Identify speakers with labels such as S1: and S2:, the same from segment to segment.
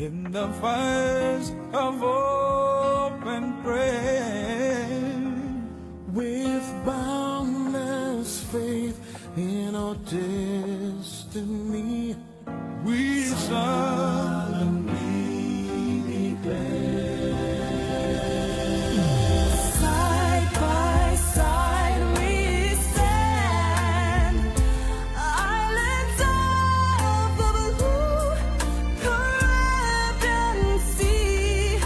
S1: in the fires of hope and prayer, with boundless faith in our destiny, we solemnly declare. Side by side we stand, islands of the blue Caribbean Sea.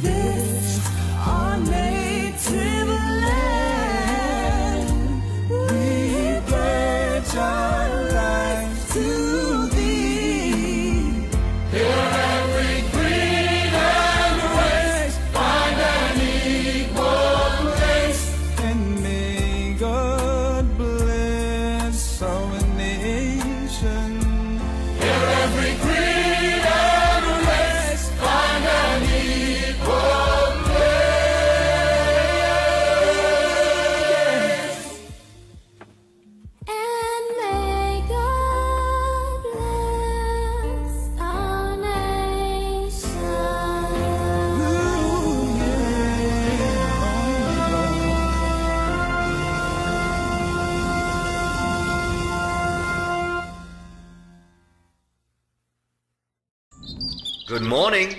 S1: This our native land. We pledge our lives to thee. Here every creed and race find an equal place, and may God bless our nation. Here every creed and race find an equal place.
S2: And may God bless our nation.
S3: Good morning.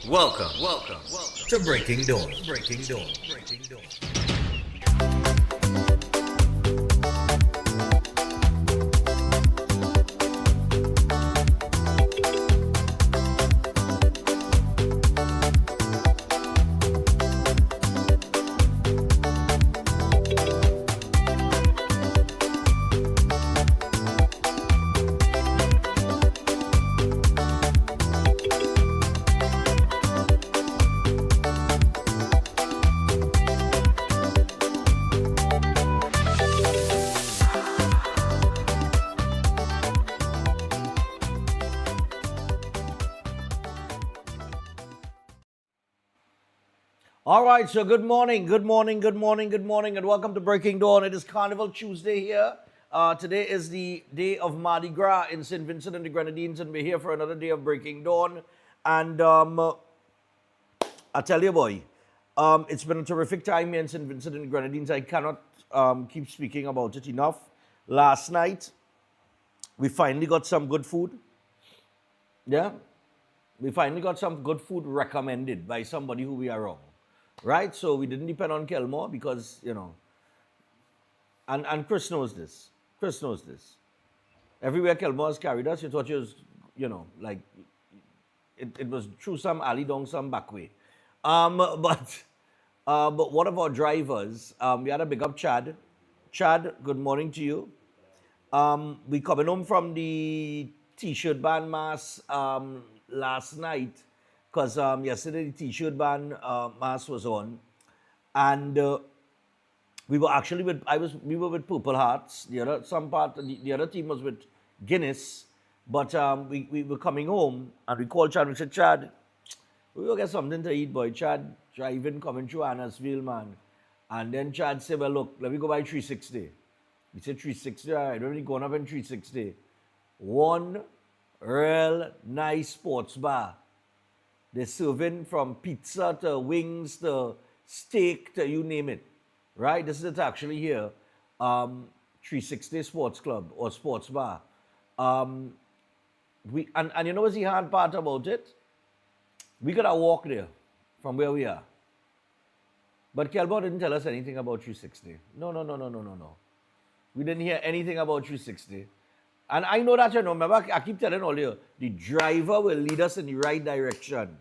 S3: Welcome to Breaking Dawn.
S4: All right, so good morning, and welcome to Breaking Dawn. It is Carnival Tuesday here. Today is the day of Mardi Gras in St. Vincent and the Grenadines, and we're here for another day of Breaking Dawn. And I tell you, boy, it's been a terrific time here in St. Vincent and the Grenadines. I cannot keep speaking about it enough. Last night, we finally got some good food. Yeah, we finally got some good food recommended by somebody who we are wrong. Right? So we didn't depend on Kelmore because, you know, and Chris knows this. Everywhere Kelmore has carried us, you thought you was, you know, like, it was through some alley down some back way. But But one of our drivers, we had a big up Chad. Chad, good morning to you. We coming home from the T-shirt band mass last night because yesterday the T-shirt band mass was on, and we were actually with we were with Purple Hearts. The other team was with Guinness, but we were coming home and we called Chad. We said, Chad, we will get something to eat, boy. Chad driving coming through Annisville, man. And then Chad said, well, look, let me go by 360. He said 360, all right, we're going up in 360. One real nice sports bar. They're serving from pizza to wings to steak to you name it. Right? This is it actually here. 360 Sports Club or Sports Bar. And you know what's the hard part about it? We gotta walk there from where we are. But Kelbo didn't tell us anything about 360. No. We didn't hear anything about 360. And I know that, you know, remember, I keep telling all you, the driver will lead us in the right direction.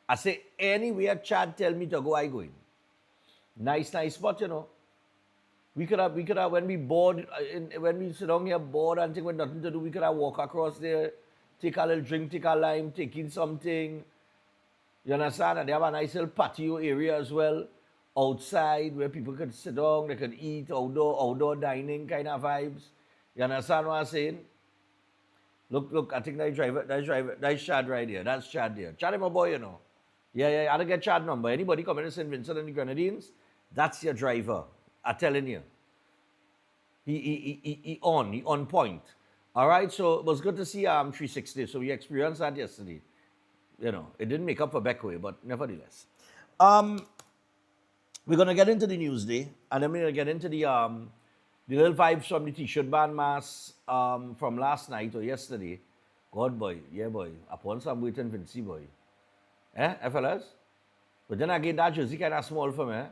S4: I say, anywhere Chad tell me to go, I go in. Nice spot, you know. We could have, when we bored, when we sit down here bored and think with nothing to do, we could have walk across there, take a little drink, take a lime, take in something. You understand? And they have a nice little patio area as well, outside where people could sit down, they could eat, outdoor dining kind of vibes. You understand what I'm saying? Look, I think that's Chad right here. That's Chad there. Chad is my boy, you know. Yeah, I don't get Chad number. Anybody coming to St. Vincent and the Grenadines, that's your driver. I'm telling you. He on point. All right, so it was good to see 360. So we experienced that yesterday. You know, it didn't make up for Beckway, but nevertheless. We're going to get into the news day, and then we're going to get into the little vibes from the T-shirt band mass from last night or yesterday. God, boy, yeah, boy. Upon some waiting Vinci, boy. Fellas? But then again, that jersey kind of small for me.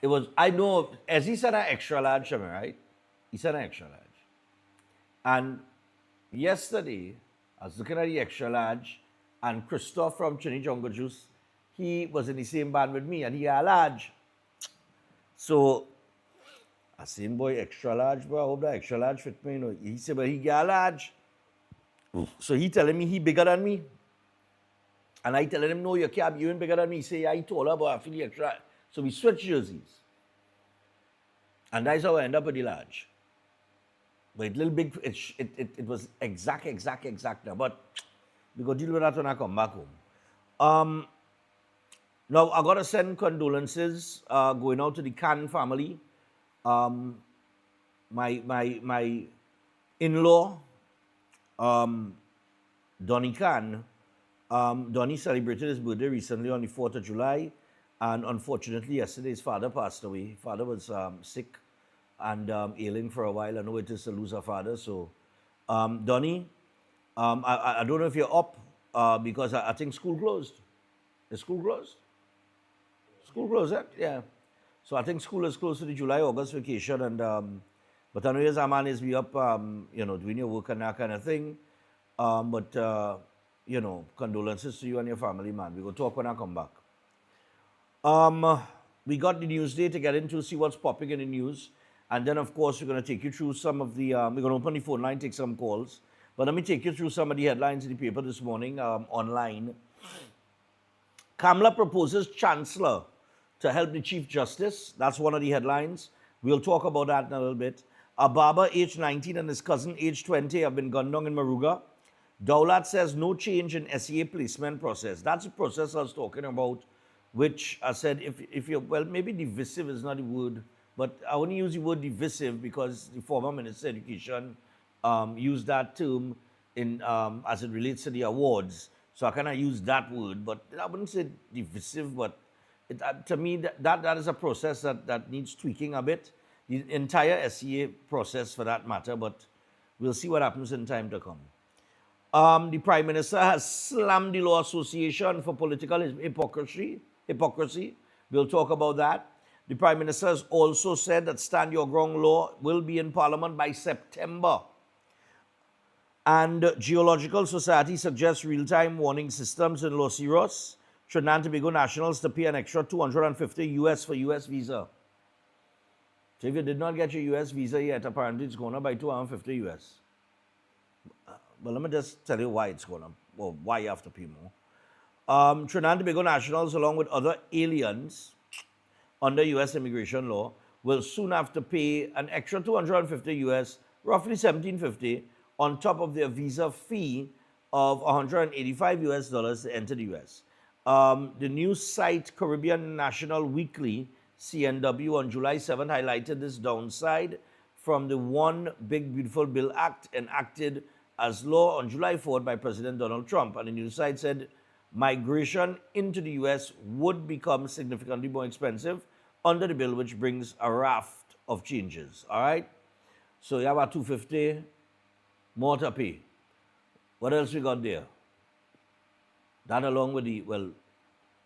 S4: It was, I know, as he said, an extra large for me, right? He said an extra large. And yesterday, I was looking at the extra large, and Christoph from Chinny Jungle Juice, he was in the same band with me, and he had a large. So, I said, boy, extra large, bro. I hope that extra large fit me, you know. He said, but he got a large. So he telling me he bigger than me. And I telling him, no, you can't be even bigger than me. He say, yeah, he taller, but I feel extra. So we switched jerseys. And that's how I end up with the large. But it's a little big, it was exact now. But we go deal with that when I come back home. Now, I got to send condolences going out to the Khan family. My in-law, Donnie Khan, Donnie celebrated his birthday recently on the 4th of July. And unfortunately, yesterday his father passed away. His father was sick and ailing for a while. I know it is to lose a father. So, Donnie, I don't know if you're up because I think school closed. Is school closed? School closed, eh? Yeah. So I think school is close to the July-August vacation. And but I know yes, man is be up, you know, doing your work and that kind of thing. You know, condolences to you and your family, man. We go talk when I come back. We got the news day to get into, see what's popping in the news. And then, of course, we're going to take you through some of the, we're going to open the phone line, take some calls. But let me take you through some of the headlines in the paper this morning online. Kamala proposes chancellor to help the Chief Justice. That's one of the headlines. We'll talk about that in a little bit. A barber, age 19, and his cousin, age 20, have been gunned down in Maruga. Daulat says no change in SEA placement process. That's the process I was talking about, which I said, if you're, well, maybe divisive is not the word, but I only use the word divisive because the former Minister of Education used that term in as it relates to the awards. So I cannot use that word, but I wouldn't say divisive, but to me, that is a process that needs tweaking a bit. The entire SEA process for that matter, but we'll see what happens in time to come. The Prime Minister has slammed the Law Association for political hypocrisy. We'll talk about that. The Prime Minister has also said that Stand Your Ground law will be in Parliament by September. And Geological Society suggests real-time warning systems in Los Iros Trinidad and Tobago nationals to pay an extra $250 US for US visa. So if you did not get your US visa yet, apparently it's going up by $250 US. But let me just tell you why it's going up, or why you have to pay more. Trinidad and Tobago nationals, along with other aliens under US immigration law, will soon have to pay an extra $250 US, roughly $17.50, on top of their visa fee of $185 US to enter the US. The news site Caribbean National Weekly, CNW, on July 7th highlighted this downside from the One Big Beautiful Bill Act enacted as law on July 4th by President Donald Trump. And the news site said migration into the US would become significantly more expensive under the bill, which brings a raft of changes. All right? So you have a $250 more to pay. What else we got there? That along with the, well,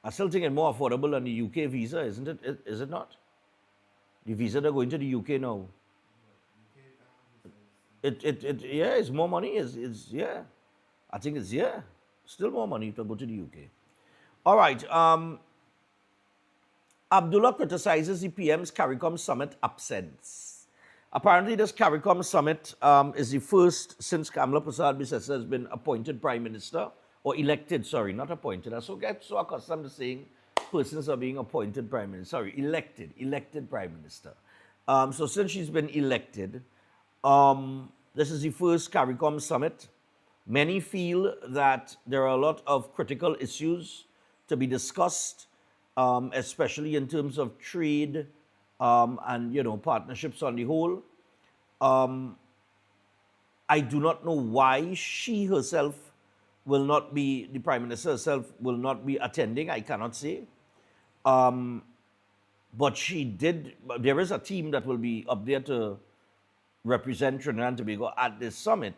S4: I still think it's more affordable than the UK visa, isn't it? Is it not? The visa they're going to the UK now. Yeah, it's more money. Yeah. I think it's, yeah, still more money to go to the UK. All right. Abdullah criticizes the PM's CARICOM summit absence. Apparently, this CARICOM summit is the first since Kamala Prasad Bisesa has been appointed Prime Minister, or elected, sorry, not appointed. I get so accustomed to saying persons are being appointed Prime Minister. Sorry, elected Prime Minister. So since she's been elected, this is the first CARICOM summit. Many feel that there are a lot of critical issues to be discussed, especially in terms of trade and, partnerships on the whole. I do not know why she herself will not be, the Prime Minister herself will not be attending. I cannot say. But she did, there is a team that will be up there to represent Trinidad and Tobago at this summit.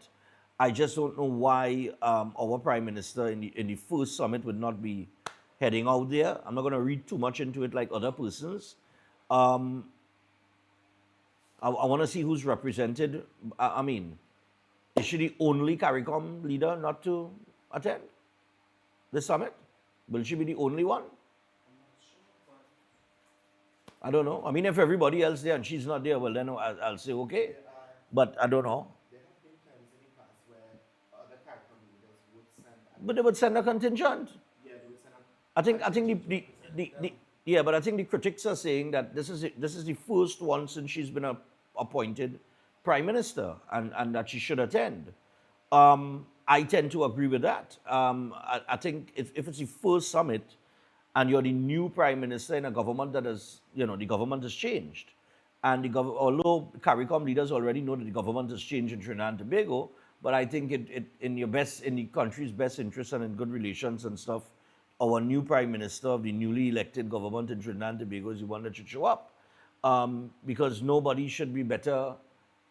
S4: I just don't know why our Prime Minister in the first summit would not be heading out there. I'm not going to read too much into it like other persons. I want to see who's represented. I mean, is she the only CARICOM leader not to attend the summit? Will she be the only one? I don't know. I mean, if everybody else there and she's not there, well, then I'll say okay. But I don't know.
S5: There have been times in the past where other CARICOM leaders would send...
S4: But they would send a contingent.
S5: Yeah, they would send a...
S4: I think yeah, but I think the critics are saying that this is the first one since she's been appointed Prime Minister and that she should attend. I tend to agree with that. I think if it's the first summit and you're the new Prime Minister in a government that has, the government has changed. And although CARICOM leaders already know that the government has changed in Trinidad and Tobago, but I think in the country's best interest and in good relations and stuff, our new Prime Minister of the newly elected government in Trinidad and Tobago is the one that should show up. Because nobody should be better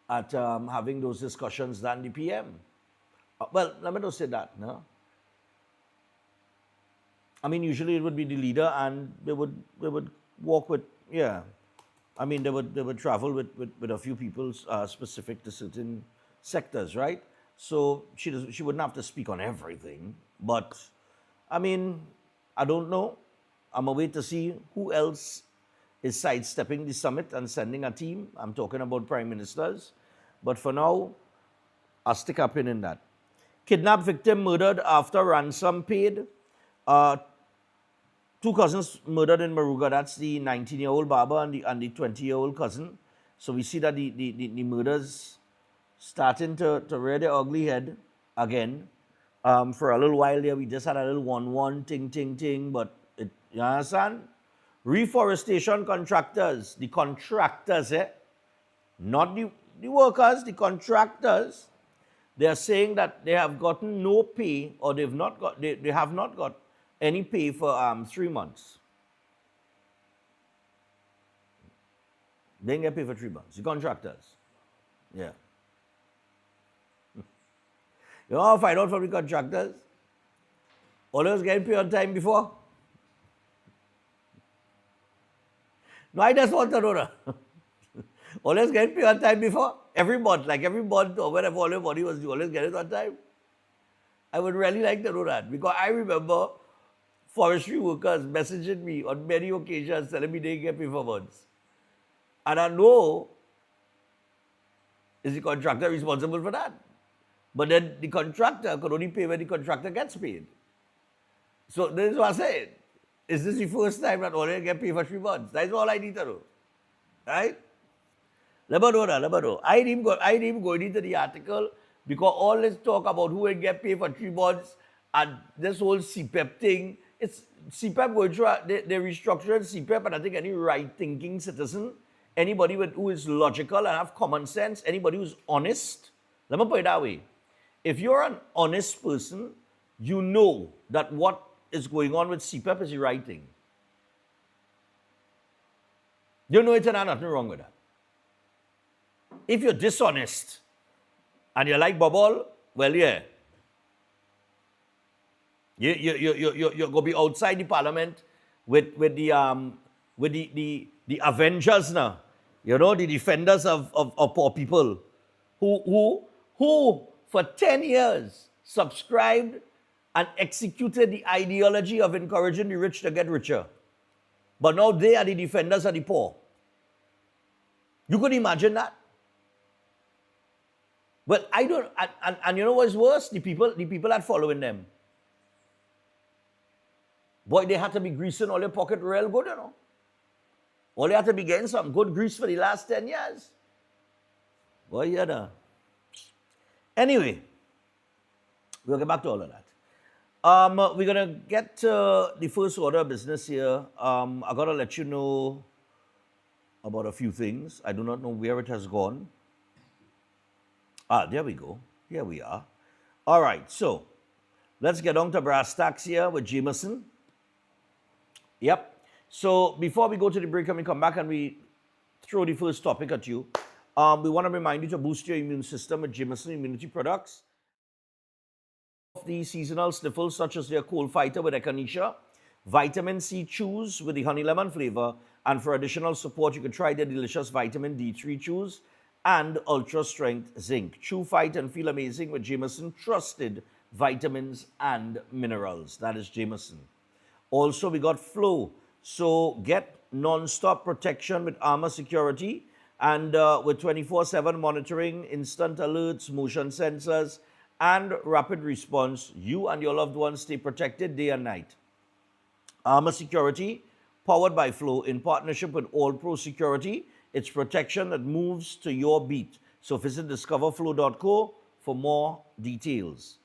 S4: at having those discussions than the PM. Well, let me not say that, no? I mean, usually it would be the leader and they would walk with, yeah. I mean, they would travel with a few people specific to certain sectors, right? So she wouldn't have to speak on everything. But, I mean, I don't know. I'm away to see who else is sidestepping the summit and sending a team. I'm talking about prime ministers. But for now, I'll stick a pin in that. Kidnapped victim murdered after ransom paid. Two cousins murdered in Maruga. That's the 19-year-old Baba and the 20-year-old cousin. So we see that the murders starting to rear their ugly head again. For a little while there, we just had a little 1-1, ting, but you understand? Reforestation contractors, the contractors, not the workers, the contractors, they are saying that they have gotten no pay, or they have not got any pay for 3 months. They didn't get paid for 3 months. The contractors. Yeah. You know how I find out from the contractors? Always getting paid on time before. No, I just want to know that. Always getting paid on time before. Every month or whenever all your money was due, always get it on time. I would really like to know that, because I remember forestry workers messaging me on many occasions telling me they get paid for months. And I know is the contractor responsible for that. But then the contractor could only pay when the contractor gets paid. So this is what I said. Is this the first time that already get paid for 3 months? That's all I need to know. Right? Let me know. I didn't even go into the article because all this talk about who will get paid for 3 months and this whole CPEP thing, it's CPEP going through, they're restructuring CPEP, and I think any right-thinking citizen, anybody who is logical and have common sense, anybody who's honest, let me put it that way. If you're an honest person, you know that what is going on with CPEP is the right thing. You know it's nothing wrong with that. If you're dishonest and you like bubble, well, yeah. You're going to be outside the parliament with the avengers now. You know, the defenders of poor people who for 10 years subscribed and executed the ideology of encouraging the rich to get richer. But now they are the defenders of the poor. You could imagine that? Well, I don't, and you know what's worse? The people that following them. Boy, they had to be greasing all their pocket real good, you know. Or they had to be getting some good grease for the last 10 years. Boy, you know. Anyway, we'll get back to all of that. We're going to get to the first order of business here. I got to let you know about a few things. I do not know where it has gone. There we go. Here we are. All right, so let's get on to brass tacks here with Jameson. Yep. So before we go to the break and we come back and we throw the first topic at you, we want to remind you to boost your immune system with Jameson immunity products. The seasonal sniffles such as their cold fighter with echinacea, vitamin C chews with the honey lemon flavor, and for additional support you can try their delicious vitamin D3 chews and ultra strength zinc. Chew, fight and feel amazing with Jameson trusted vitamins and minerals. That is Jameson. Also, we got Flow. So get non-stop protection with Armor Security and with 24/7 monitoring, instant alerts, motion sensors, and rapid response. You and your loved ones stay protected day and night. Armor Security, powered by Flow in partnership with All Pro Security. It's protection that moves to your beat. So visit discoverflow.co for more details.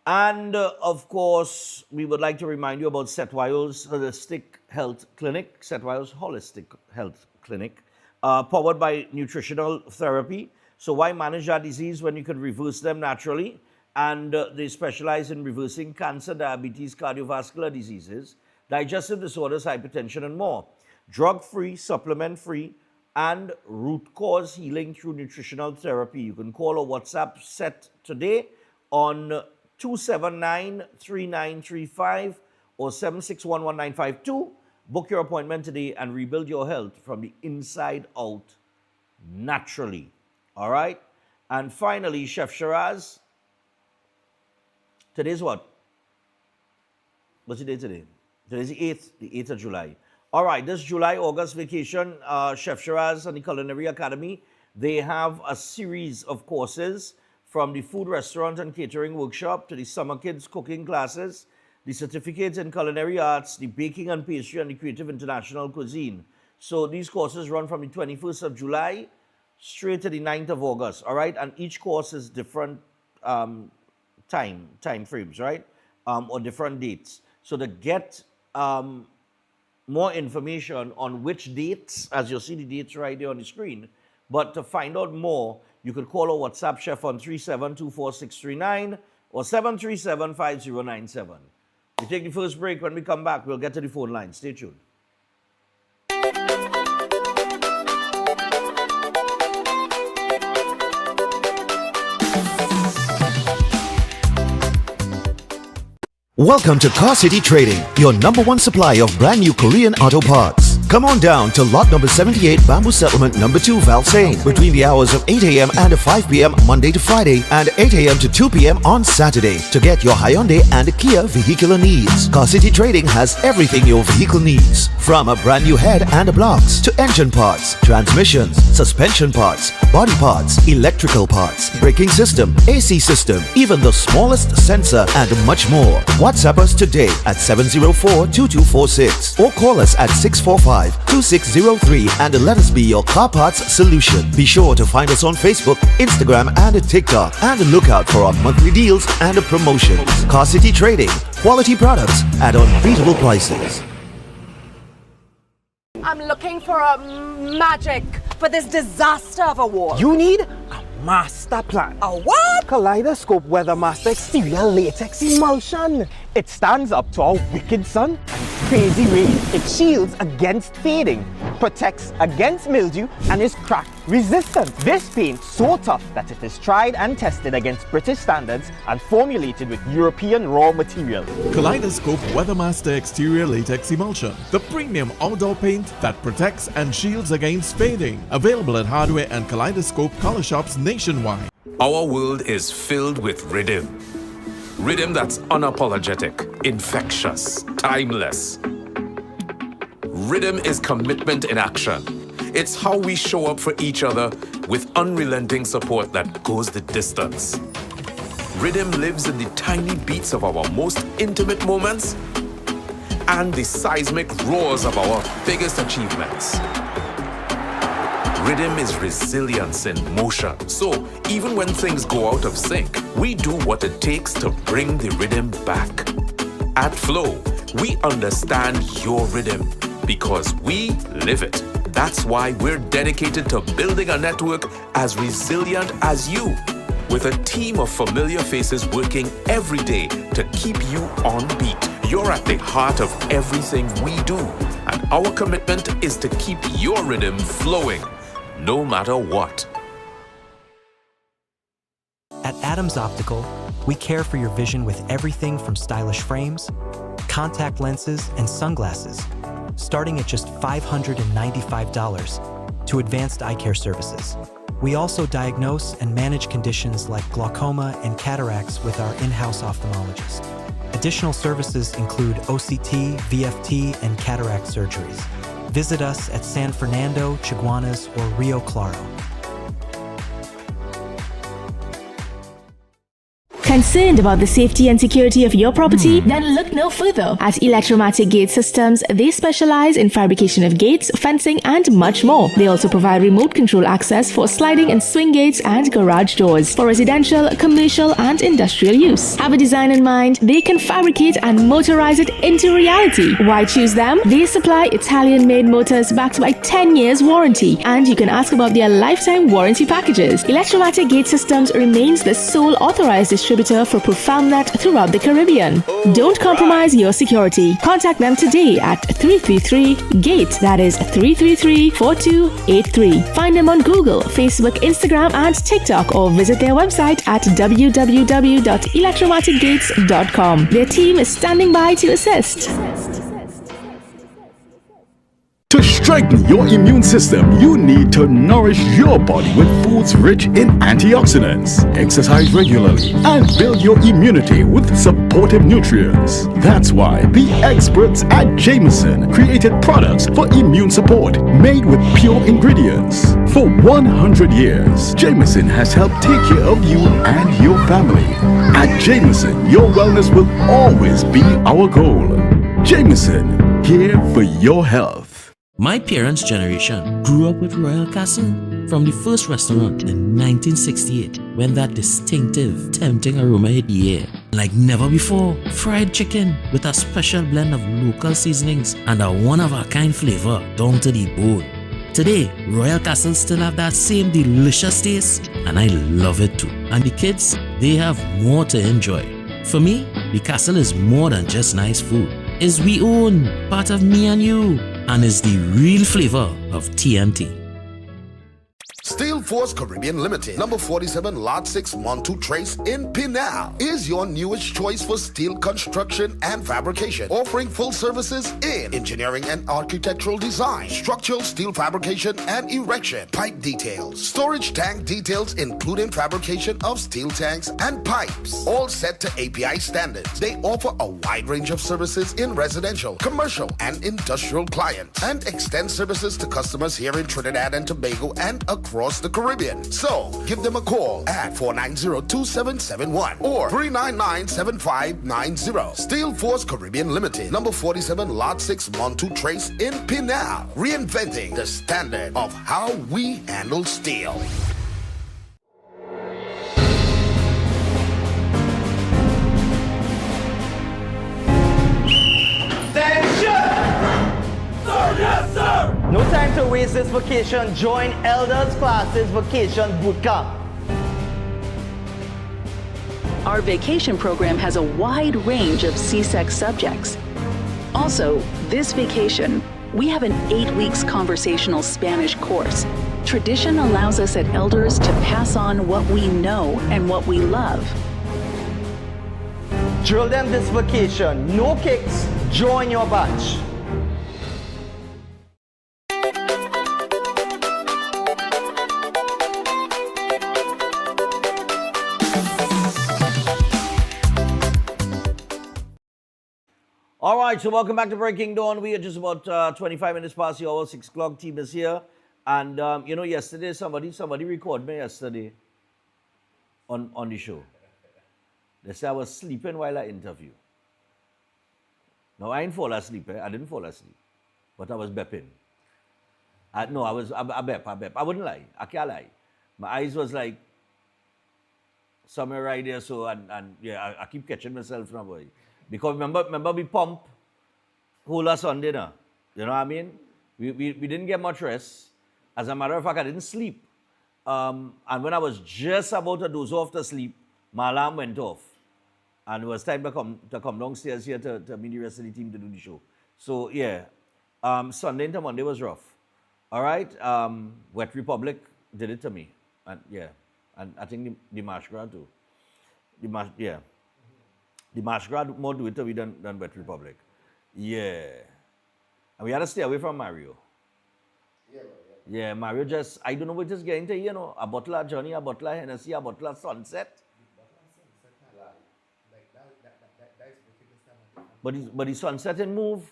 S4: And of course, we would like to remind you about Setwio's Holistic Health Clinic, Setwio's Holistic Health Clinic, powered by nutritional therapy. So why manage that disease when you could reverse them naturally? And they specialize in reversing cancer, diabetes, cardiovascular diseases, digestive disorders, hypertension, and more. Drug-free, supplement-free, and root cause healing through nutritional therapy. You can call or WhatsApp Set today on 279-3935 or 7611952. Book your appointment today and rebuild your health from the inside out naturally. All right? And finally, Chef Shiraz. Today's what? What's the day today? Today's the 8th of July. All right, this July-August vacation, Chef Shiraz and the Culinary Academy, they have a series of courses from the food, restaurant, and catering workshop to the summer kids cooking classes, the certificates in culinary arts, the baking and pastry, and the creative international cuisine. So these courses run from the 21st of July straight to the 9th of August, all right? And each course is different time frames, right? Or different dates. So to get more information on which dates, as you'll see the dates right there on the screen, but to find out more, you could call or WhatsApp Chef on 3724639 or 7375097. We take the first break. When we come back, we'll get to the phone line. Stay tuned.
S6: Welcome to Car City Trading, your #1 supplier of brand new Korean auto parts. Come on down to lot number 78 Bamboo Settlement number 2 Valsain between the hours of 8 a.m. and 5 p.m. Monday to Friday and 8 a.m. to 2 p.m. on Saturday to get your Hyundai and Kia vehicular needs. Car City Trading has everything your vehicle needs, from a brand new head and blocks to engine parts, transmissions, suspension parts, body parts, electrical parts, braking system, AC system, even the smallest sensor and much more. WhatsApp us today at 704-2246 or call us at 645-2603 and let us be your car parts solution. Be sure to find us on Facebook, Instagram and TikTok and look out for our monthly deals and promotions. Car City Trading, quality products at unbeatable prices.
S7: I'm looking for a magic for this disaster of a war.
S8: You need a master plan.
S7: A what?
S8: Kaleidoscope Weather Master Exterior Latex Emulsion. It stands up to our wicked sun and crazy rain. It shields against fading, protects against mildew, and is crack resistant. This paint so tough that it is tried and tested against British standards and formulated with European raw material.
S9: Kaleidoscope Weathermaster Exterior Latex Emulsion, the premium outdoor paint that protects and shields against fading. Available at hardware and Kaleidoscope color shops nationwide.
S10: Our world is filled with rhythm. Rhythm that's unapologetic, infectious, timeless. Rhythm is commitment in action. It's how we show up for each other with unrelenting support that goes the distance. Rhythm lives in the tiny beats of our most intimate moments and the seismic roars of our biggest achievements. Rhythm is resilience in motion. So even when things go out of sync, we do what it takes to bring the rhythm back. At Flow, we understand your rhythm because we live it. That's why we're dedicated to building a network as resilient as you, with a team of familiar faces working every day to keep you on beat. You're at the heart of everything we do, and our commitment is to keep your rhythm flowing, no matter what.
S11: At Adams Optical, we care for your vision with everything from stylish frames, contact lenses, and sunglasses, starting at just $595, to advanced eye care services. We also diagnose and manage conditions like glaucoma and cataracts with our in-house ophthalmologist. Additional services include OCT, VFT, and cataract surgeries. Visit us at San Fernando, Chaguanas, or Rio Claro.
S12: Concerned about the safety and security of your property? Then look no further. At Electromatic Gate Systems, they specialize in fabrication of gates, fencing, and much more. They also provide remote control access for sliding and swing gates and garage doors for residential, commercial, and industrial use. Have a design in mind? They can fabricate and motorize it into reality. Why choose them? They supply Italian-made motors backed by 10 years warranty, and you can ask about their lifetime warranty packages. Electromatic Gate Systems remains the sole authorized distributor for ProfoundNet throughout the Caribbean. Don't compromise your security. Contact them today at 333-GATE. That is 333-4283. Find them on Google, Facebook, Instagram, and TikTok, or visit their website at www.electromaticgates.com. Their team is standing by to assist.
S13: To strengthen your immune system, you need to nourish your body with foods rich in antioxidants. Exercise regularly and build your immunity with supportive nutrients. That's why the experts at Jameson created products for immune support made with pure ingredients. For 100 years, Jameson has helped take care of you and your family. At Jameson, your wellness will always be our goal. Jameson, here for your health.
S14: My parents' generation grew up with Royal Castle. From the first restaurant in 1968, when that distinctive, tempting aroma hit the air. Like never before, fried chicken with a special blend of local seasonings and a one-of-a-kind flavor down to the bone. Today, Royal Castle still have that same delicious taste, and I love it too. And the kids, they have more to enjoy. For me, the Castle is more than just nice food. It's we own, part of me and you, and is the real flavor of TNT.
S15: Still Force Caribbean Limited, number 47 Lot 6 Montu Trace in Pinal, is your newest choice for steel construction and fabrication, offering full services in engineering and architectural design, structural steel fabrication and erection, pipe details, storage tank details including fabrication of steel tanks and pipes, all set to API standards. They offer a wide range of services in residential, commercial, and industrial clients, and extend services to customers here in Trinidad and Tobago and across the Caribbean. So, give them a call at 490-2771 or 399-7590. Steel Force Caribbean Limited, number 47 Lot 6 Montu Trace in Pinal, reinventing the standard of how we handle steel.
S8: No time to waste this vacation. Join Elders Classes Vacation Bootcamp.
S16: Our vacation program has a wide range of CSEC subjects. Also, this vacation, we have an 8 weeks conversational Spanish course. Tradition allows us at Elders to pass on what we know and what we love.
S8: Drill them this vacation. No kicks. Join your batch.
S4: All right, so welcome back to Breaking Dawn. We are just about 25 minutes past the hour. 6 o'clock team is here. And, you know, yesterday, somebody recorded me yesterday on the show. They said I was sleeping while I interview. No, I didn't fall asleep. I didn't fall asleep. But I was bepping. I bep. I wouldn't lie. I can't lie. My eyes was like somewhere right there. So, and yeah, I keep catching myself now, boy. Because remember we pump whole Sunday now. You know what I mean? We didn't get much rest. As a matter of fact, I didn't sleep. And when I was just about to doze off to sleep, my alarm went off. And it was time to come downstairs here to meet the rest of the team to do the show. So yeah, Sunday into Monday was rough. All right, Wet Republic did it to me. And yeah, and I think the Marshgrad too. The Marshgrad more do it to me than Wet Republic. Yeah. And we had to stay away from Mario. Yeah, Mario just, I don't know what just getting to, you know, a bottle of Johnny, a bottle of Hennessy, a bottle of Sunset. But the Sunset and move.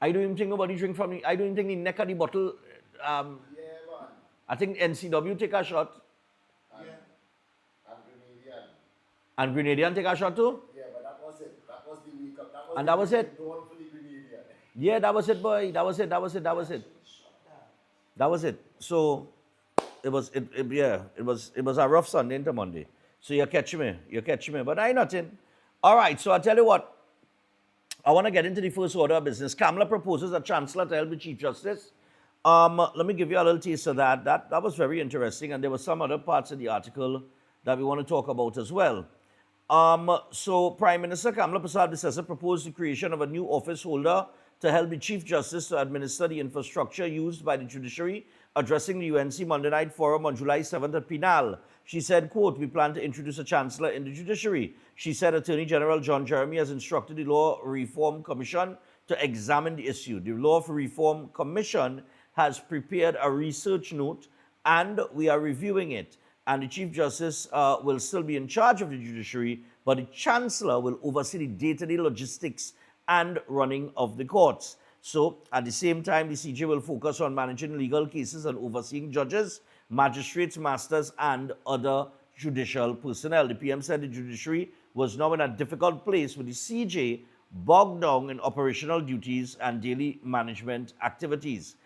S4: I don't even think nobody drink from me. I don't even think the neck of the bottle. I think NCW take a shot. And Grenadian take a shot too?
S5: Yeah, but that was it. That was the week up.
S4: And that was it? Yeah, that was it, boy. That was it. So it was a rough Sunday into Monday. So you catch me. But I ain't nothing. All right, so I'll tell you what. I want to get into the first order of business. Kamala proposes a chancellor to help the Chief Justice. Let me give you a little taste of that. That was very interesting, and there were some other parts of the article that we want to talk about as well. So Prime Minister Kamala Persad proposed the creation of a new office holder to help the Chief Justice to administer the infrastructure used by the judiciary, addressing the UNC Monday Night Forum on July 7th at Pinal. She said, quote, "We plan to introduce a chancellor in the judiciary." She said Attorney General John Jeremy has instructed the Law Reform Commission to examine the issue. The Law Reform Commission has prepared a research note and we are reviewing it. And the Chief Justice will still be in charge of the judiciary, but the Chancellor will oversee the day-to-day logistics and running of the courts. So, at the same time, the CJ will focus on managing legal cases and overseeing judges, magistrates, masters, and other judicial personnel. The PM said the judiciary was now in a difficult place with the CJ bogged down in operational duties and daily management activities.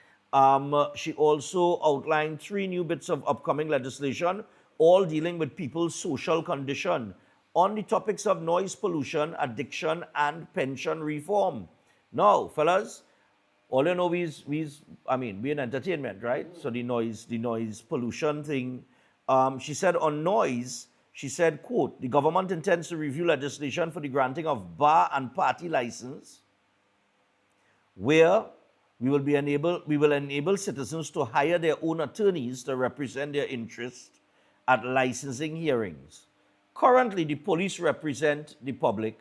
S4: She also outlined 3 new bits of upcoming legislation, all dealing with people's social condition, on the topics of noise pollution, addiction, and pension reform. Now, fellas, all you know we're in entertainment, right? So the noise pollution thing. She said on noise, she said, quote, "The government intends to review legislation for the granting of bar and party license, where We will enable citizens to hire their own attorneys to represent their interests at licensing hearings. Currently, the police represent the public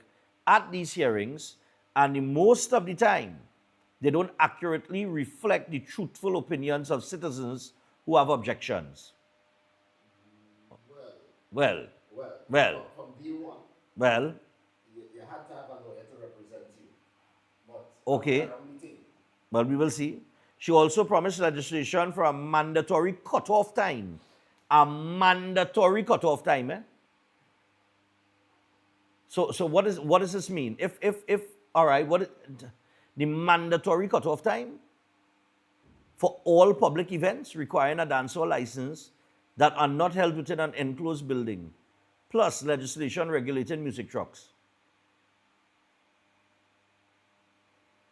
S4: at these hearings, and most of the time, they don't accurately reflect the truthful opinions of citizens who have objections. Well.
S5: From day one,
S4: Well.
S5: you had to have a lawyer to represent you. But
S4: Okay. Well, we will see. She also promised legislation for a mandatory cutoff time. A mandatory cutoff time, eh? So what does this mean? All right, what is the mandatory cutoff time for all public events requiring a dancehall license that are not held within an enclosed building, plus legislation regulating music trucks.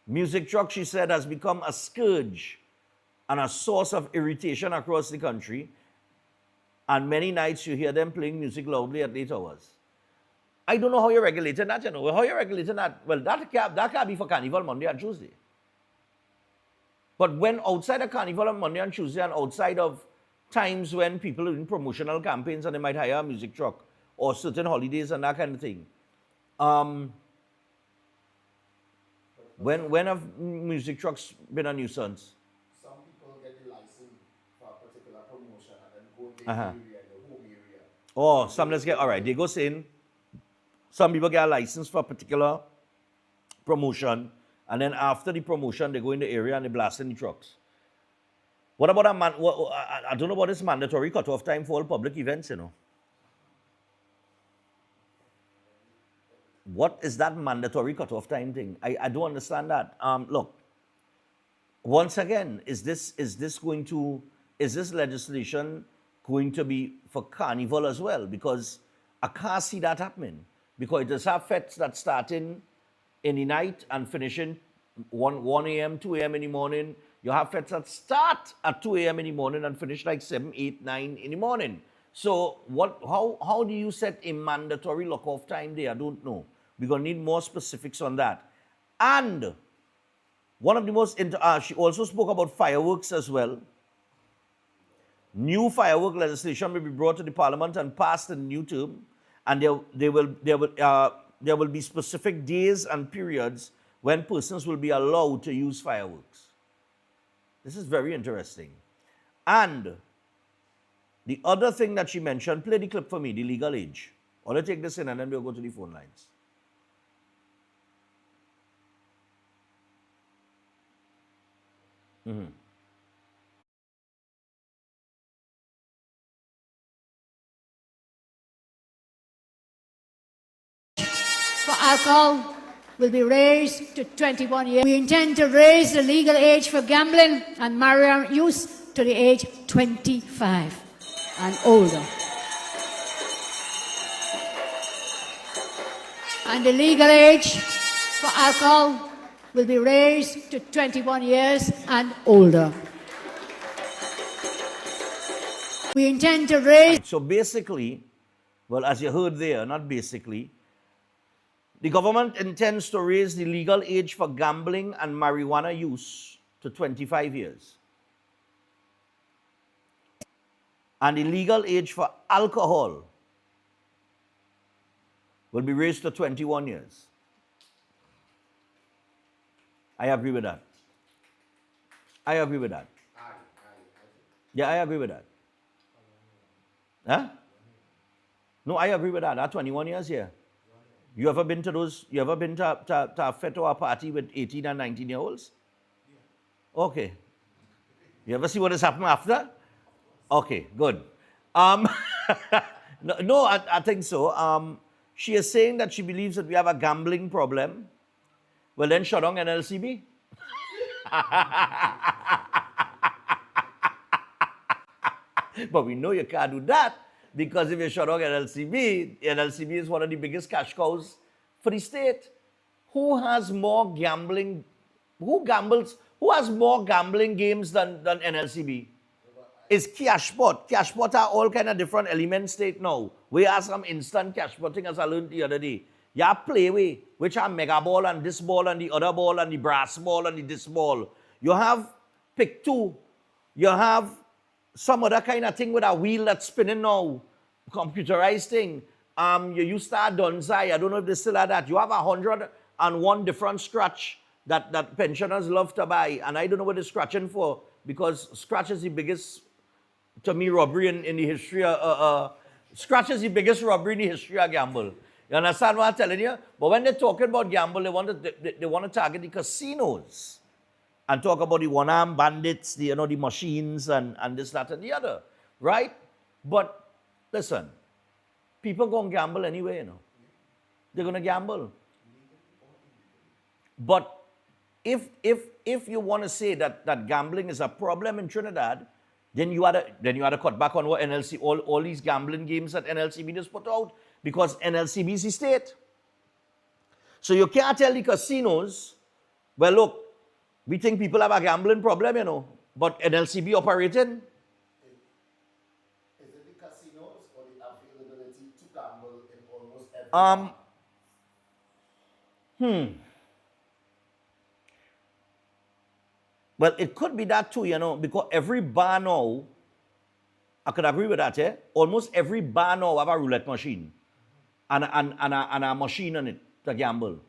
S4: Music truck, she said, has become a scourge and a source of irritation across the country, and many nights you hear them playing music loudly at late hours. I don't know how you're regulating that, you know. How you're regulating that? Well, that can't be for Carnival Monday and Tuesday. But when outside of Carnival on Monday and Tuesday, and outside of times when people are in promotional campaigns and they might hire a music truck or certain holidays and that kind of thing, when have music trucks been a nuisance?
S5: Some people get the license for a particular promotion and then go to the area, the home area.
S4: Oh, some let's get, all right, they go in. Some people get a license for a particular promotion, and then after the promotion, they go in the area and they blast in the trucks. What about I don't know about this mandatory cutoff time for all public events, you know. What is that mandatory cutoff time thing? I don't understand that. Look, once again, is this legislation going to be for Carnival as well? Because I can't see that happening. Because it does have fetes that start in the night and finishing 1 a.m., 2 a.m. in the morning. You have fetes that start at 2 a.m. in the morning and finish like 7, 8, 9 in the morning. So how do you set a mandatory lock-off time there? I don't know. We're going to need more specifics on that. And one of the most, she also spoke about fireworks as well. New firework legislation will be brought to the Parliament and passed in the new term. And there will be specific days and periods when persons will be allowed to use fireworks. This is very interesting. And the other thing that she mentioned, play the clip for me, the legal age. I'll take this in and then we'll go to the phone lines. Mm-hmm.
S17: For alcohol will be raised to 21 years. We intend to raise the legal age for gambling and marijuana use to the age 25 and older. And the legal age for alcohol will be raised to 21 years and older. We intend to raise...
S4: So basically, well, as you heard there, not basically, the government intends to raise the legal age for gambling and marijuana use to 25 years. And the legal age for alcohol will be raised to 21 years. I agree with that. I agree with that. Yeah, I agree with that. Huh? No, I agree with that. That 21 years, yeah. You ever been to a fete or a party with 18 and 19-year-olds? Okay. You ever see what has happened after? Okay, good. No, I think so. She is saying that she believes that we have a gambling problem. Well, then shut down NLCB. But we know you can't do that. Because if you shut down NLCB is one of the biggest cash cows for the state. Who has more gambling? Who has more gambling games than NLCB? It's Cashpot. Cashpot are all kind of different elements state now. We have some instant cashpotting as I learned the other day. You play with which are mega ball and this ball and the other ball and the brass ball and the this ball. You have pick two. You have some other kind of thing with a wheel that's spinning now, computerized thing. You used to have Donzai. I don't know if they still have that. You have 101 different scratch that pensioners love to buy, and I don't know what they're scratching for, because scratch is the biggest, to me, robbery in the history. Scratch is the biggest robbery in the history of gamble. You understand what I'm telling you? But when they're talking about gamble, they want to target the casinos and talk about the one-arm bandits, the machines and this, that, and the other, right? But listen, people gonna gamble anyway, They're gonna gamble. But if you want to say that gambling is a problem in Trinidad, then you had to cut back on what NLC, all these gambling games that NLCB just put out, because NLCB is the state. So you can't tell the casinos, well, look, we think people have a gambling problem, but NLCB operating.
S5: Is it the casinos or the availability to gamble in almost every
S4: Well, it could be that too, because every bar now, I could agree with that, almost every bar now have a roulette machine and a machine on it to gamble.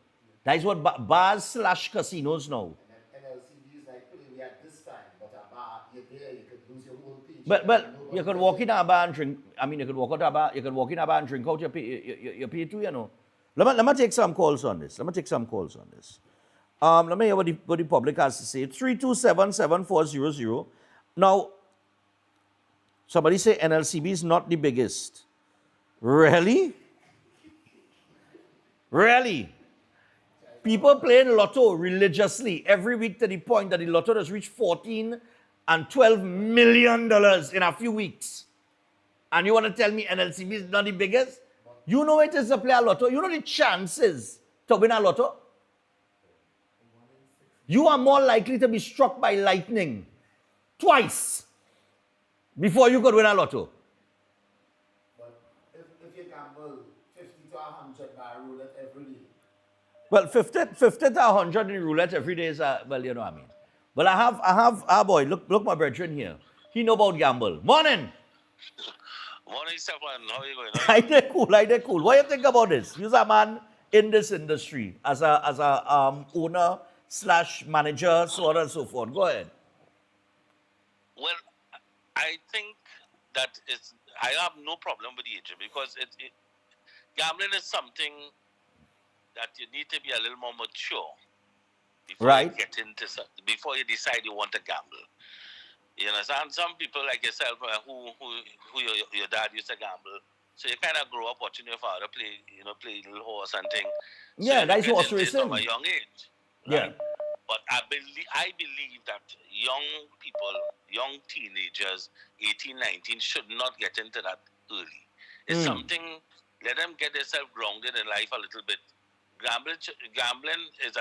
S4: That is what bars / casinos now.
S5: NLCB is like, we at this time, but a bar, you're there, you could lose your whole page.
S4: But you could walk in a bar and drink. I mean, you could walk out a bar. You could walk in a bar and drink out. You pay too, Let me take some calls on this. Let me hear what the public has to say. 327-7400. Now, somebody say NLCB is not the biggest. Really? Really? People playing lotto religiously every week to the point that the lotto has reached $14 and $12 million in a few weeks. And you want to tell me NLCB is not the biggest? You know it is to play a lotto. You know the chances to win a lotto? You are more likely to be struck by lightning twice before you could win a lotto.
S5: But if you gamble 50 to 100 by roulette every day.
S4: Well, 50 to 100 in roulette every day is, well, you know what I mean. But I have, boy, look my brethren here. He know about gamble. Morning.
S18: Morning, Stefan. How are you going?
S4: I did cool. What do you think about this? You're a man in this industry as a owner / manager, so on and so forth. Go ahead.
S18: Well, I think that I have no problem with the agent, because gambling is something that you need to be a little more mature before you get into, before you decide you want to gamble. You understand? Some people like yourself who your dad used to gamble, so you kind of grow up watching your father play little horse and thing.
S4: Yeah, that's horse racing.
S18: From a young age.
S4: Right?
S18: Yeah. But I believe that young people, young teenagers, 18, 19, should not get into that early. It's something, let them get themselves grounded in life a little bit. Gambling is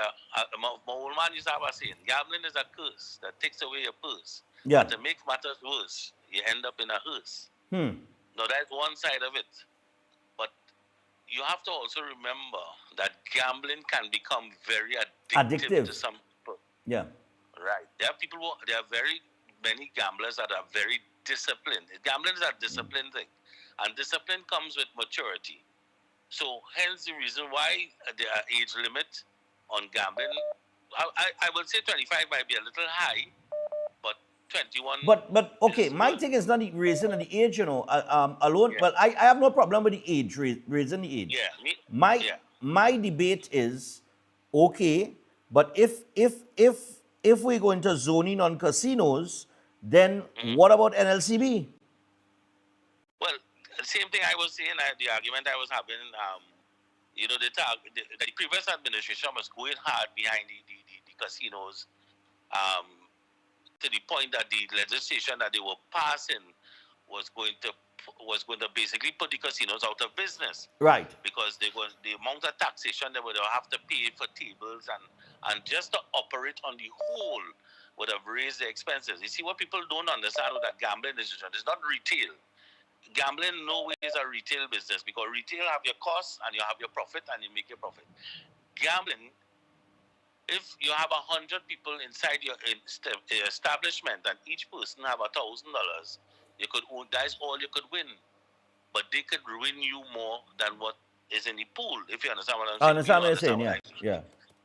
S18: my old man used to have a saying, gambling is a curse that takes away your purse.
S4: Yeah.
S18: But to make matters worse, you end up in a hearse. Now, that's one side of it. But you have to also remember that gambling can become very addictive to some people.
S4: Yeah.
S18: Right. There are very many gamblers that are very disciplined. Gambling is a discipline thing. And discipline comes with maturity. So, hence the reason why there are age limit on gambling. I will say 25 might be a little high, but 21.
S4: But okay, my thing is not the raising of the age, alone. Yeah. Well, I have no problem with the age, raising the age.
S18: Yeah.
S4: My debate is, okay, but if we go into zoning on casinos, then what about NLCB?
S18: Well, the same thing I was saying, the argument I was having, the previous administration was going hard behind the casinos, to the point that the legislation that they were passing was going to basically put the casinos out of business.
S4: Right.
S18: Because the amount of taxation they would have to pay for tables and just to operate on the whole would have raised the expenses. You see, what people don't understand with that gambling decision, it's not retail. Gambling in no way is a retail business, because retail have your costs and you have your profit and you make your profit. Gambling if you have 100 people inside your establishment and each person have $1,000, you could own, that's all you could win. But they could win you more than what is in the pool, if you understand what I'm
S4: I
S18: saying.
S4: understand what
S18: You
S4: you're saying,
S18: what
S4: yeah.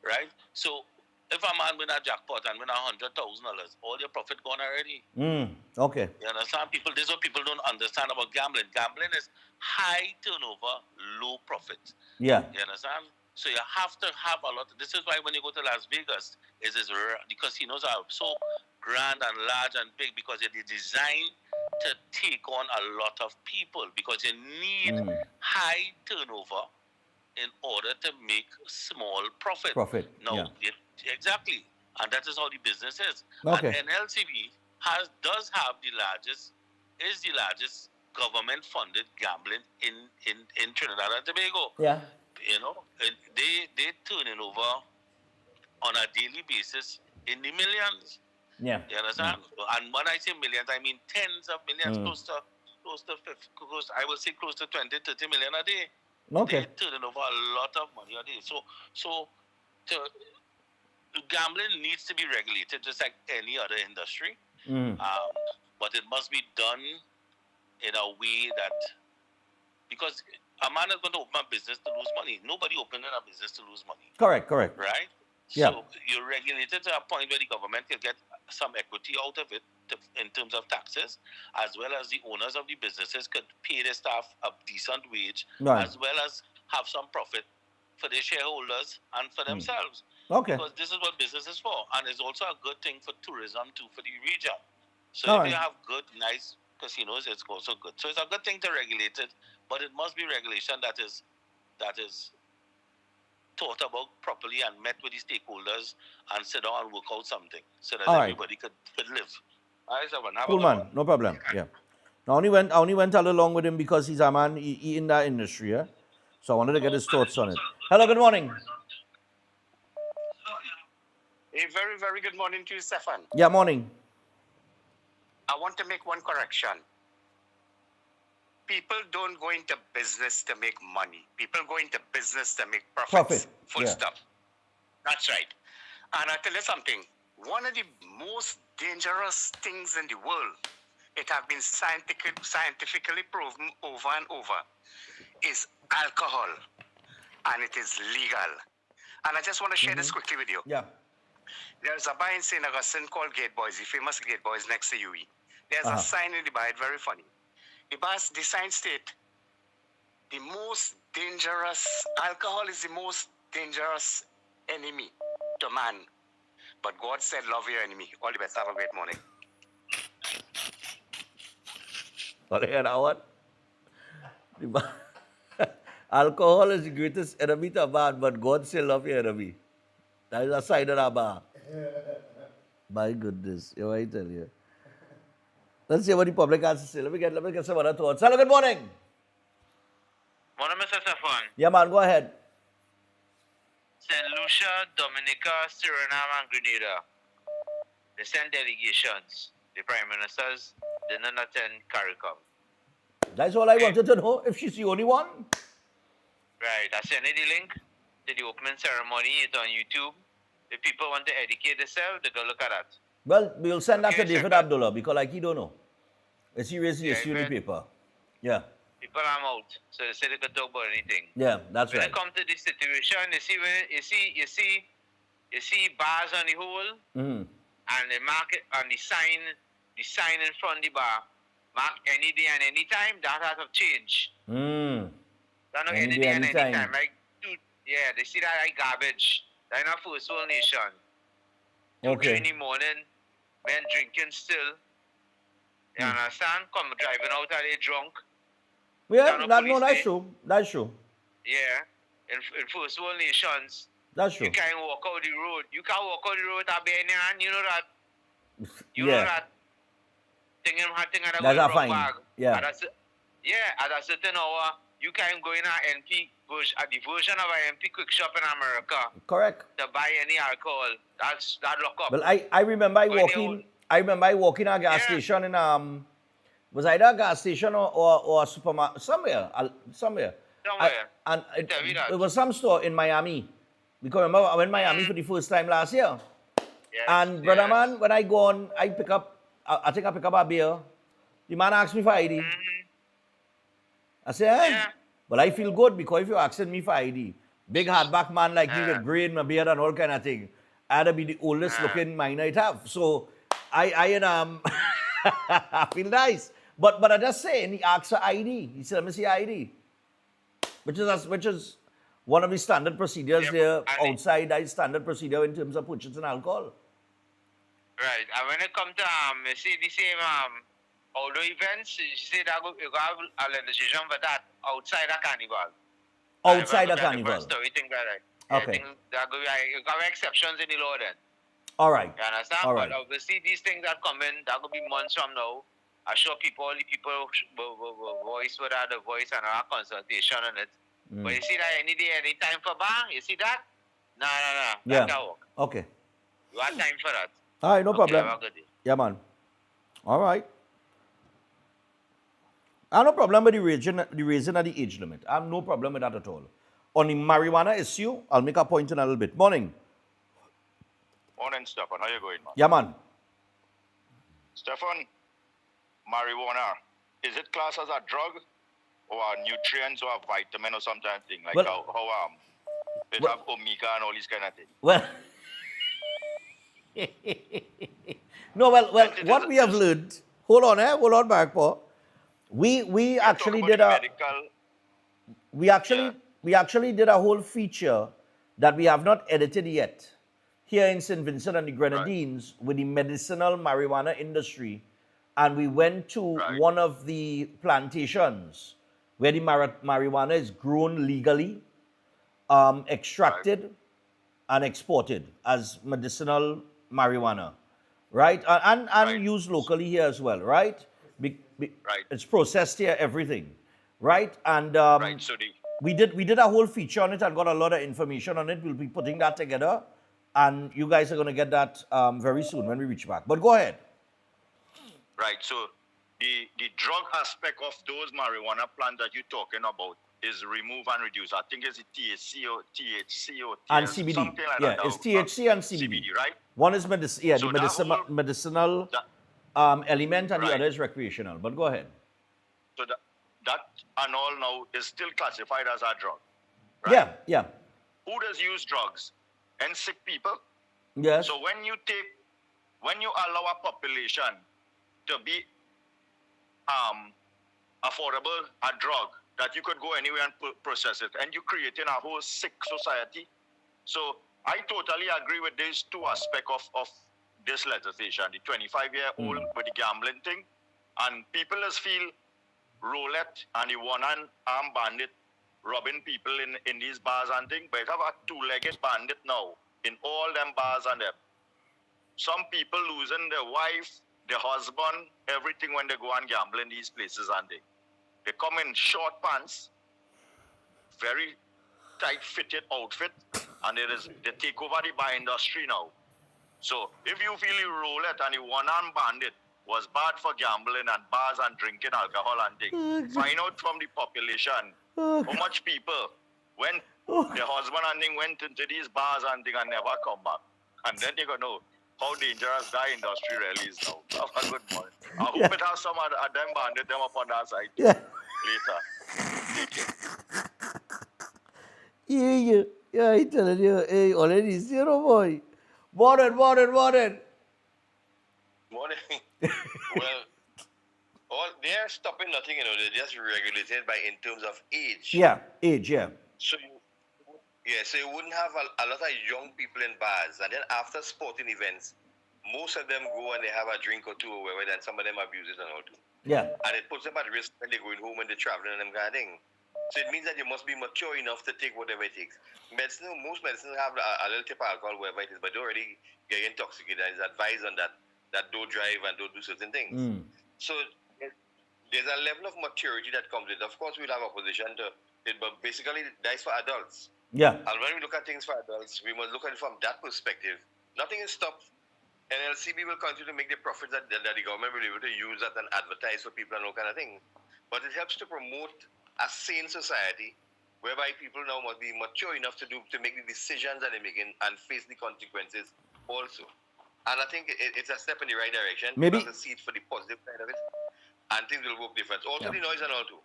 S18: right? So if a man win a jackpot and win $100,000, all your profit gone already.
S4: Okay.
S18: You understand? People, this is what people don't understand about gambling. Gambling is high turnover, low profit.
S4: Yeah.
S18: You understand? So you have to have a lot. This is why when you go to Las Vegas, the casinos are so grand and large and big because they're designed to take on a lot of people because you need high turnover in order to make small profit. No, exactly. And that is how the business is.
S4: Okay.
S18: And NLCB does have the largest government funded gambling in Trinidad and Tobago.
S4: Yeah.
S18: You know, and they turning over on a daily basis in the millions.
S4: Yeah.
S18: You understand? And when I say millions, I mean tens of millions, close to I will say close to 20-30 million a day.
S4: Okay.
S18: They're turning over a lot of money a day. So gambling needs to be regulated just like any other industry. But it must be done in a way that, because a man is going to open a business to lose money. Nobody opening a business to lose money.
S4: Correct.
S18: Right?
S4: Yeah.
S18: So you regulate it to a point where the government can get some equity out of it in terms of taxes, as well as the owners of the businesses could pay their staff a decent wage, as well as have some profit for their shareholders and for themselves.
S4: Okay.
S18: Because this is what business is for. And it's also a good thing for tourism too, for the region. So
S4: All
S18: if
S4: right.
S18: you have good, nice casinos, it's also good. So it's a good thing to regulate it, but it must be regulation that is thought about properly and met with the stakeholders and sit down and work out something so that
S4: All right.
S18: everybody could live. All right, Savan, have a
S4: Cool
S18: good
S4: man,
S18: one.
S4: no problem. Yeah. I only went all along with him because he's a man he in that industry, yeah. So I wanted to get his thoughts on it. Hello, good morning.
S19: A very, very good morning to you, Stefan.
S4: Yeah, morning.
S19: I want to make one correction. People don't go into business to make money. People go into business to make profits. Full stop. That's right. And I'll tell you something. One of the most dangerous things in the world, it has been scientifically proven over and over, is alcohol. And it is legal. And I just want to share this quickly with you.
S4: Yeah.
S19: There's a bar in St. Augustine called Gate Boys, the famous Gate Boys next to UE. There's a sign in the bar, it's very funny. The sign state, the most dangerous, alcohol is the most dangerous enemy to man. But God said, love your enemy. All the best. Have a great morning.
S4: But you know what? Alcohol is the greatest enemy to man, but God still love your enemy. That is a sign of a bar. My goodness, you know what I tell you. Let's see what the public has to say. Let me get some other thoughts. Hello, good morning.
S20: Morning, Mr. Stefan.
S4: Yeah, man, go ahead.
S20: St. Lucia, Dominica, Suriname, and Grenada. They send delegations. The Prime Ministers didn't attend CARICOM.
S4: That's all I wanted to know, if she's the only one.
S20: Right, I sent you the link to the opening ceremony. It's on YouTube. If people want to educate themselves, they can look at that.
S4: Well, we'll send that to David Abdullah because like he don't know. It's seriously issue in the paper. Yeah.
S20: People are out, so they say they can talk about anything.
S4: Yeah, that's
S20: when
S4: right.
S20: it comes to this situation, you see bars on the whole, and the market and the sign in front of the bar, mark any day and any time. That has to change. That not any day and any time. Like, they see that like garbage. That's not first world nation. 2-3 in the morning, men drinking still. You understand? Come driving out are they drunk?
S4: Yeah, that's true. That's true.
S20: Yeah. In first world nations,
S4: that's true.
S20: You can't walk out the road. You can't walk out the road with a beer in your hand. You know that. You
S4: Yeah.
S20: know that. Thing
S4: That's a fine. Yeah.
S20: At a certain hour, you can't go in an MP the version of an MP quick shop in America.
S4: Correct.
S20: To buy any alcohol. That lock up.
S4: Well, I remember I walking a gas station in was either a gas station or a supermarket somewhere.
S20: Somewhere.
S4: And it was some store in Miami. Because remember, I went to Miami for the first time last year.
S20: Yes,
S4: And brother man, when I go on, I pick up, I think I pick up a beer. The man asks me for ID. I say, well, I feel good because if you're asking me for ID, big hardback man like me with gray in my beard and all kind of thing, I'd be the oldest looking minor it have. So I feel nice. But I just say, and he asks for ID. He said, let me see ID. Which is one of the standard procedures there outside. That is standard procedure in terms of purchasing alcohol.
S20: Right. And when it comes to you see the same outdoor events, you see that you have a legislation for that outside a carnival.
S4: Outside a carnival.
S20: You think that right?
S4: Okay.
S20: I think that you have exceptions in the law then.
S4: All right.
S20: You understand?
S4: All right.
S20: But obviously these things that come in, that could be months from now. I'm sure the people will voice without the voice and our consultation on it. But you see that any day, any time for bar, you see that? No.
S4: Yeah.
S20: That work.
S4: Okay.
S20: You have time for that.
S4: All right, no problem.
S20: Have a good day.
S4: Yeah, man. All right. I have no problem with the raising of the age limit. I have no problem with that at all. On the marijuana issue, I'll make a point in a little bit. Morning.
S21: Morning, Stefan. How you going, man?
S4: Yeah, man.
S21: Stefan, marijuana, is it classed as a drug or a nutrients or a vitamin or something thing? Like
S4: Well-
S21: how it have omega and all these kind of things?
S4: Well, no, well, what we have learned, hold on, back, Paul. We actually did a we actually did a whole feature that we have not edited yet here in St. Vincent and the Grenadines with the medicinal marijuana industry, and we went to one of the plantations where the marijuana is grown legally, extracted, and exported as medicinal marijuana, right? And used locally here as well, right? It's processed here, everything, right? And
S21: So
S4: we did a whole feature on it and got a lot of information on it. We'll be putting that together, and you guys are going to get that very soon when we reach back. But go ahead.
S21: Right. So the drug aspect of those marijuana plants that you're talking about is remove and reduce. I think it's THC or
S4: And CBD.
S21: something like
S4: Yeah,
S21: that.
S4: it's THC and CBD.
S21: Right?
S4: One is
S21: So that
S4: medicinal element, and the other is recreational. But go ahead.
S21: So that and all now is still classified as a drug.
S4: Yeah.
S21: Who does use drugs? And sick people.
S4: Yes.
S21: So when you allow a population to be affordable a drug that you could go anywhere and process it, and you're creating a whole sick society. So I totally agree with these two aspects of this legislation, the 25-year-old with the gambling thing, and people just feel roulette and the one-armed bandit robbing people in these bars and things, but it have a two-legged bandit now in all them bars and them. Some people losing their wife, their husband, everything when they go and gamble in these places and they come in short pants, very tight-fitted outfit, and they take over the bar industry now. So if you feel the roulette and the one-armed bandit was bad for gambling and bars and drinking alcohol and things, find out from the population how much people went, their husband and thing went into these bars and things and never come back. And then you're going to know how dangerous that industry really is now. Have a good morning. I hope it has some of them bandit them up on that side later. Take care.
S4: Yeah, I tell you, hey, already zero boy. Morning.
S21: Morning.
S22: Well, they are stopping nothing, they're just regulated by in terms of age.
S4: Yeah, age, yeah.
S22: So you wouldn't have a lot of young people in bars, and then after sporting events, most of them go and they have a drink or two or whatever, then some of them abuse it and all too.
S4: Yeah.
S22: And it puts them at risk when they're going home and they're traveling and them kind of thing. So it means that you must be mature enough to take whatever it takes. Most medicines have a little tip of alcohol, whatever it is, but they already get intoxicated and is advised on that don't drive and don't do certain things. So there's a level of maturity that comes with it. Of course, we'll have opposition to it, but basically that's for adults.
S4: Yeah.
S22: And when we look at things for adults, we must look at it from that perspective. Nothing is stopped. NLCB will continue to make the profits that the government will be able to use that and advertise for people and all kind of thing. But it helps to promote a sane society whereby people now must be mature enough to make the decisions that they're making and face the consequences also. And I think it's a step in the right direction.
S4: Maybe
S22: to see it for the positive side of it, and things will work different. Also, the noise and all too.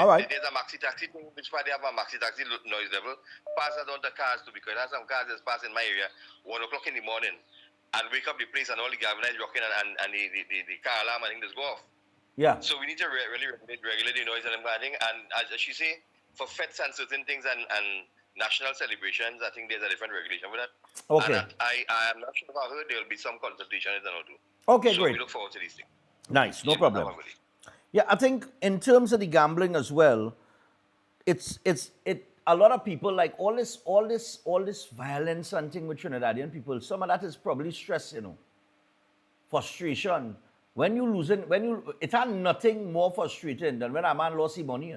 S4: All right.
S22: There's a maxi taxi thing, which part they have a maxi taxi noise level. Pass that on the cars too, because there's some cars that's passing my area 1 o'clock in the morning and wake up the place and all the galvanized rocking and the car alarm and thing just go off.
S4: Yeah.
S22: So we need to really regulate the noise and them kind of thing. And as she say, for feds and certain things and national celebrations, I think there's a different regulation for that.
S4: Okay.
S22: And I am not sure if I heard there will be some consultation and all too.
S4: Okay,
S22: so
S4: great.
S22: we look forward to these things.
S4: Nice, no problem. Yeah, I think in terms of the gambling as well, it's a lot of people like all this violence and thing with Trinidadian people. Some of that is probably stress, frustration. When it had nothing more frustrating than when a man lost his money,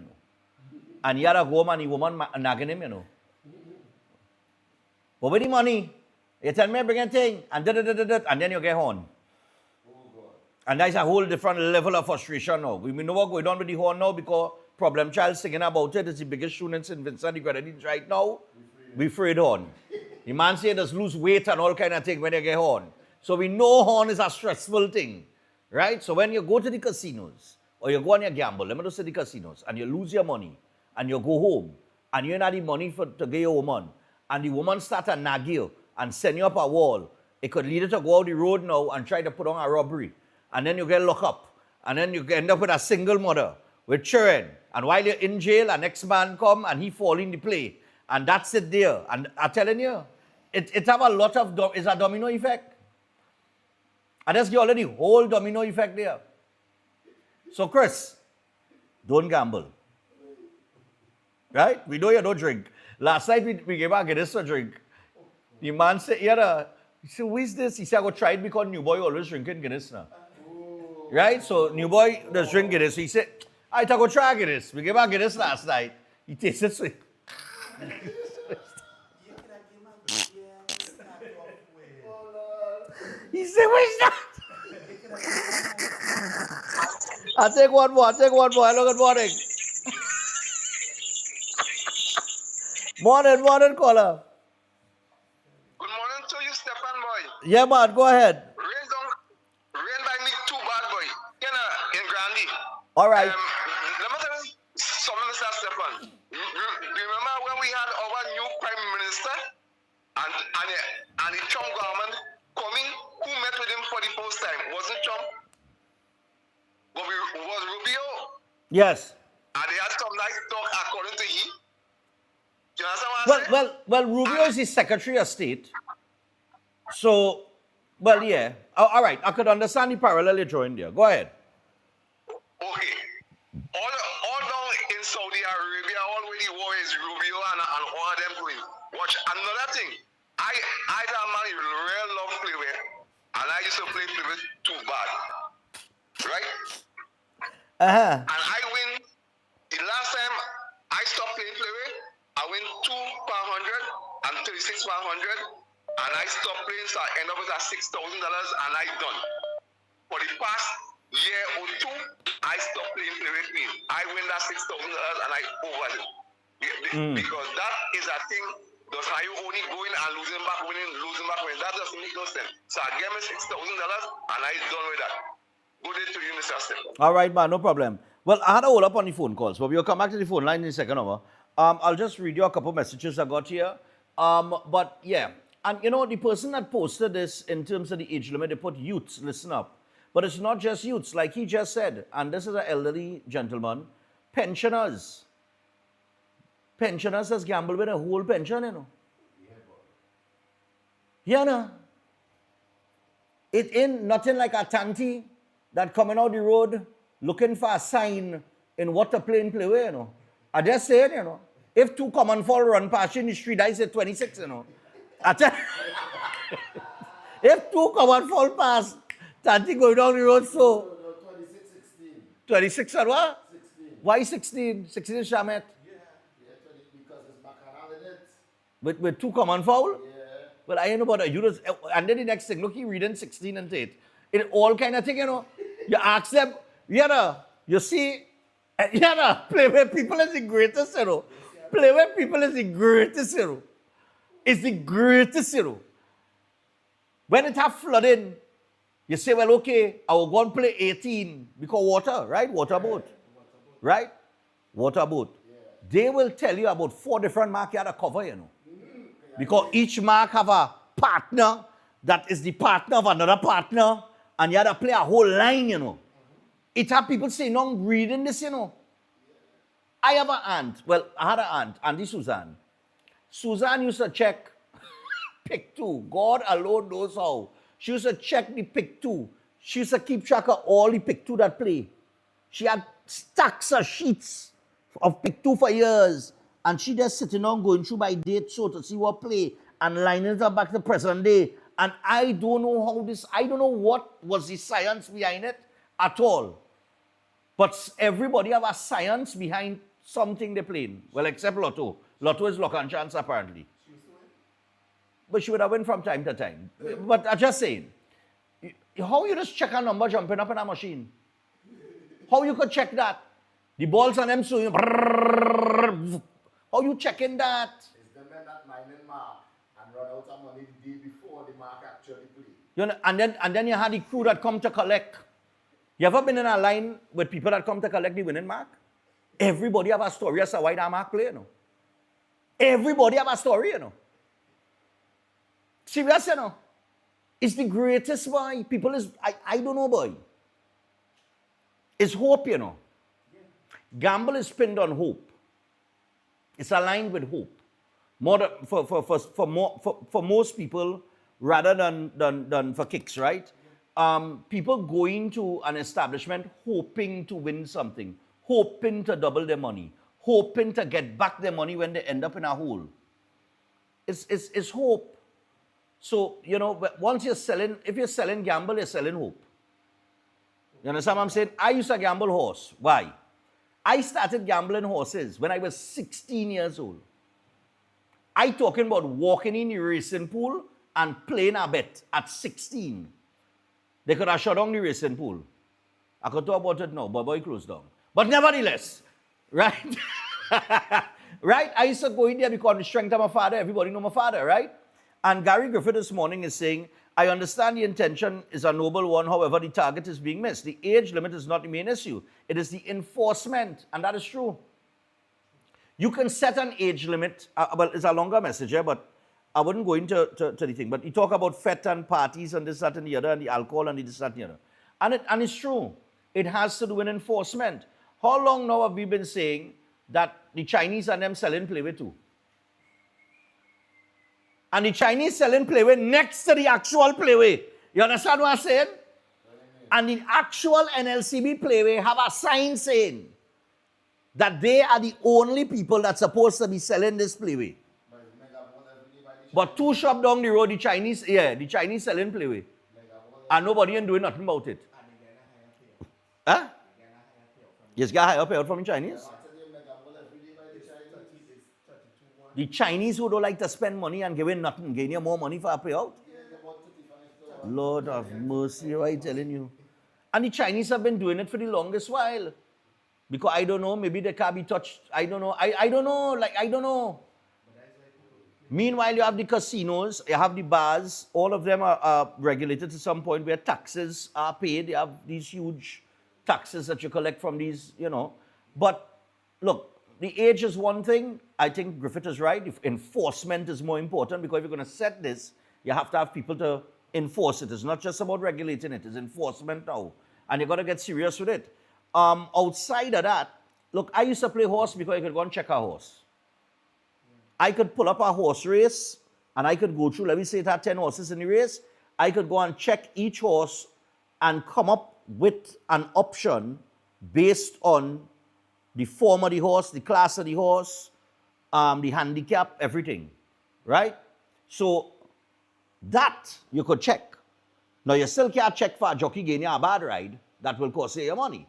S4: and he had to go home and the woman nagging him, But with the money, you tell me bring a thing, and and then you get home. And that's a whole different level of frustration now. We know what's going on with the horn now because Problem Child singing about it. It's the biggest tune in St. Vincent, the Grenadines right now. We afraid horn. The man say just lose weight and all kind of thing when you get horn. So we know horn is a stressful thing, right? So when you go to the casinos or you go on your gamble, let me just say the casinos, and you lose your money and you go home and you don't have the money to get your woman and the woman start to nag you and send you up a wall, it could lead you to go out the road now and try to put on a robbery. And then you get locked up. And then you end up with a single mother with children. And while you're in jail, an ex-man come and he fall in the play. And that's it there. And I'm telling you, it have a lot of, it's a domino effect. And that's already whole domino effect there. So Chris, don't gamble. Right? We know you don't drink. Last night we gave our Guinness a drink. The man said, he said, who is this? He said, I go try it because new boy always drinking Guinness now. Right? So new boy does drink Guinness. So he said, I go try Guinness. We gave our Guinness last night. He tasted sweet. He said, where's that? I'll take one more. Hello, good morning. Morning, caller.
S21: Good morning to you, Stefan boy.
S4: Yeah, man, go ahead.
S21: Rain by me too bad, boy. In Grandy.
S4: All right.
S21: Let me tell you something, Mr. Stefan. Remember when we had our new Prime Minister and the Trump government coming? Who met with him for the first time? Wasn't Trump? But was Rubio?
S4: Yes.
S21: And they had some nice talk according to him. Do you understand what I'm saying?
S4: Well, Rubio is the Secretary of State. So, well, yeah. All right, I could understand the parallel you're drawing there. Go ahead.
S21: Okay. All down in Saudi Arabia, all where the war is Rubio and all of them going. Watch another thing. I that man real love play with, and I used to play with too bad. Right? And I win. The last time I stopped playing play with, I win 2 per 100 and 36 per 100. And I stopped playing, so I end up with $6,000 and I done. For the past year or two, I stopped playing play with me. I win that $6,000 and I over it. Because that is a thing, that's how you only going and losing back, winning. That doesn't make no sense. So I gave me $6,000 and I done with that. Good day to you, Mr. Stephen.
S4: All right, man, no problem. Well, I had to hold up on the phone calls, but we'll come back to the phone line in a second over. I'll just read you a couple messages I got here. But yeah, and the person that posted this in terms of the age limit, they put youths, listen up. But it's not just youths, like he just said, and this is an elderly gentleman, pensioners. Pensioners has gambled with a whole pension, Yeah, no. It ain't nothing like a tanty that coming out the road looking for a sign in what a plane play with, I just say it, If two common fall run past you in the street, I say 26, I tell if two common fall past, tanty going down the road, so. 26 or what?
S5: 16.
S4: Why 16? 16 is Shamet.
S5: Because it's Baccarat in it.
S4: With two common foul?
S5: Yeah.
S4: Well, I ain't know about that. And then the next thing, look, he reading 16 and 8. It all kind of thing, You ask them, you see, play with people is the greatest, play with people is the greatest, you know. It's the greatest, you know. When it have flooding, you say, well, okay, I will go and play 18 because water, right? Water boat. Right? Water boat. They will tell you about 4 different marks you have to cover, you know. Because each mark have a partner that is the partner of another partner, and you have to play a whole line, you know. It have people saying, no, I'm reading this, you know. I have an aunt. Well, I had an aunt, Auntie Suzanne. Suzanne used to check pick 2. God alone knows how. She used to check the pick 2. She used to keep track of all the pick 2 that play. She had stacks of sheets of pick 2 for years. And she just sitting on going through by date so to see what play and lining it up back to present day. And I don't know how this, I don't know what was the science behind it at all. But everybody have a science behind something they're playing. Well, except Lotto. Lotto is luck and chance apparently. But she would have win from time to time. But I'm just saying, how you just check a number jumping up in a machine? How you could check that? The balls on them so you... How you checking that?
S5: It's the men that mining mark and run out of money the day before the mark actually play.
S4: You know, and then you had the crew that come to collect. You ever been in a line with people that come to collect the winning mark? Everybody have a story as to why that mark play, you know. Everybody have a story, you know. Serious, you know. It's the greatest, boy. People is, I don't know, boy. It's hope, you know. Gamble is pinned on hope. It's aligned with hope. More for most people, rather than for kicks, right? People going to an establishment hoping to win something, hoping to double their money, hoping to get back their money when they end up in a hole. It's hope. So, you know, once you're selling, if you're selling gamble, you're selling hope. You understand what I'm saying? I used to gamble horse. Why? I started gambling horses when I was 16 years old. I talking about walking in the racing pool and playing a bet at 16. They could have shut down the racing pool. I could talk about it now, but boy closed down. But nevertheless, right? Right? I used to go in there because of the strength of my father. Everybody know my father, right? And Gary Griffith this morning is saying, I understand the intention is a noble one, however, the target is being missed. The age limit is not the main issue. It is the enforcement, and that is true. You can set an age limit. Well, it's a longer message here, but I wouldn't go into the thing. But you talk about fete and parties and this, that, and the other, and the alcohol and this, that, and the other. And it's true. It has to do with enforcement. How long now have we been saying that the Chinese and them selling playway too? And the Chinese selling playway next to the actual playway. You understand what I'm saying? And the actual NLCB playway have a sign saying that they are the only people that's supposed to be selling this playway. But 2 shops down the road, the Chinese selling playway. And nobody ain't doing nothing about it. Huh? You got higher payout from the Chinese? The Chinese who don't like to spend money and giving nothing, giving you more money for a payout. Lord of mercy, what am I telling you? And the Chinese have been doing it for the longest while. Because I don't know, maybe they can't be touched. I don't know. I don't know. I don't know. Meanwhile, you have the casinos, you have the bars. All of them are regulated to some point where taxes are paid. You have these huge taxes that you collect from these, you know. But look, the age is one thing. I think Griffith is right. If enforcement is more important, because if you're going to set this, you have to have people to enforce it. It's not just about regulating it. It's enforcement now. And you've got to get serious with it. Outside of that, look, I used to play horse because I could go and check a horse. I could pull up a horse race and I could go through, let me say it had 10 horses in the race. I could go and check each horse and come up with an option based on the form of the horse, the class of the horse, the handicap, everything, right? So that you could check. Now you still can't check for a jockey getting you a bad ride. That will cost you your money.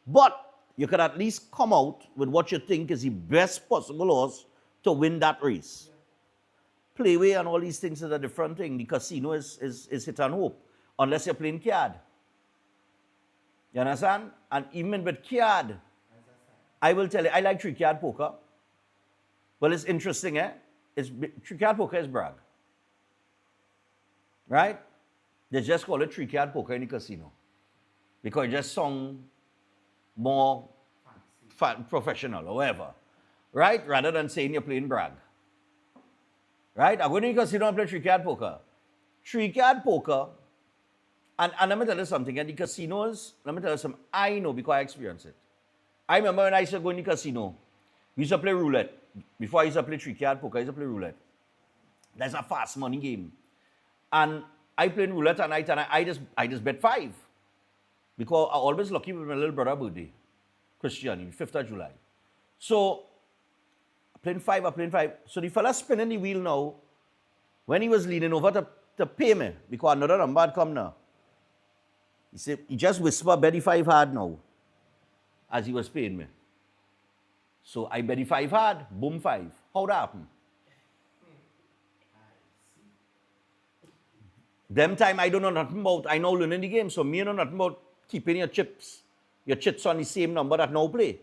S4: But you could at least come out with what you think is the best possible horse to win that race. Playway and all these things is a different thing. The casino is hit and hope, unless you're playing card. You understand? And even with card, I will tell you, I like 3-card poker. Well, it's interesting, eh? Three-card poker is brag. Right? They just call it three-card poker in the casino. Because it just sounds more professional or whatever. Right? Rather than saying you're playing brag. Right? I go to the casino and play three-card poker. Three-card poker, and let me tell you something, at the casinos, let me tell you something, I know because I experienced it. I remember when I used to go in the casino, we used to play roulette. Before I used to play three-card poker, I used to play roulette. That's a fast money game. And I played roulette at night and I just bet 5. Because I always lucky with my little brother's birthday, Christian, 5th of July. So, I'm playing 5. So the fella spinning the wheel now, when he was leaning over to pay me, because another number had come now, he said, he just whispered, bet the 5 hard now, as he was paying me. So I bet the 5 hard, boom 5. How that happen? Them time I don't know nothing about, I know learning the game, so me know nothing about keeping your chits on the same number that now play.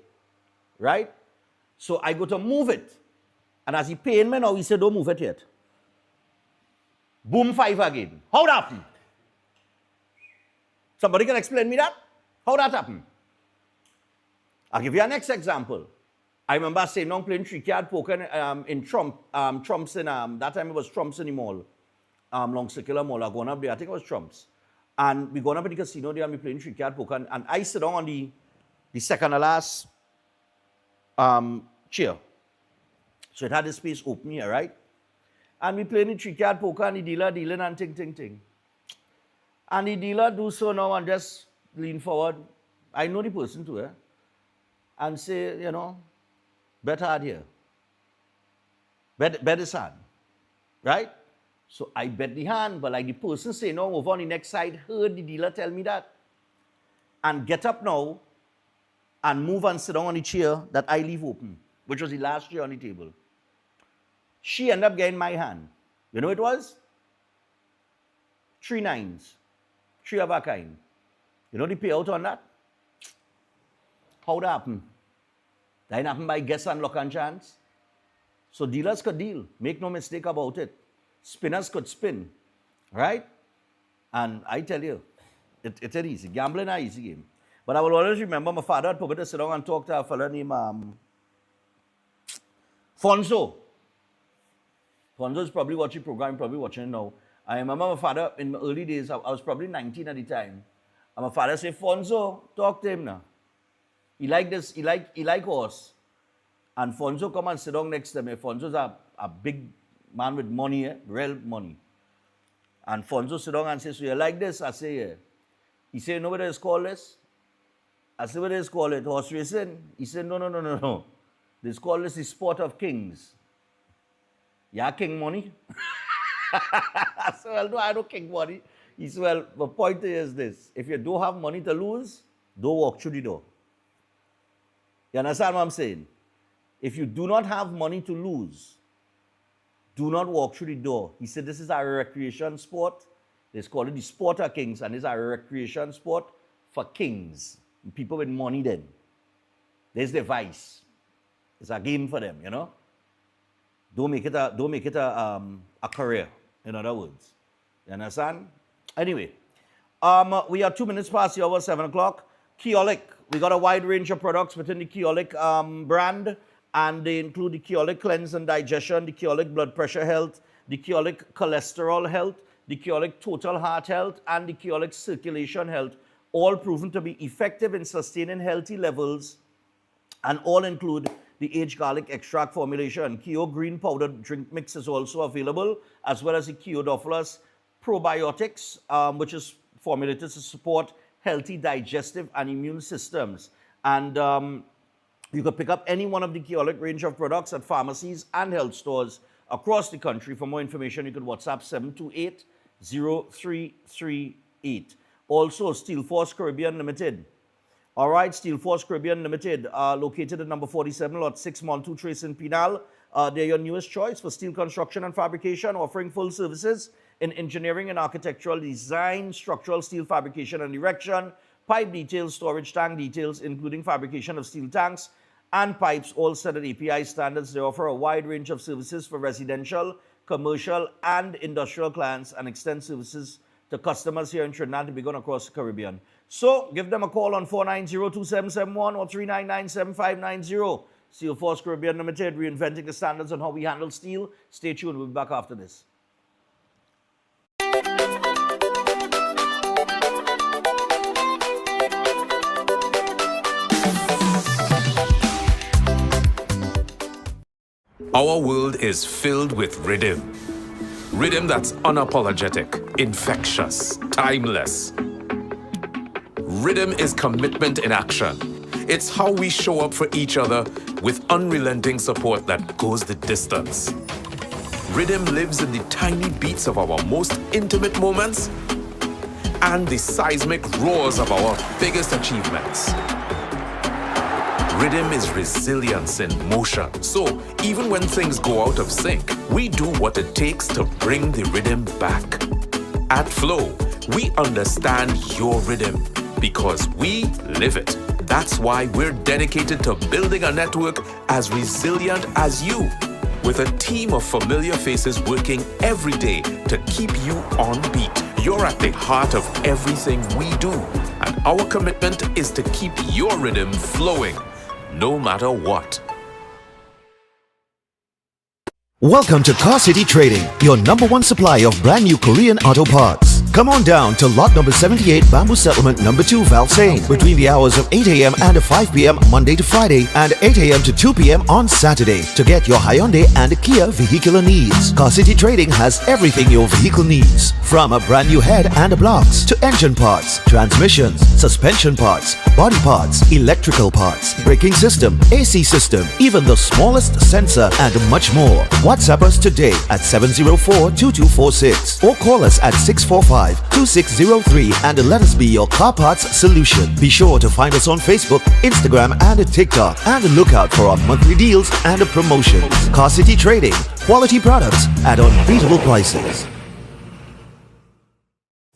S4: Right? So I go to move it. And as he paying me now, he said, don't move it yet. Boom 5 again. How that happen? Somebody can explain me that? How that happen? I'll give you a next example. I remember sitting down playing three-card poker in Trumps in, that time it was Trumps in the mall. Long Circular Mall, going up there, I think it was Trumps. And we going up in the casino there and we playing three-card poker. And I sit down on the second to last chair. So it had the space open here, right? And we playing the three-card poker and the dealer dealing and ting. And the dealer do so now and just lean forward. I know the person too, and say, you know, bet hard here. Bet this hand, right? So I bet the hand, but like the person say no, over on the next side, heard the dealer tell me that. And get up now and move and sit down on the chair that I leave open, which was the last chair on the table. She ended up getting my hand. You know what it was? 3 9s. 3 of a kind. You know the payout on that? How that happen? That didn't happen by guess and luck and chance. So dealers could deal. Make no mistake about it. Spinners could spin. Right? And I tell you, it's an easy. Gambling is an easy game. But I will always remember my father had put me to sit down and talk to a fellow named Fonzo. Fonzo is probably watching the program, probably watching it now. I remember my father, in my early days, I was probably 19 at the time. And my father said, Fonzo, talk to him now. He like this, he like horse. And Fonzo come and sit down next to me. Fonzo's a big man with money, real money. And Fonzo sit down and says, so you like this? I say, yeah. He said, you know what it's called this? I said, what is it called? Horse racing? He said, no. This called this the sport of kings. Yeah, king money? I said, well, no, I don't king money. He said, well, the point is this. If you don't have money to lose, don't walk through the door. You understand what I'm saying? If you do not have money to lose, do not walk through the door. He said, this is a recreation sport. They call it the sport of kings, and it's a recreation sport for kings. People with money then. There's the vice. It's a game for them, you know? Don't make it a career, in other words. You understand? Anyway, we are 2 minutes past the hour, 7 o'clock. Keolic. We got a wide range of products within the Keolic brand, and they include the Keolic Cleanse and Digestion, the Keolic Blood Pressure Health, the Keolic Cholesterol Health, the Keolic Total Heart Health, and the Keolic Circulation Health, all proven to be effective in sustaining healthy levels, and all include the aged garlic extract formulation. Keo Green Powder Drink Mix is also available, as well as the Keodophilus Probiotics, which is formulated to support healthy digestive and immune systems. And you could pick up any one of the Keolic range of products at pharmacies and health stores across the country. For more information, you could WhatsApp 728-0338. Also, Steel Force Caribbean Limited. All right, Steel Force Caribbean Limited, located at number 47, Lot 6, Montu Trace in Penal. They're your newest choice for steel construction and fabrication, offering full services in engineering and architectural design, structural steel fabrication and erection, pipe details, storage tank details, including fabrication of steel tanks, and pipes, all set at API standards. They offer a wide range of services for residential, commercial, and industrial clients, and extend services to customers here in Trinidad and Tobago and across the Caribbean. So give them a call on 490-2771 or 399-7590. Steel Force Caribbean Limited, reinventing the standards on how we handle steel. Stay tuned. We'll be back after this.
S10: Our world is filled with rhythm. Rhythm that's unapologetic, infectious, timeless. Rhythm is commitment in action. It's how we show up for each other with unrelenting support that goes the distance. Rhythm lives in the tiny beats of our most intimate moments and the seismic roars of our biggest achievements. Rhythm is resilience in motion. So even when things go out of sync, we do what it takes to bring the rhythm back. At Flow, we understand your rhythm because we live it. That's why we're dedicated to building a network as resilient as you, with a team of familiar faces working every day to keep you on beat. You're at the heart of everything we do, and our commitment is to keep your rhythm flowing, no matter what.
S6: Welcome to Car City Trading, your #1 supplier of brand new Korean auto parts. Come on down to lot number 78, Bamboo Settlement number 2, Valsain, between the hours of 8 a.m. and 5 p.m. Monday to Friday and 8 a.m. to 2 p.m. on Saturday to get your Hyundai and Kia vehicular needs. Car City Trading has everything your vehicle needs, from a brand new head and blocks to engine parts, transmissions, suspension parts, body parts, electrical parts, braking system, AC system, even the smallest sensor, and much more. WhatsApp us today at 704-2246 or call us at 645-2603 and let us be your car parts solution. Be sure to find us on Facebook, Instagram, and TikTok, and look out for our monthly deals and promotions. Car City Trading, quality products at unbeatable prices.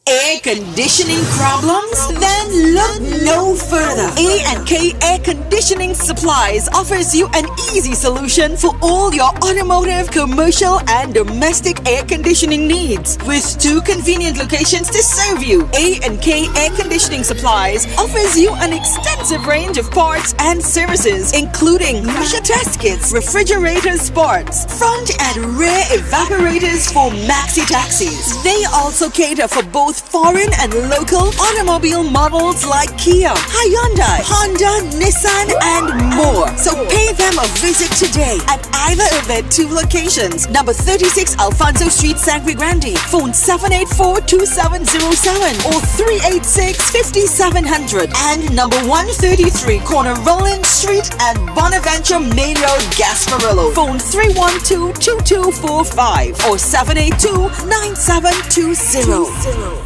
S1: Air conditioning problems? Then look no further. A&K Air Conditioning Supplies offers you an easy solution for all your automotive, commercial, and domestic air conditioning needs. With 2 convenient locations to serve you, A&K Air Conditioning Supplies offers you an extensive range of parts and services, including pressure test kits, refrigerators, parts, front and rear evaporators for maxi taxis. They also cater for both foreign and local automobile models like Kia, Hyundai, Honda, Nissan, and more. So pay them a visit today at either of their 2 locations. Number 36 Alfonso Street, Sangre Grande. Phone 784-2707 or 386-5700. And number 133 Corner Roland Street and Bonaventure Main Road, Gasparillo. Phone 312-2245 or 782-9720.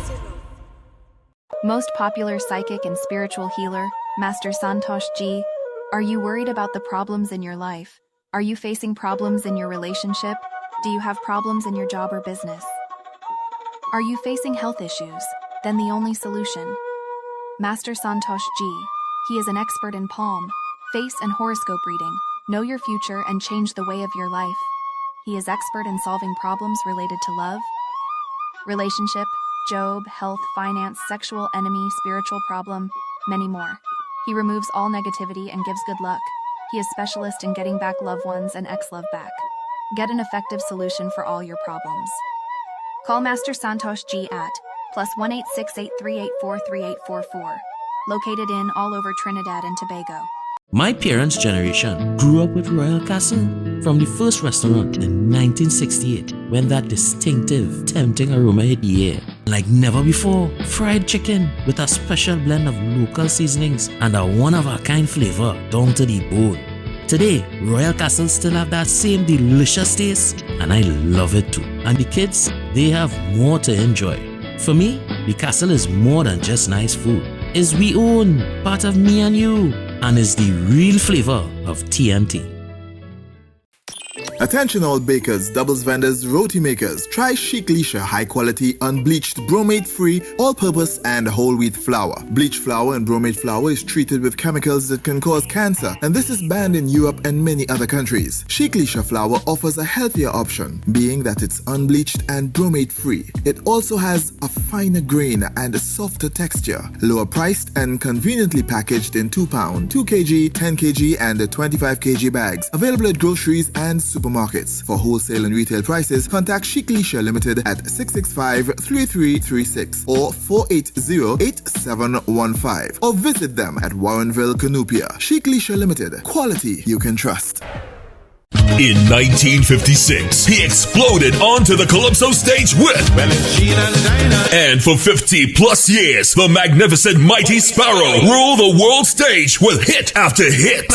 S2: Most popular psychic and spiritual healer, Master Santosh Ji. Are you worried about the problems in your life? Are you facing problems in your relationship? Do you have problems in your job or business? Are you facing health issues? Then the only solution. Master Santosh Ji. He is an expert in palm, face, and horoscope reading. Know your future and change the way of your life. He is expert in solving problems related to love, relationship, job, health, finance, sexual, enemy, spiritual problem, many more. He removes all negativity and gives good luck. He is specialist in getting back loved ones and ex-love back. Get an effective solution for all your problems. Call Master Santosh Ji at +1 868-384-3844. Located in all over Trinidad and Tobago.
S14: My parents' generation grew up with Royal Castle from the first restaurant in 1968 when that distinctive, tempting aroma hit the air. Like never before, fried chicken with a special blend of local seasonings and a one-of-a-kind flavor down to the bone. Today, Royal Castle still have that same delicious taste and I love it too. And the kids, they have more to enjoy. For me, the Castle is more than just nice food. It's we own, part of me and you, and is the real flavor of TNT.
S3: Attention all bakers, doubles vendors, roti makers. Try Chic Lisha high quality, unbleached, bromate free, all purpose and whole wheat flour. Bleached flour and bromate flour is treated with chemicals that can cause cancer, and this is banned in Europe and many other countries. Chic Lisha flour offers a healthier option, being that it's unbleached and bromate free. It also has a finer grain and a softer texture, lower priced and conveniently packaged in 2 pound, 2 kg, 10 kg and 25 kg bags. Available at groceries and supermarkets. For wholesale and retail prices, contact Chic Lisha Limited at 665-3336 or 480-8715 or visit them at Warrenville, Canupia. Chic Lisha Limited. Quality you can trust.
S7: In 1956, he exploded onto the Calypso stage with and for 50 plus years, the magnificent Mighty Sparrow ruled the world stage with hit after hit.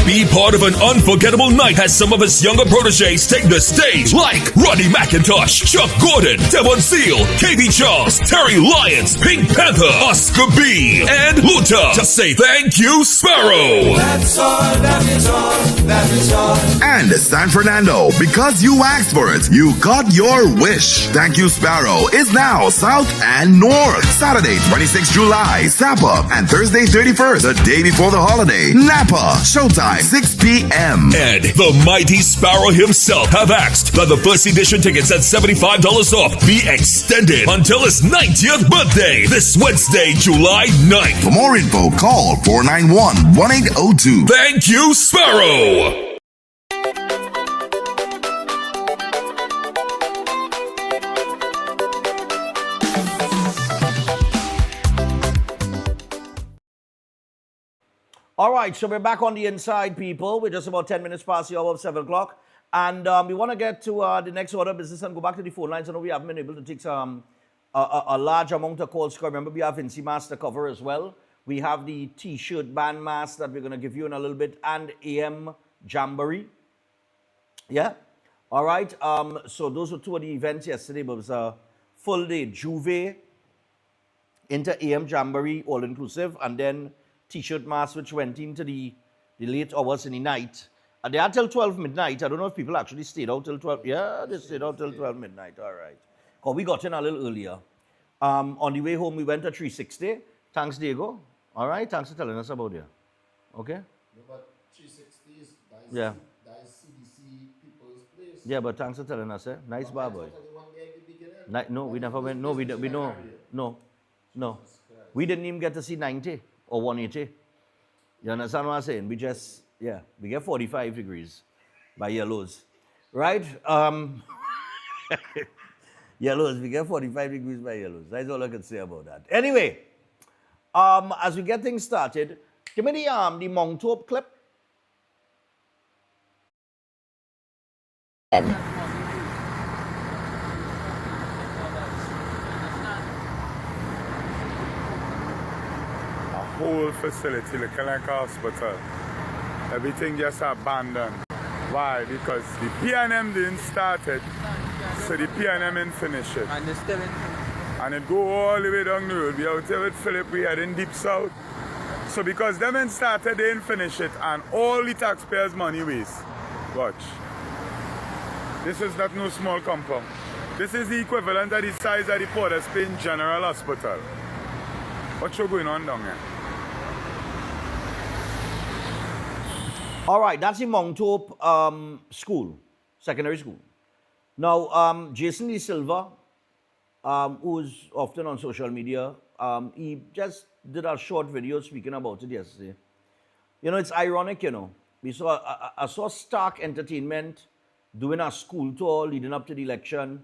S7: Be part of an unforgettable night as some of his younger proteges take the stage like Roddy McIntosh, Chuck Gordon, Devon Seal, KB Charles, Terry Lyons, Pink Panther, Oscar B, and Luther to say thank you, Sparrow.
S23: That's all, that is all.
S24: And San Fernando, because you asked for it, you got your wish. Thank You Sparrow is now South and North. Saturday, 26 July, Sapa, and Thursday, 31st, the day before the holiday, Napa. Showtime, 6 p.m.
S7: And the Mighty Sparrow himself have asked that the first edition tickets at $75 off be extended until his 90th birthday, this Wednesday, July 9th.
S24: For more info, call 491-1802.
S7: Thank You Sparrow.
S4: All right, so we're back on the inside, people. We're just about 10 minutes past the hour of 7 o'clock. And we want to get to the next order of business and go back to the phone lines. I know we haven't been able to take a large amount of calls. Remember, we have Vinci Mask to cover as well. We have the T-shirt band mask that we're going to give you in a little bit, and AM Jamboree. Yeah? All right. So those were two of the events yesterday, but it was a full day. Juve into AM Jamboree, all inclusive, and then T-shirt mask, which went into the late hours in the night. And they had till 12 midnight. I don't know if people actually stayed out till 12. Yeah, they stayed out till 12 midnight. All right. Because we got in a little earlier. On the way home, we went to 360. Thanks, Diego. All right. Thanks for telling us about it. Okay?
S5: No, but 360 is
S4: Yeah.
S5: CDC people's place.
S4: Yeah, but thanks for telling us. Nice bar, boy. No, we never went. No, we no. We didn't even get to see 90 or 180. You understand what I'm saying? We just, we get 45 degrees by yellows. Right? Yellows, we get 45 degrees by yellows. That's all I can say about that. Anyway, as we get things started, give me the Montauk clip.
S25: Whole facility looking like a hospital. Everything just abandoned. Why? Because the PNM didn't start it, so the PNM didn't finish it. And it's still in. And it go all the way down the road. We out here with Philip, we heading deep south. So because them didn't start it, they didn't finish it, and all the taxpayers' money waste. Watch. This is not no small compound. This is the equivalent of the size of the Port of Spain General Hospital. What's going on down here?
S4: All right, that's the Montauk school, secondary school. Now, Jason De Silva, who's often on social media, he just did a short video speaking about it yesterday. You know, it's ironic, you know. I saw Stark Entertainment doing a school tour leading up to the election.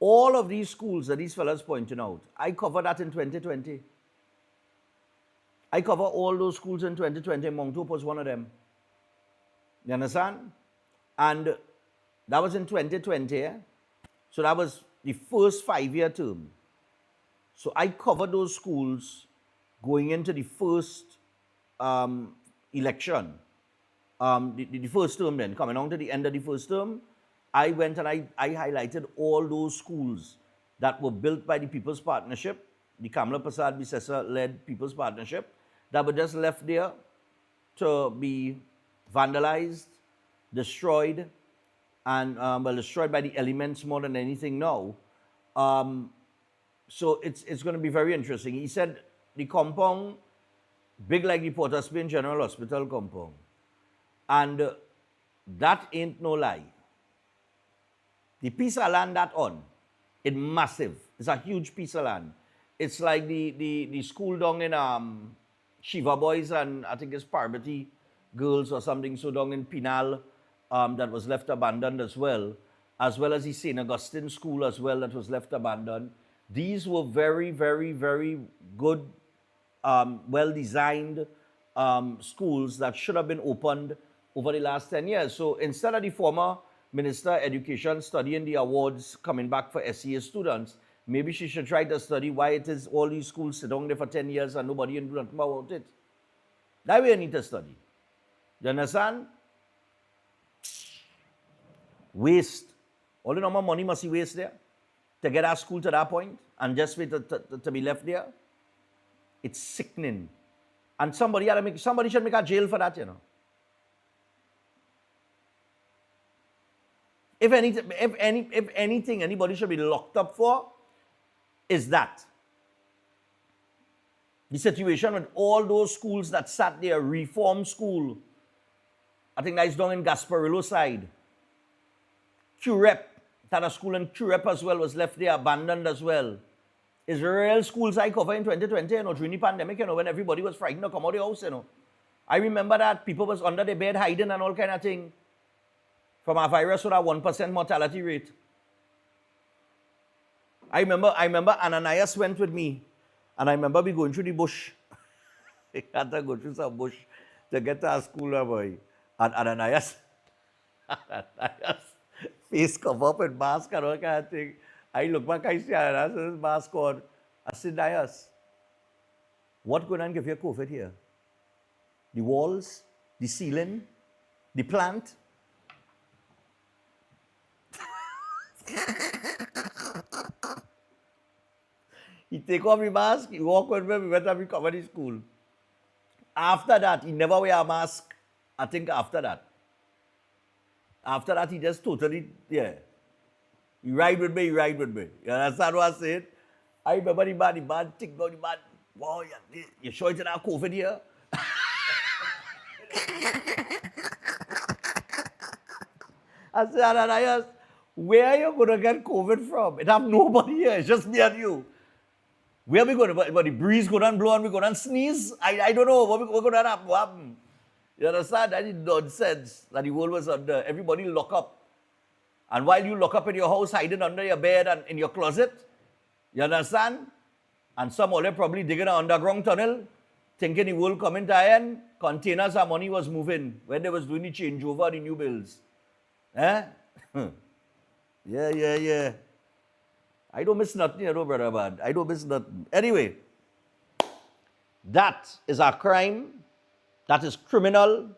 S4: All of these schools that these fellas pointing out, I covered that in 2020. I covered all those schools in 2020. Montauk was one of them. You understand? And that was in 2020. Eh? So that was the first 5-year term. So I covered those schools going into the first election. The first term then, coming on to the end of the first term, I went and I highlighted all those schools that were built by the People's Partnership, the Kamala Prasad Bisesa-led People's Partnership, that were just left there to be vandalized destroyed, and destroyed by the elements more than anything now. So it's going to be very interesting. He said the compound, big like the Port of Spain General Hospital compound. And that ain't no lie. The piece of land that on, it's massive. It's a huge piece of land. It's like the school down in Shiva Boys and I think it's Parvati Girls or something, so down in Pinal, that was left abandoned as well as the St. Augustine School as well that was left abandoned. These were very, very, very good, well-designed schools that should have been opened over the last 10 years. So instead of the former Minister of Education studying the awards coming back for SEA students, maybe she should try to study why it is all these schools sit down there for 10 years and nobody do nothing about it. That way you need to study. You understand? Waste. All the number of money must be waste there to get our school to that point and just wait to be left there. It's sickening. And somebody should make a jail for that, you know. If anything anybody should be locked up for is that. The situation with all those schools that sat there, reform school, I think that's down in Gasparillo side. QREP, that a school in QREP as well was left there, abandoned as well. Israel schools I cover in 2020, you know, during the pandemic, you know, when everybody was frightened to come out of the house, you know. I remember that people was under the bed hiding and all kind of thing from a virus with a 1% mortality rate. I remember Ananias went with me, and I remember we going through the bush. We had to go through some bush to get to our school, boy. And Ananias face covered up with mask and all kind of thing. I look back, I see Ananias' mask on. I said, Ananias, what going on give you COVID here? The walls, the ceiling, the plant? He take off the mask, he walk with me, we went to the comedy school. After that, he never wear a mask, I think after that. After that, he just totally, yeah. You ride with me, you ride with me. You understand what I said? I remember the man, think about the man, wow, you sure it's not COVID here? I said, Ananias, where are you going to get COVID from? It have nobody here, it's just me and you. Where are we going to, but the breeze going to blow and we going to sneeze? I don't know, what going to happen? You understand? That is nonsense that the world was under. Everybody lock up. And while you lock up in your house, hiding under your bed and in your closet, you understand? And some other probably digging an underground tunnel, thinking the world coming to end, containers of money was moving when they was doing the changeover, the new bills. Eh? Yeah. I don't miss nothing, you know, brother, man. I don't miss nothing. Anyway, that is a crime. That is criminal.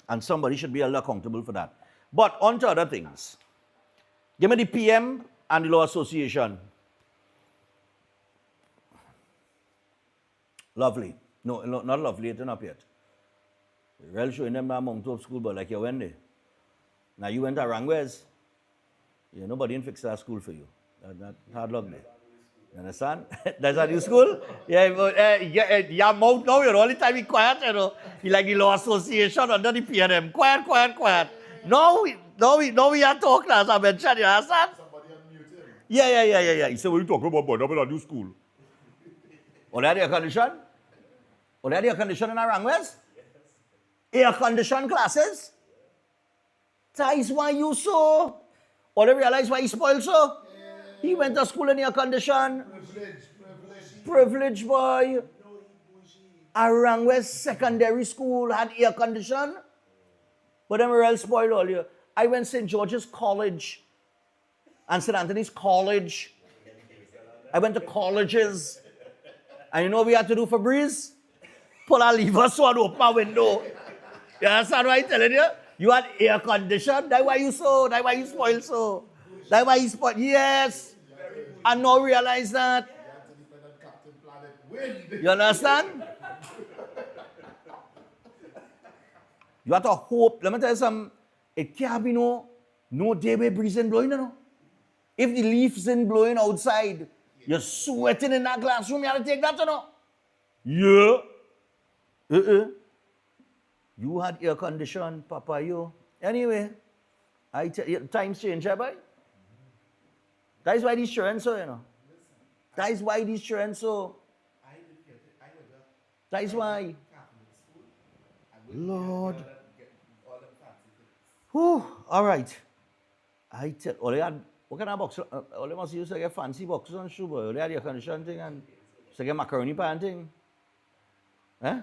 S4: And somebody should be held accountable for that. But on to other things. Give me the PM and the Law Association. Lovely. No, not lovely. It's not up yet. Real showing them that Mount Hope School, but like you went there. Now you went to Rangwes. Yeah, nobody didn't fix that school for you. That hard luck there. You understand? That's a new school? Yeah, mouth now, you're all the time be quiet, you know. You like the Law Association under the PNM. Quiet. No, we are talking as I mentioned, you understand?
S5: Somebody unmute him.
S4: Yeah. He said, what are you talking about, boy? About a new school. Already air condition? Already air condition in our Rangwes? Air condition classes? That is why you so. Already realize why he spoiled so? He went to school in air condition. Privilege boy. Arangwes Secondary School had air condition. But then we're all spoiled all year. I went St. George's College and St. Anthony's College. I went to colleges. And you know what we had to do for breeze? Pull a lever so I open my window. You understand what I'm telling you? You had air condition. That's why you so. That's why you spoiled so. That's why you spoiled. Yes. And now realize that. You understand? You have to hope. Let me tell you something. It can't be no day where breeze ain't blowing, you know. If the leaves ain't blowing outside, you're sweating in that classroom, you have to take that, you know. Yeah. You had air condition, Papa, you. Anyway, I tell you, times change, boy. That is why these children so, you know. That is why these children so. That is why. Lord. Whew, all right. I tell what kind of box? All they must use to get fancy boxes on shoe, boy. All they had air condition thing and to get macaroni pie and thing. Eh?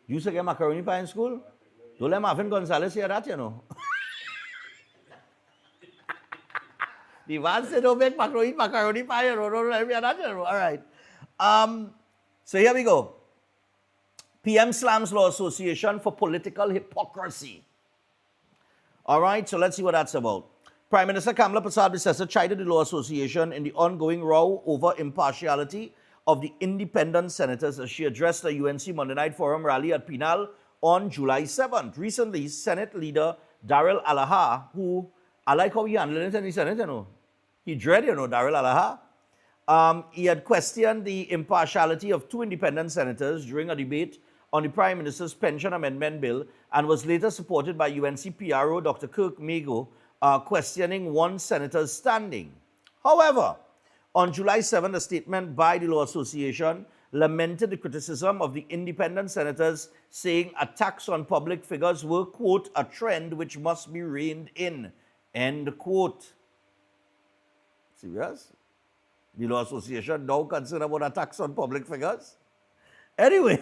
S4: You used to get macaroni pie in school? Don't let Marvin Gonzalez hear that, you know. The man said don't make macaroni pie, you know. Don't let me hear that, you know. All right. So here we go. PM slams Law Association for political hypocrisy. All right, so let's see what that's about. Prime Minister Kamala Persad-Bissessar chided the Law Association in the ongoing row over impartiality of the independent senators as she addressed the UNC Monday Night Forum rally at Pinal on July 7th. Recently, Senate leader Daryl Alaha, who I like how he handled it in the Senate, you know. He dread, you know, Daryl Alaha. He had questioned the impartiality of two independent senators during a debate on the Prime Minister's Pension Amendment Bill and was later supported by UNC PRO Dr. Kirk Mago, questioning one senator's standing. However, on July 7th, a statement by the Law Association lamented the criticism of the independent senators, saying attacks on public figures were, quote, a trend which must be reined in, end quote. Serious? The Law Association now concerned about attacks on public figures? Anyway,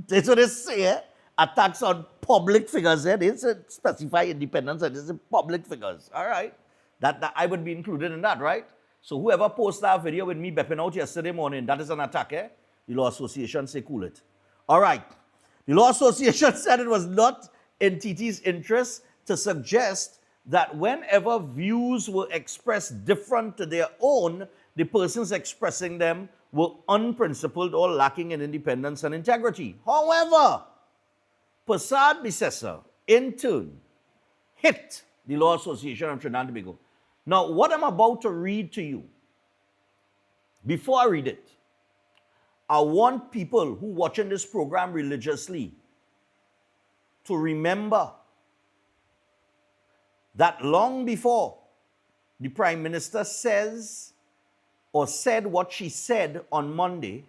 S4: that's what they say, eh? Attacks on public figures. Eh? They specify independence and it's public figures. All right. That I would be included in that, right? So whoever posted that video with me bepping out yesterday morning, that is an attack, eh? The Law Association say cool it. All right. The Law Association said it was not in TT's interest to suggest that whenever views were expressed different to their own, the persons expressing them were unprincipled or lacking in independence and integrity. However, Persad-Bissessar, in turn, hit the Law Association of Trinidad and Tobago. Now, what I'm about to read to you, before I read it, I want people who are watching this program religiously to remember that long before the Prime Minister said what she said on Monday,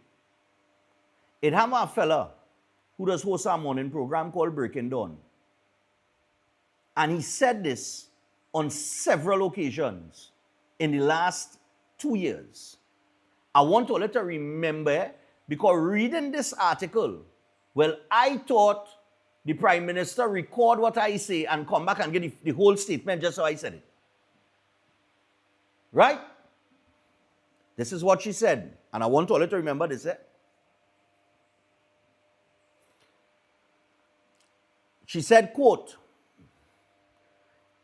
S4: it happened a fella who does host a morning program called Breaking Dawn. And he said this on several occasions in the last 2 years. I want all to remember, because reading this article, well, I thought the Prime Minister record what I say and come back and get the whole statement just how I said it. Right? This is what she said. And I want all to remember this. She said, quote,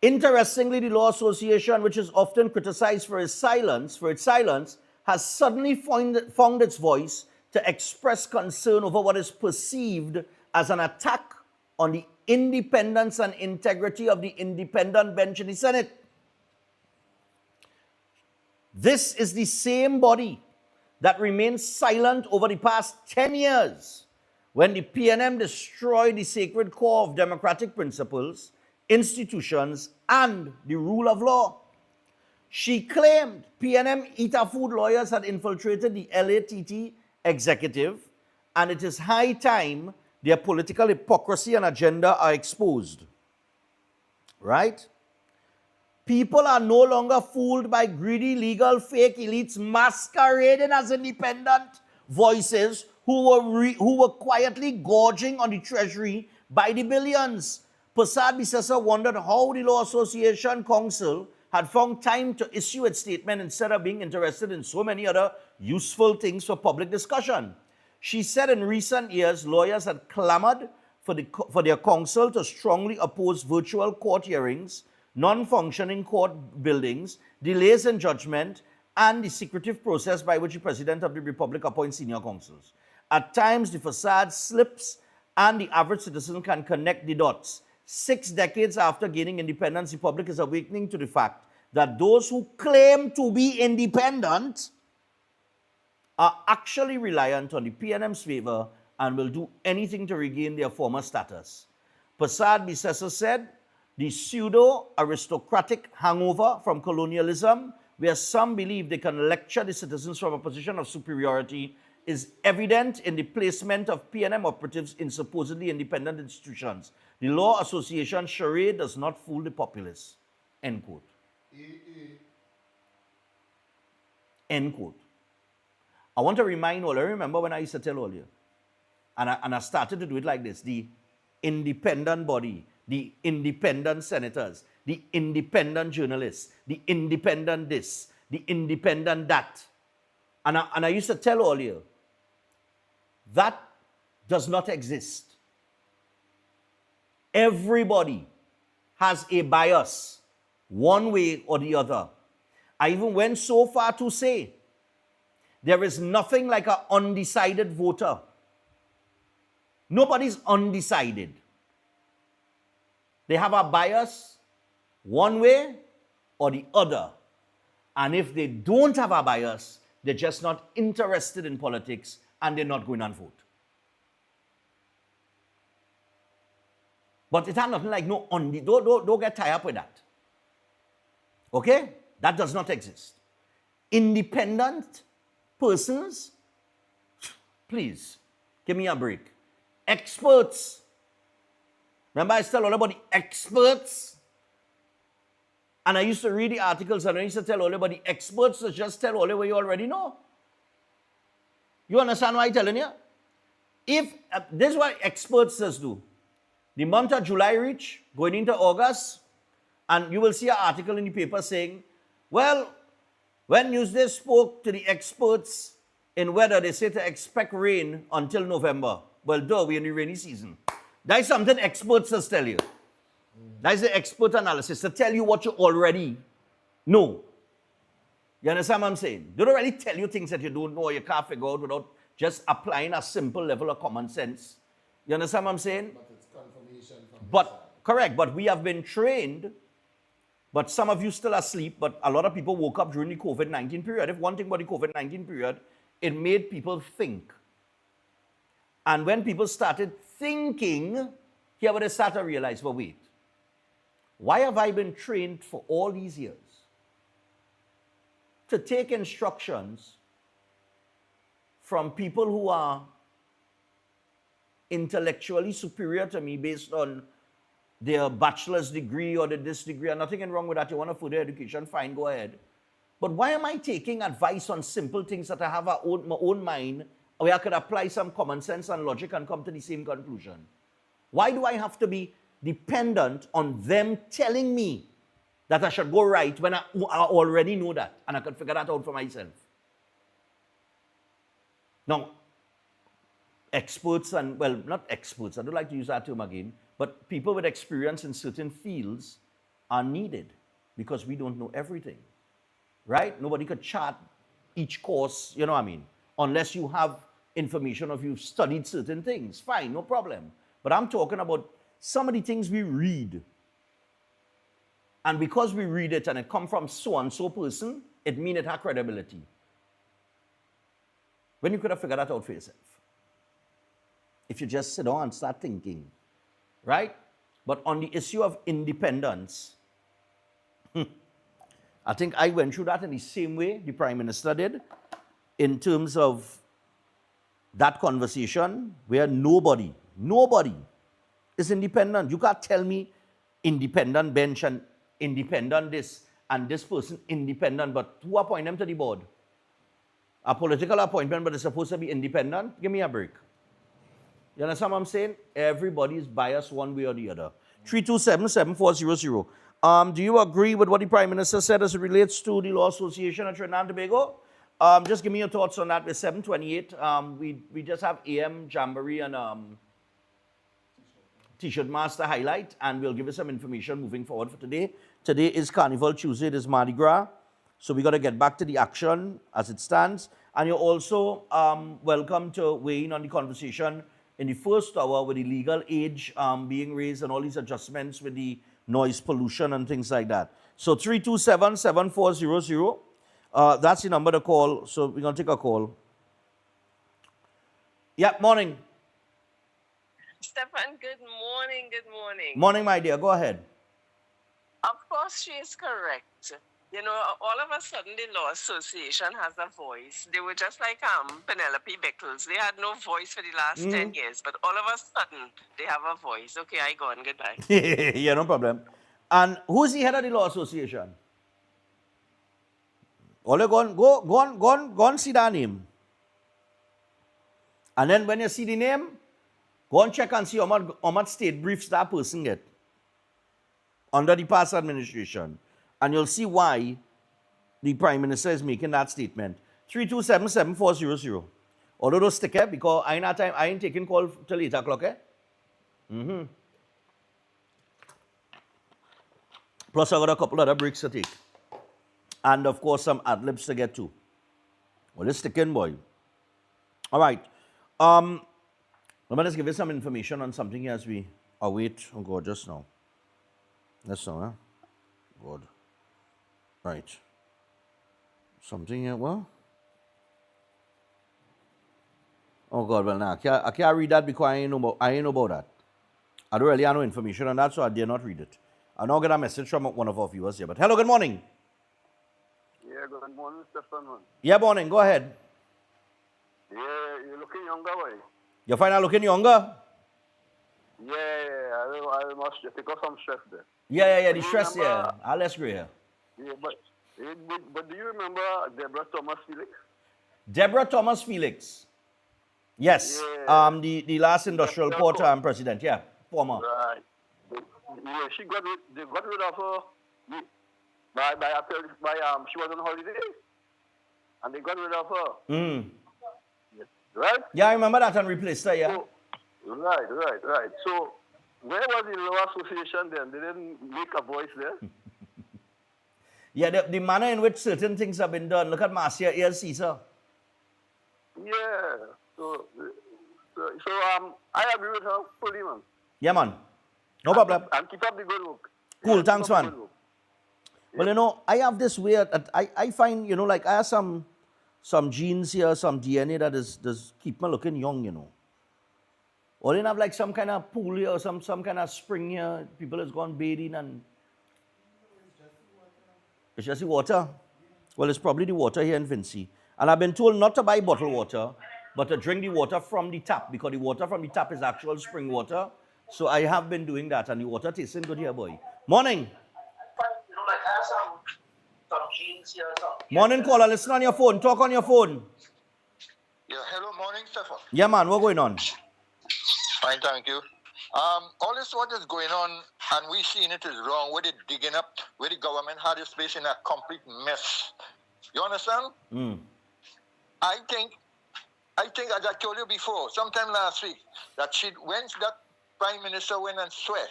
S4: interestingly, the Law Association, which is often criticized for its silence, has suddenly found its voice to express concern over what is perceived as an attack on the independence and integrity of the independent bench in the Senate. This is the same body that remained silent over the past 10 years when the PNM destroyed the sacred core of democratic principles, institutions, and the rule of law. She claimed PNM Eat Food lawyers had infiltrated the LATT executive, and it is high time their political hypocrisy and agenda are exposed. Right? People are no longer fooled by greedy, legal, fake elites masquerading as independent voices who were quietly gorging on the treasury by the billions. Persad-Bissessar wondered how the Law Association Council had found time to issue its statement instead of being interested in so many other useful things for public discussion. She said in recent years, lawyers had clamored for their counsel to strongly oppose virtual court hearings, non-functioning court buildings, delays in judgment, and the secretive process by which the President of the Republic appoints senior counsels. At times, the facade slips and the average citizen can connect the dots. 6 decades after gaining independence, the public is awakening to the fact that those who claim to be independent are actually reliant on the PNM's favor and will do anything to regain their former status. Prasad Bisesa said, the pseudo-aristocratic hangover from colonialism, where some believe they can lecture the citizens from a position of superiority, is evident in the placement of PNM operatives in supposedly independent institutions. The Law Association charade does not fool the populace. End quote. End quote. I want to remind all, I remember when I used to tell all you, and I started to do it like this, the independent body, the independent senators, the independent journalists, the independent this, the independent that. And I used to tell all you, that does not exist. Everybody has a bias, one way or the other. I even went so far to say, there is nothing like an undecided voter. Nobody's undecided. They have a bias one way or the other. And if they don't have a bias, they're just not interested in politics and they're not going and vote. But it has nothing like no don't get tied up with that. Okay? That does not exist. Independent persons, please, give me a break. Experts. Remember I tell all about the experts? And I used to read the articles and I used to tell all about the experts to just tell all what you already know. You understand what I'm telling you? If, this is what experts do. The month of July reach, going into August, and you will see an article in the paper saying, well, when Newsday spoke to the experts in weather, they say to expect rain until November. Well, duh, we're in the rainy season. That's something experts just tell you. That's the expert analysis, to tell you what you already know. You understand what I'm saying? They don't really tell you things that you don't know or you can't figure out without just applying a simple level of common sense. You understand what I'm saying?
S5: But it's confirmation from
S4: But, correct, but we have been trained, but some of you still asleep, but a lot of people woke up during the COVID-19 period. If one thing about the COVID-19 period, it made people think. And when people started thinking, here what they start to realize, well, wait, why have I been trained for all these years to take instructions from people who are intellectually superior to me based on their bachelor's degree or this degree, and nothing wrong with that. You want a further education, fine, go ahead. But why am I taking advice on simple things that I have my own mind, where I could apply some common sense and logic and come to the same conclusion? Why do I have to be dependent on them telling me that I should go right when I already know that and I could figure that out for myself? Now, experts and, well, not experts, I don't like to use that term again, but people with experience in certain fields are needed because we don't know everything, right? Nobody could chart each course, you know what I mean, unless you have information of you've studied certain things. Fine, no problem. But I'm talking about some of the things we read. And because we read it and it comes from so-and-so person, it means it has credibility. When you could have figured that out for yourself. If you just sit down and start thinking, right? But on the issue of independence, I think I went through that in the same way the Prime Minister did, in terms of that conversation where nobody is independent. You can't tell me independent bench and independent this and this person independent, but who appoint them to the board? A political appointment, but it's supposed to be independent? Give me a break. You understand what I'm saying? Everybody is biased one way or the other. 327-7400. Do you agree with what the Prime Minister said as it relates to the Law Association of Trinidad and Tobago? Just give me your thoughts on that. We're 7:28. We just have AM, Jamboree, and T-shirt master highlight, and we'll give you some information moving forward for today. Today is Carnival Tuesday. It is Mardi Gras. So we got to get back to the action as it stands. And you're also welcome to weigh in on the conversation in the first hour with the legal age being raised and all these adjustments with the noise pollution and things like that. So 327-7400. That's the number to call. So we're going to take a call. Yeah, morning.
S9: Stefan, good morning, good morning.
S4: Morning, my dear. Go ahead.
S9: Of course, she is correct. You know, all of a sudden, the Law Association has a voice. They were just like Penelope Beckles. They had no voice for the last 10 years, but all of a sudden, they have a voice. Okay, I go on. Goodbye.
S4: Yeah, no problem. And who's the head of the Law Association? Ole, go on, see that name. And then when you see the name, go and check and see how much state briefs that person get under the past administration. And you'll see why the Prime Minister is making that statement. 327-7400. Although those stick because I ain't taking call till 8 o'clock. Plus I got a couple other breaks to take. And of course some ad-libs to get to. Well, let's stick in, boy. All right. Let me just give you some information on something as we await. Oh God, just now. That's now, huh? God. Right. Something here, well? Oh God, well now, I can't read that because I ain't know about that. I don't really have no information on that, so I dare not read it. I now get a message from one of our viewers here. But hello, good morning.
S11: Yeah, good morning, Stefan.
S4: Yeah, morning, go ahead.
S11: Yeah, you're looking younger, boy.
S4: You find out looking younger?
S11: Yeah, I must take off some stress there.
S4: Yeah, the stress, yeah. I'll less gray here.
S11: Yeah, but do you remember Deborah Thomas Felix?
S4: Deborah Thomas Felix. Yes.
S11: Yeah.
S4: The last industrial port president, yeah. Former.
S11: Right. Yeah, they got rid of her she was on holiday. And they got rid of her. Right?
S4: Yeah, I remember that and replaced her, yeah.
S11: So, right. So, where was the Law Association then? They didn't make a voice there?
S4: Yeah, the manner in which certain things have been done. Look at Marcia Caesar.
S11: Yeah. So I agree with her fully, man.
S4: Yeah, man. No problem.
S11: And keep up the good work.
S4: Cool, thanks, man. Well, you know, I have this weird, I find, you know, like I have some genes here, some DNA that does keep me looking young, you know. Or they have like some kind of pool here or some kind of spring here. People has gone bathing and... It's just the water? Well, it's probably the water here in Vincy. And I've been told not to buy bottled water, but to drink the water from the tap, because the water from the tap is actual spring water. So I have been doing that, and the water tasting good here, boy. Morning. Morning, caller. Listen on your phone. Talk on your phone.
S12: Yeah, hello, morning, Stefan.
S4: Yeah, man. What's going on?
S12: Fine, thank you. All this what is going on, and we seen it is wrong, with it digging up, where the government had this place in a complete mess. You understand? I think, as I told you before, sometime last week, that when that Prime Minister went and swear,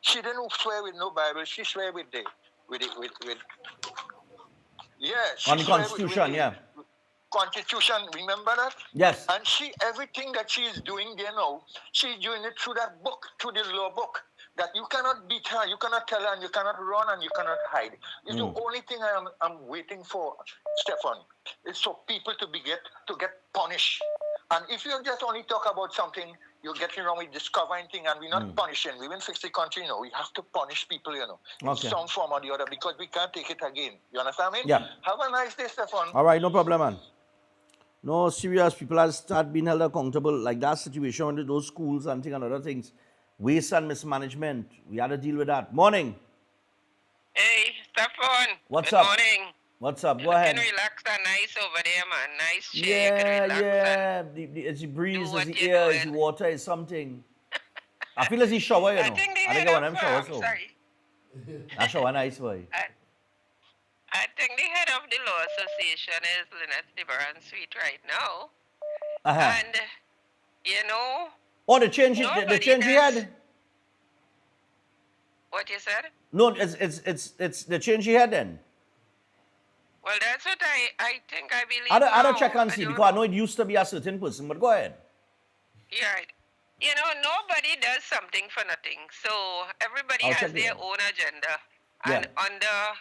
S12: she didn't swear with no Bible, she swear with
S4: on the Constitution, yeah.
S12: Constitution, remember that?
S4: Yes.
S12: And everything that she is doing there now, she's doing it through that book, through this law book. That you cannot beat her, you cannot tell her, and you cannot run, and you cannot hide. It's the only thing I'm waiting for, Stefan, is for people to get punished. And if you just only talk about something, you're getting wrong with discovering things, and we're not punishing. We won't fix the country, you know. We have to punish people, you know, in some form or the other, because we can't take it again. You understand me?
S4: Yeah.
S12: Have a nice day, Stefan.
S4: All right, no problem, man. No, serious. People have started being held accountable. Like that situation with those schools and things and other things. Waste and mismanagement. We had to deal with that. Morning.
S9: Hey, Stefan.
S4: What's
S9: Good
S4: up?
S9: morning.
S4: What's up? Go ahead.
S9: Relaxed and nice over there, man. Nice shake.
S4: Yeah. It's the breeze, it's the air, it's the water, it's something. I feel as he shower, you know. I think I want him shower, so. I shower nice, boy.
S9: I think the head of the Law Association is Lynette Deborah Sweet right now. And, you know...
S4: Oh, the change he had?
S9: What you said?
S4: No, it's the change he had then.
S9: Well, that's what I think I believe
S4: I
S9: now.
S4: don't check and see because I know it used to be a certain person, but go ahead.
S9: Yeah. You know, nobody does something for nothing. So everybody
S4: I'll
S9: has
S4: check it
S9: their
S4: out.
S9: own agenda.
S4: Yeah.
S9: And under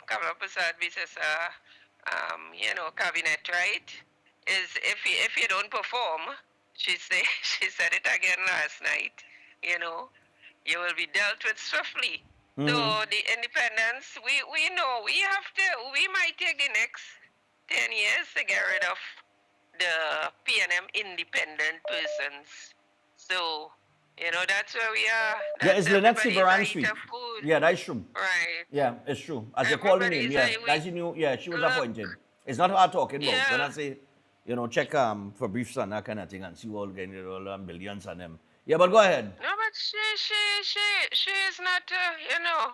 S9: Kamala Prasad versus cabinet, right? Is if you don't perform, she said it again last night, you know, you will be dealt with swiftly. So the independence, we know we might take the next 10 years to get rid of the PNM independent persons. So, you know, that's where we are.
S4: Yeah, it's Lynette
S9: Everybody's
S4: Sibaran
S9: a
S4: Street.
S9: eat of food.
S4: Yeah, that's true.
S9: Right.
S4: Yeah, it's true. As you call the name,
S9: Everybody's
S4: yeah,
S9: a
S4: that's the new. Yeah, she was appointed. It's not her talking about. When I say, you know, check for briefs and that kind of thing and see all getting all billions on them. Yeah, but go ahead.
S9: No, but she is not, you know,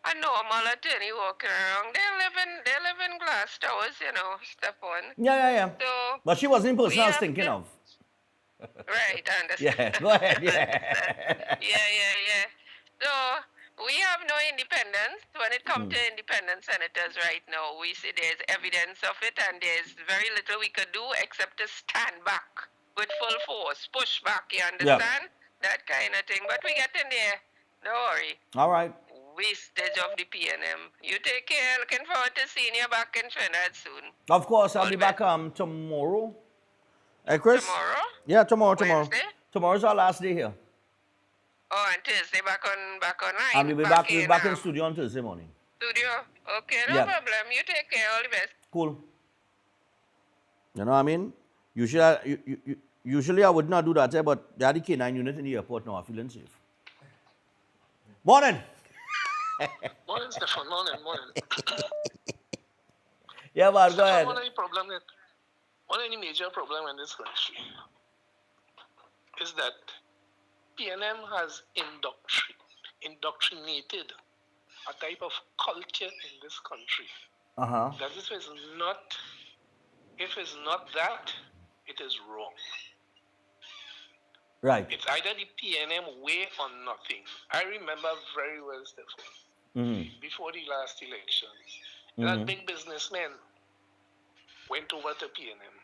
S9: a normal attorney walking around. They live in glass towers, you know, step on.
S4: Yeah.
S9: So,
S4: But she wasn't the person I was
S9: have
S4: thinking
S9: to-
S4: of.
S9: Right, I understand.
S4: Yeah, go ahead.
S9: Yeah. yeah. So we have no independence. When it comes to independent senators right now, we see there's evidence of it and there's very little we could do except to stand back with full force, push back, you understand? That kind of thing. But we get in there. Don't worry.
S4: All right.
S9: Wastage of the PNM. You take care. Looking forward to seeing you back in Trinidad soon.
S4: Of course, I'll be back tomorrow. Hey, Chris?
S9: Tomorrow?
S4: Yeah, tomorrow.
S9: Wednesday?
S4: Tomorrow's our last day here.
S9: Oh, and Thursday back online.
S4: And we'll be back in studio on Thursday morning.
S9: Studio? Okay, no
S4: Yeah.
S9: problem. You take care. All the best.
S4: Cool. You know what I mean? Usually I would not do that, but they are the K9 unit in the airport now. I'm feeling safe. Morning.
S8: Morning, Stefan. Morning.
S4: Yeah, man, go ahead.
S8: One of the major problem in this country is that PNM has indoctrinated a type of culture in this country. That if it's not that, it is wrong.
S4: Right.
S8: It's either the PNM way or nothing. I remember very well, Stefan, before the last elections, that big businessmen went over to PNM.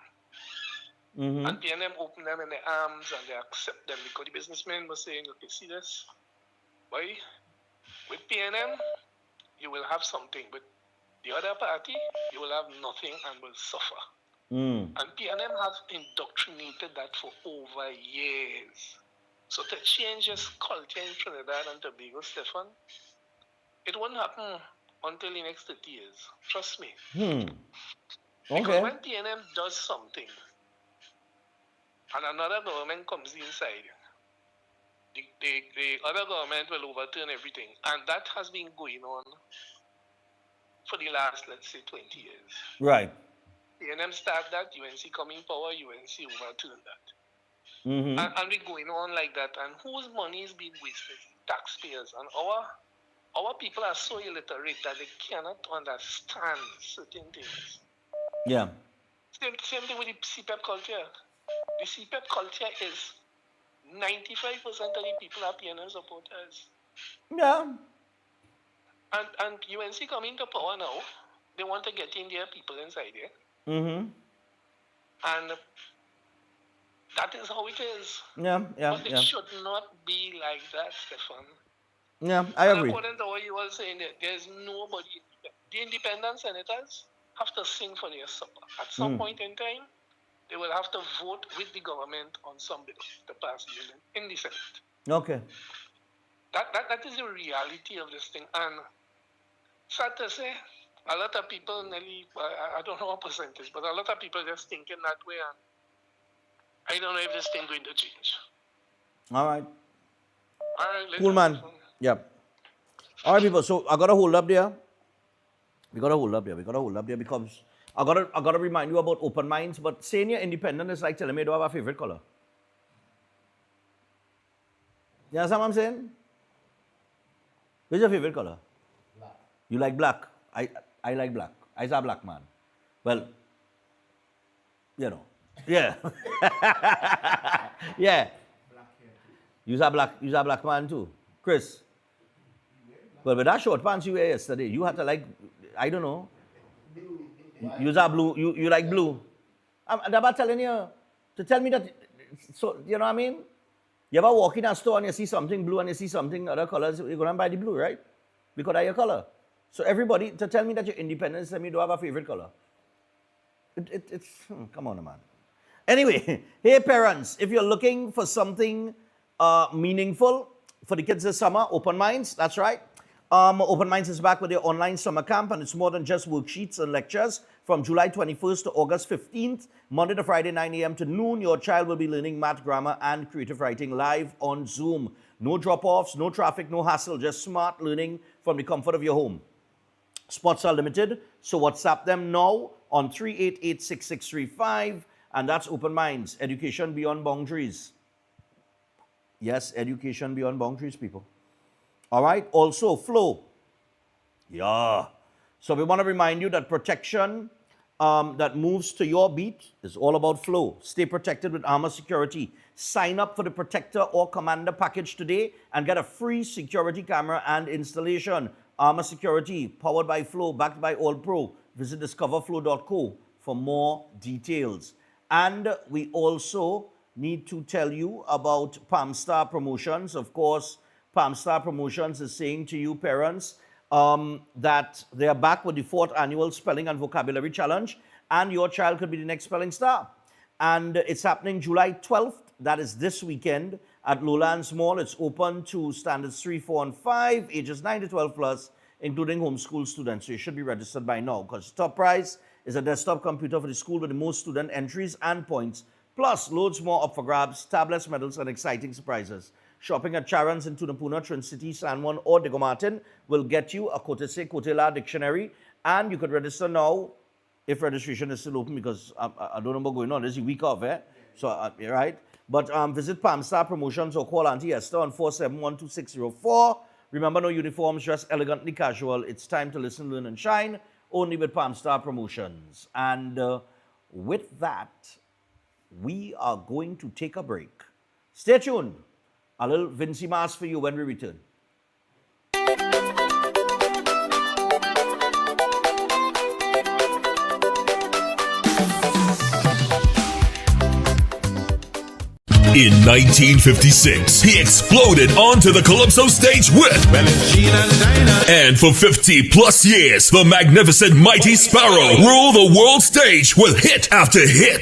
S8: And PNM opened them in their arms and they accept them because the businessmen were saying, okay, see this? Boy, with PNM, you will have something. With the other party, you will have nothing and will suffer. And PNM has indoctrinated that for over years. So to change this culture in Trinidad and Tobago, Stefan, it won't happen until the next 30 years. Trust me. Because when PNM does something and another government comes inside, the other government will overturn everything. And that has been going on for the last, let's say, 20 years.
S4: Right.
S8: PNM start that, UNC come in power, UNC overturn that. And we're going on like that. And whose money is being wasted? Taxpayers. And our people are so illiterate that they cannot understand certain things.
S4: Yeah.
S8: Same thing with the CPEP culture. The CPEP culture is 95% of the people are PNM supporters.
S4: Yeah.
S8: And UNC coming to power now, they want to get in their people inside there. And that is how it is.
S4: Yeah.
S8: But it should not be like that, Stefan.
S4: Yeah, I agree.
S8: According to what you were saying, there's nobody. The independent senators have to sing for their supper. At some point in time, they will have to vote with the government on some bill to pass the bill in the Senate.
S4: Okay.
S8: That is the reality of this thing. And sad to say, a lot of people nearly, I don't know what percentage, but a lot of people just thinking that way. And I don't know if this thing going to change.
S4: All right.
S8: All right.
S4: Cool, man. Yeah. All right, people. So I got to hold up there. We got to hold up there because I got to remind you about open minds. But saying you're independent is like telling me you don't have a favorite color. You understand what I'm saying? What's your favorite color?
S5: Black.
S4: You like black. I like black. I'm a black man. Well, you know. Yeah. Yeah. You're a black man too. Chris. Well, with that short pants you wear yesterday, you had to like, I don't know. You are blue. You like blue. I'm about telling you to tell me that. So you know what I mean? You ever walk in a store and you see something blue and you see something other colors, you're gonna buy the blue, right? Because that's your color. So everybody to tell me that you're independent, tell me you don't have a favorite color. It's come on, man. Anyway, hey parents, if you're looking for something meaningful for the kids this summer, Open Minds, that's right. Open Minds is back with their online summer camp, and it's more than just worksheets and lectures. From July 21st to August 15th, Monday to Friday, 9 a.m. to noon, your child will be learning math, grammar, and creative writing live on Zoom. No drop-offs, no traffic, no hassle, just smart learning from the comfort of your home. Spots are limited, so WhatsApp them now on 388-6635, and that's Open Minds, education beyond boundaries. Yes, education beyond boundaries, people. All right, also flow. Yeah. So we want to remind you that protection that moves to your beat is all about flow. Stay protected with Armor Security. Sign up for the Protector or Commander package today and get a free security camera and installation. Armor Security, powered by Flow, backed by All Pro. Visit discoverflow.co for more details. And we also need to tell you about Palm Star Promotions. Of course, Palm Star Promotions is saying to you, parents, that they are back with the 4th annual Spelling and Vocabulary Challenge, and your child could be the next spelling star. And it's happening July 12th, that is this weekend, at Lowlands Mall. It's open to standards 3, 4, and 5, ages 9 to 12 plus, including homeschool students. So you should be registered by now, because top prize is a desktop computer for the school with the most student entries and points, plus loads more up for grabs, tablets, medals, and exciting surprises. Shopping at Charon's in Tunapuna, Trin City, San Juan, or Diego Martin will get you a Kotese Kotela dictionary, and you could register now if registration is still open, because I don't know what's going on. There's a week off, eh? So, right? But visit Palm Star Promotions or call Auntie Esther on 4712604. Remember, no uniforms, dress elegantly casual. It's time to listen, learn, and shine, only with Palm Star Promotions. And with that, we are going to take a break. Stay tuned. A little Vincy Mass for you when we return.
S7: In 1956, he exploded onto the Calypso stage with and for 50 plus years, the magnificent Mighty Sparrow ruled the world stage with hit after hit.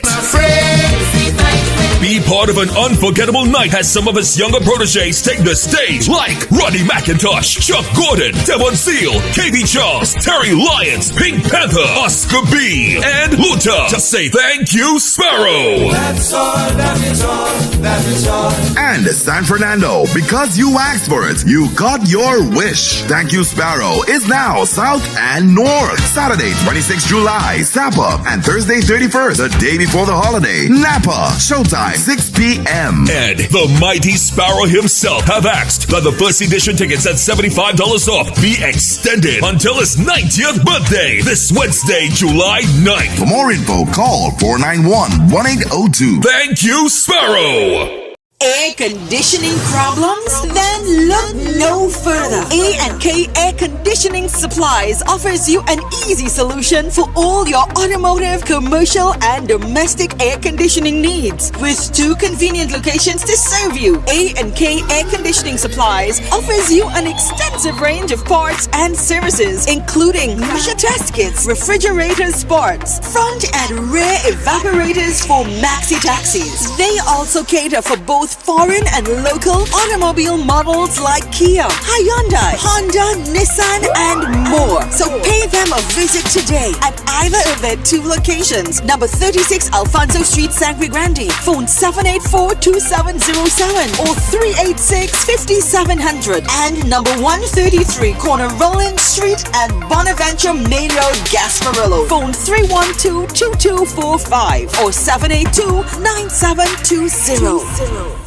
S7: Be part of an unforgettable night as some of his younger proteges take the stage, like Roddy McIntosh, Chuck Gordon, Devon Seal, KB Charles, Terry Lyons, Pink Panther, Oscar B, and Luther to say thank you, Sparrow.
S23: That's all, that is all, that is all.
S24: And San Fernando, because you asked for it, you got your wish. Thank You Sparrow is now South and North. Saturday, 26 July, Sapa, and Thursday, 31st, the day before the holiday, Napa. Showtime, 6 p.m.
S7: And the Mighty Sparrow himself have asked that the first edition tickets at $75 off be extended until his 90th birthday, this Wednesday, July 9th.
S24: For more info, call 491-1802.
S7: Thank You, Sparrow.
S1: Air conditioning problems? Then look no further. A&K Air Conditioning Supplies offers you an easy solution for all your automotive, commercial, and domestic air conditioning needs. With 2 convenient locations to serve you, A&K Air Conditioning Supplies offers you an extensive range of parts and services, including pressure test kits, refrigerator parts, front and rear evaporators for maxi taxis. They also cater for both foreign and local automobile models like Kia, Hyundai, Honda, Nissan, and more. So pay them a visit today at either of their 2 locations. Number 36 Alfonso Street, Sangre Grande. Phone 784-2707 or 386-5700. And number 133 Corner Roland Street and Bonaventure Main Road, Gasparillo. Phone 312-2245 or 782-9720.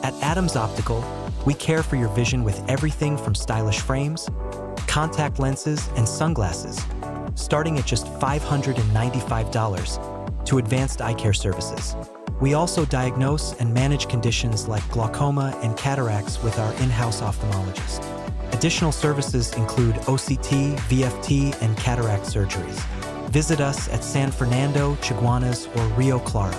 S13: At Adams Optical, we care for your vision with everything from stylish frames, contact lenses, and sunglasses, starting at just $595 to advanced eye care services. We also diagnose and manage conditions like glaucoma and cataracts with our in-house ophthalmologist. Additional services include OCT, VFT, and cataract surgeries. Visit us at San Fernando, Chaguanas, or Rio Claro.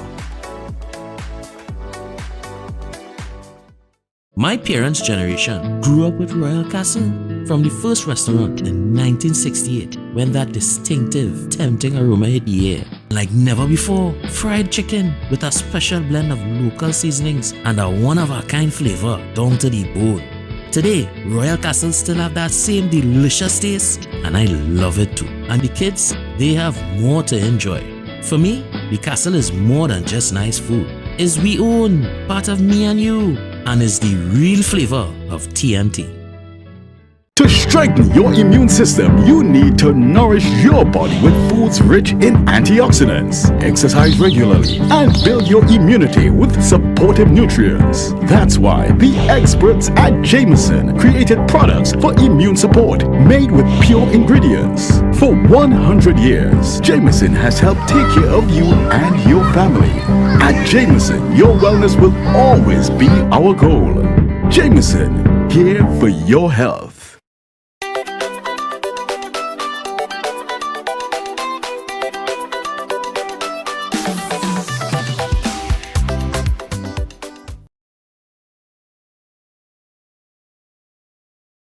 S14: My parents' generation grew up with Royal Castle. From the first restaurant in 1968, when that distinctive, tempting aroma hit the air. Like never before, fried chicken with a special blend of local seasonings and a one-of-a-kind flavor down to the bone. Today, Royal Castle still have that same delicious taste, and I love it too. And the kids, they have more to enjoy. For me, the castle is more than just nice food. It's we own, part of me and you, and is the real flavor of TNT.
S15: To strengthen your immune system, you need to nourish your body with foods rich in antioxidants. Exercise regularly and build your immunity with supportive nutrients. That's why the experts at Jameson created products for immune support made with pure ingredients. For 100 years, Jameson has helped take care of you and your family. At Jameson, your wellness will always be our goal. Jameson, here for your health.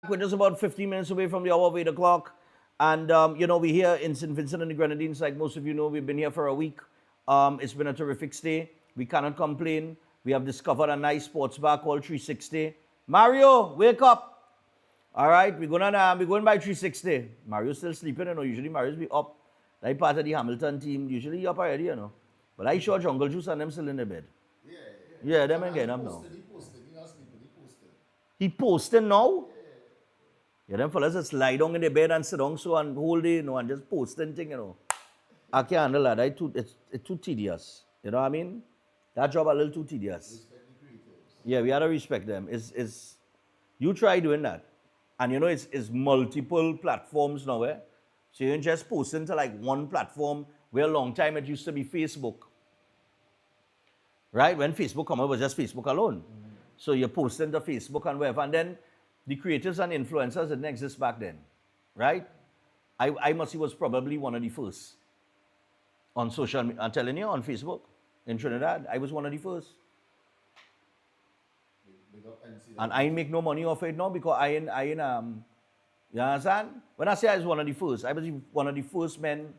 S4: We're just about 15 minutes away from the hour of 8 o'clock. And, we're here in St. Vincent and the Grenadines. Like most of you know, we've been here for a week. It's been a terrific stay. We cannot complain. We have discovered a nice sports bar called 360. Mario, wake up. All right, we're going by 360. Mario's still sleeping, Usually Mario's be up. Like part of the Hamilton team. Usually he up already, But I sure Jungle Juice and them still in the bed. Yeah, them ain't getting up now. He posted now? Yeah, them fellas just lie down in the bed and sit down so and whole day, and just posting thing, I can't handle that. It's too tedious. You know what I mean? That job a little too tedious. Yeah, we gotta respect them. You try doing that. And it's multiple platforms now, eh? So you ain't just posting to like one platform where a long time it used to be Facebook. Right? When Facebook came out, it was just Facebook alone. So you're posting to Facebook and wherever, and then the creators and influencers didn't exist back then, right? I must say was probably one of the first on social media. I'm telling you, on Facebook in Trinidad, I was one of the first. And I make no money off it now because you understand? When I say I was one of the first, I was one of the first men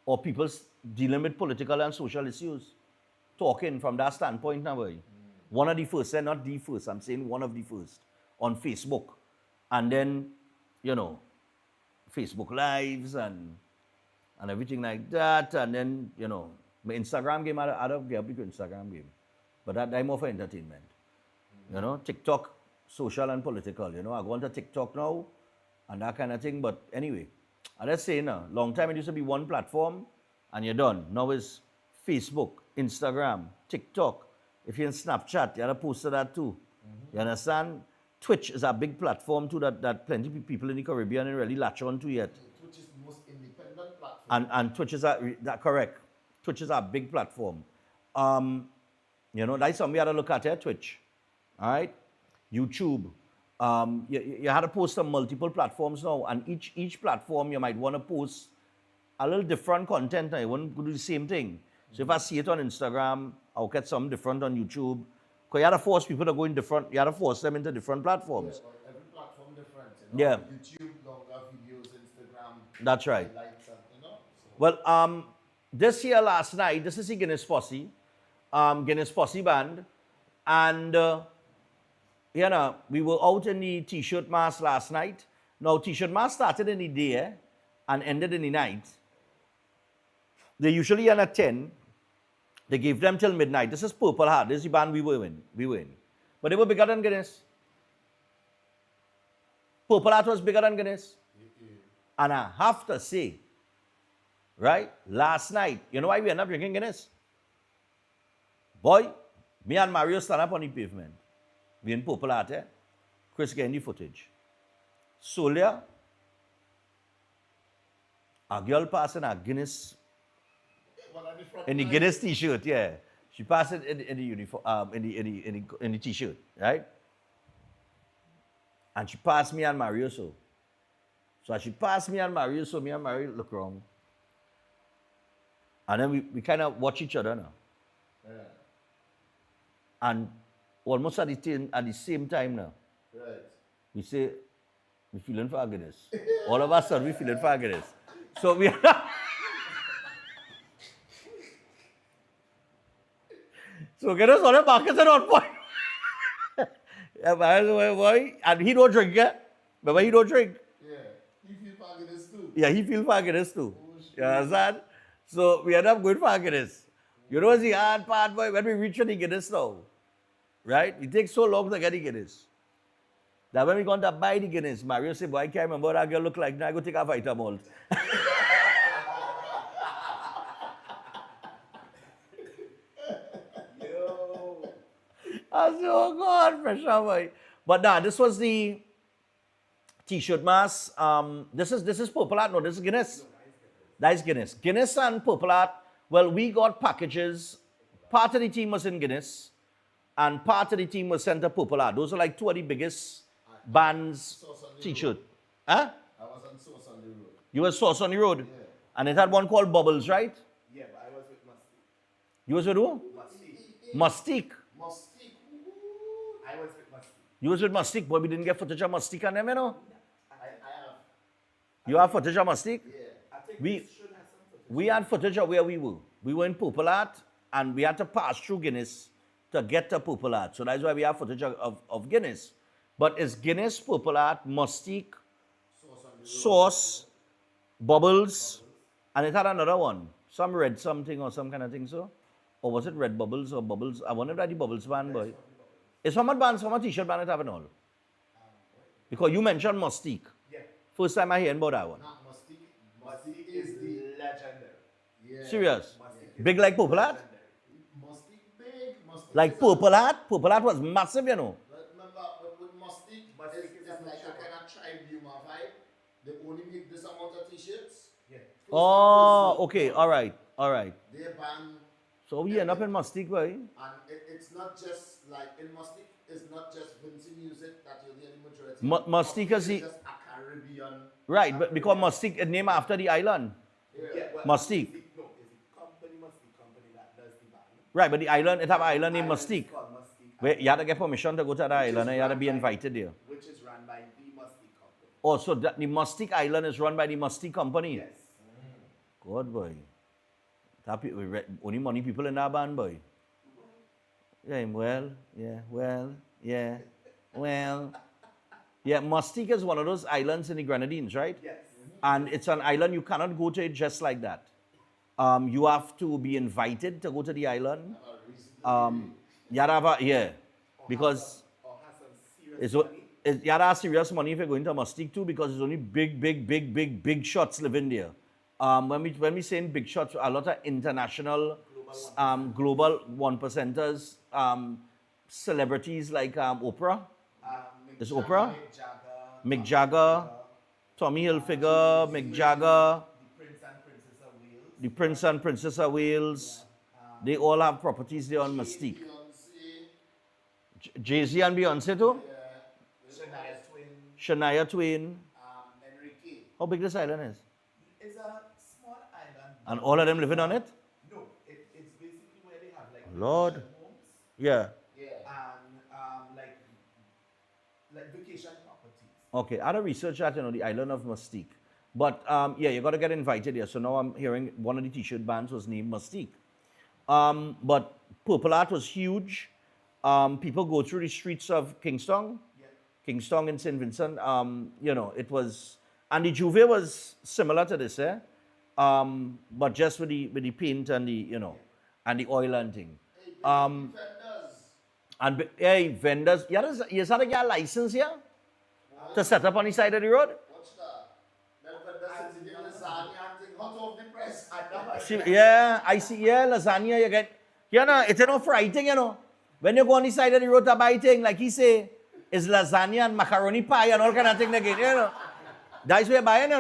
S4: or people dealing with political and social issues, talking from that standpoint now. One of the first, and not the first, I'm saying one of the first. On Facebook, and then, Facebook Lives and everything like that, and then, my Instagram game, I don't get up with Instagram game, but that I'm more for entertainment, TikTok, social and political, I go on to TikTok now, and that kind of thing, but anyway, I just say, long time it used to be one platform, and you're done. Now it's Facebook, Instagram, TikTok, if you're in Snapchat, you have to post to that too, you understand? Twitch is a big platform too that plenty of people in the Caribbean really latch on to yet.
S5: Twitch is the most independent platform.
S4: And Twitch is correct. Twitch is a big platform. That's something we had to look at here, Twitch. All right? YouTube. You had to post on multiple platforms now, and each platform you might want to post a little different content. I won't do the same thing. So if I see it on Instagram, I'll get something different on YouTube. Because you have to force people to go in different, you have to force them into different platforms.
S5: Yeah, every platform different,
S4: Yeah.
S5: YouTube, longer videos, Instagram.
S4: That's right.
S5: Highlights and, So.
S4: Well, this here last night, this is the Guinness Posse band. And, we were out in the T-shirt mass last night. Now, T-shirt mass started in the day and ended in the night. They usually end at 10. They gave them till midnight. This is Purple Heart. This is the band we were in. But they were bigger than Guinness. Purple Heart was bigger than Guinness. And I have to say, right, last night, you know why we ended up drinking Guinness? Boy, me and Mario stand up on the pavement. We in Purple Heart, Chris getting the footage. Solia, a girl passing a Guinness in the Guinness T-shirt, yeah. She passed it in the uniform, in the T-shirt, right? And she passed me and Mario so. So as she passed me and Mario, so me and Mario look wrong. And then we kind of watch each other now.
S5: Yeah.
S4: And almost at the same time now,
S5: Right.
S4: we say, we feeling for Guinness. All of us are we feeling for Guinness. So we so Guinness on the market at one point. And he don't drink, yeah? But he don't drink.
S5: Yeah. He feel for Guinness too.
S4: Yeah, he feel for Guinness too. You understand? So we end up going for Guinness. You know what's the hard part, boy? When we reach the Guinness now, right? It takes so long to get the Guinness. That when we going to buy the Guinness, Mario said, boy, I can't remember what that girl look like. Now I go take a Vitamalt. I said, oh God, pressure, boy. But nah, this was the T-shirt mask. This is Purple Art. No, this is Guinness. That is Guinness. Guinness and Purple Art. Well, we got packages. Part of the team was in Guinness, and part of the team was sent to Purple Art. Those are like two of the biggest bands T-shirt. Huh?
S5: I was on Source on the Road.
S4: You were Source on the Road? Yeah. And it had one called Bubbles, right?
S5: Yeah, but I was with Mustique.
S4: You was with who? Mustique.
S5: Mustique. I was with Mustique.
S4: You was with Mustique, but we didn't get footage of Mustique on them, you know?
S5: I have.
S4: You have footage of Mustique?
S5: Yeah. I think
S4: We
S5: should have some footage.
S4: we had footage of where we were. We were in Purple Art, and we had to pass through Guinness to get to Purple Art. So that's why we have footage of Guinness. But it's Guinness, Purple Art, Mustique, Sauce, Bubbles, and it had another one. Some red something or some kind of thing, so? Or was it Red Bubbles or Bubbles? I wonder if that's the Bubbles band, boy. It's from what band, from what T-shirt band it have and all? Because you mentioned Mustique.
S5: Yeah.
S4: First time I hear about that one.
S5: Not Mustique. Mustique is the legendary. Yeah.
S4: Serious?
S5: Mustique
S4: Big like Purple Art?
S5: Mustique big. Mustique
S4: Like
S5: is
S4: Purple Art? Purple Art was massive, you know.
S5: Remember, with Mustique, it's like a kind of tribunal vibe. They only make this amount of T-shirts. Yeah.
S4: Oh, okay, all right.
S5: They ban.
S4: So we end up in Mustique, boy.
S5: And it's not just like in Mustique, it's not just Vinci music that you'll hear the majority.
S4: Mustique is the.
S5: just a Caribbean.
S4: Right, but because Mustique is named after the island.
S5: Yeah.
S4: Mustique.
S5: No, it's the company, Mustique company that does the band.
S4: Right, but the island, it have an island named Mustique.
S5: It's called Mustique.
S4: Where you had to get permission to go to that island and you had to be invited there.
S5: Which is run by the Mustique company.
S4: Oh, so the Mustique Island is run by the Mustique company?
S5: Yes.
S4: God, boy. Only money people in that band, boy. Yeah, well. Yeah, Mustique is one of those islands in the Grenadines, right?
S5: Yes.
S4: And it's an island, you cannot go to it just like that. You have to be invited to go to the island. Because you have serious money if you're going to Mustique too, because it's only big shots living there. When we say big shots, a lot of international, global 1%ers, celebrities like Oprah. Is Oprah? Mick Jagger, Tommy Hilfiger, Mick Jagger, the Prince and Princess of Wales. They all have properties there on Mustique. Jay-Z and Beyonce too? Shania Twain.
S5: Enrique.
S4: How big this island is?
S5: It's a small island.
S4: And all of them living on it?
S5: No, it's basically where they have like
S4: Lord.
S5: vacation homes.
S4: Yeah.
S5: And like vacation properties.
S4: Okay, I had to research that, the island of Mustique. But yeah, you got to get invited here. So now I'm hearing one of the T-shirt bands was named Mustique. But Purple Art was huge. People go through the streets of Kingston.
S5: Yeah.
S4: Kingston and St. Vincent. It was, and the Juve was similar to this, but just with the paint and and the oil and thing. And hey, vendors, you have to get a license here to set up on the side of the road.
S5: What's that? Lasagna and thing hot off the press.
S4: Yeah, I see. Yeah, lasagna you get. It's no fried thing, When you go on the side of the road to buy thing, like he say, it's lasagna and macaroni pie and all kind of thing again, That's where you're buying,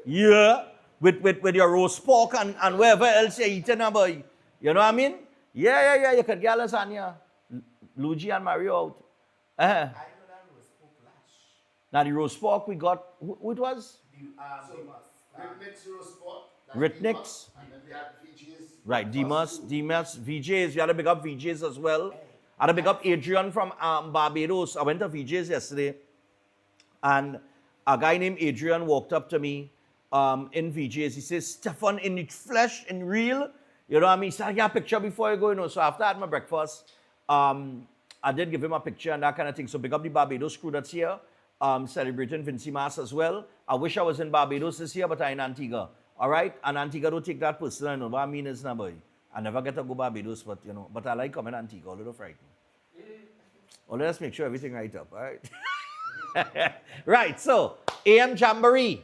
S4: Yeah, with your roast pork and wherever else you're eating, boy. You know what I mean? Yeah, you could get lasagna. Luigi and Mario out.
S5: I know that roast pork lash.
S4: Now the roast pork we got, who it was?
S5: Ritnick's roast pork.
S4: Ritnick's.
S5: And then we had VG's.
S4: Right, Dimas, VJs. We had to pick up VJs as well. I had to pick up Adrian from Barbados. I went to VJs yesterday, and a guy named Adrian walked up to me in VJs. He says, Stefan, in the flesh, in real, you know what I mean? He said, I get a picture before you go, you know. So after I had my breakfast, I did give him a picture and that kind of thing. So pick up the Barbados crew that's here, celebrating Vinci Mass as well. I wish I was in Barbados this year, but I'm in Antigua. All right? And Antigua don't take that personal, you know. What I mean is, nah, boy. I never get to go Barbados, but, you know, but I like coming to Antigua, a little frightening. Well, let's make sure everything right up, all right? Right, so, AM Jamboree.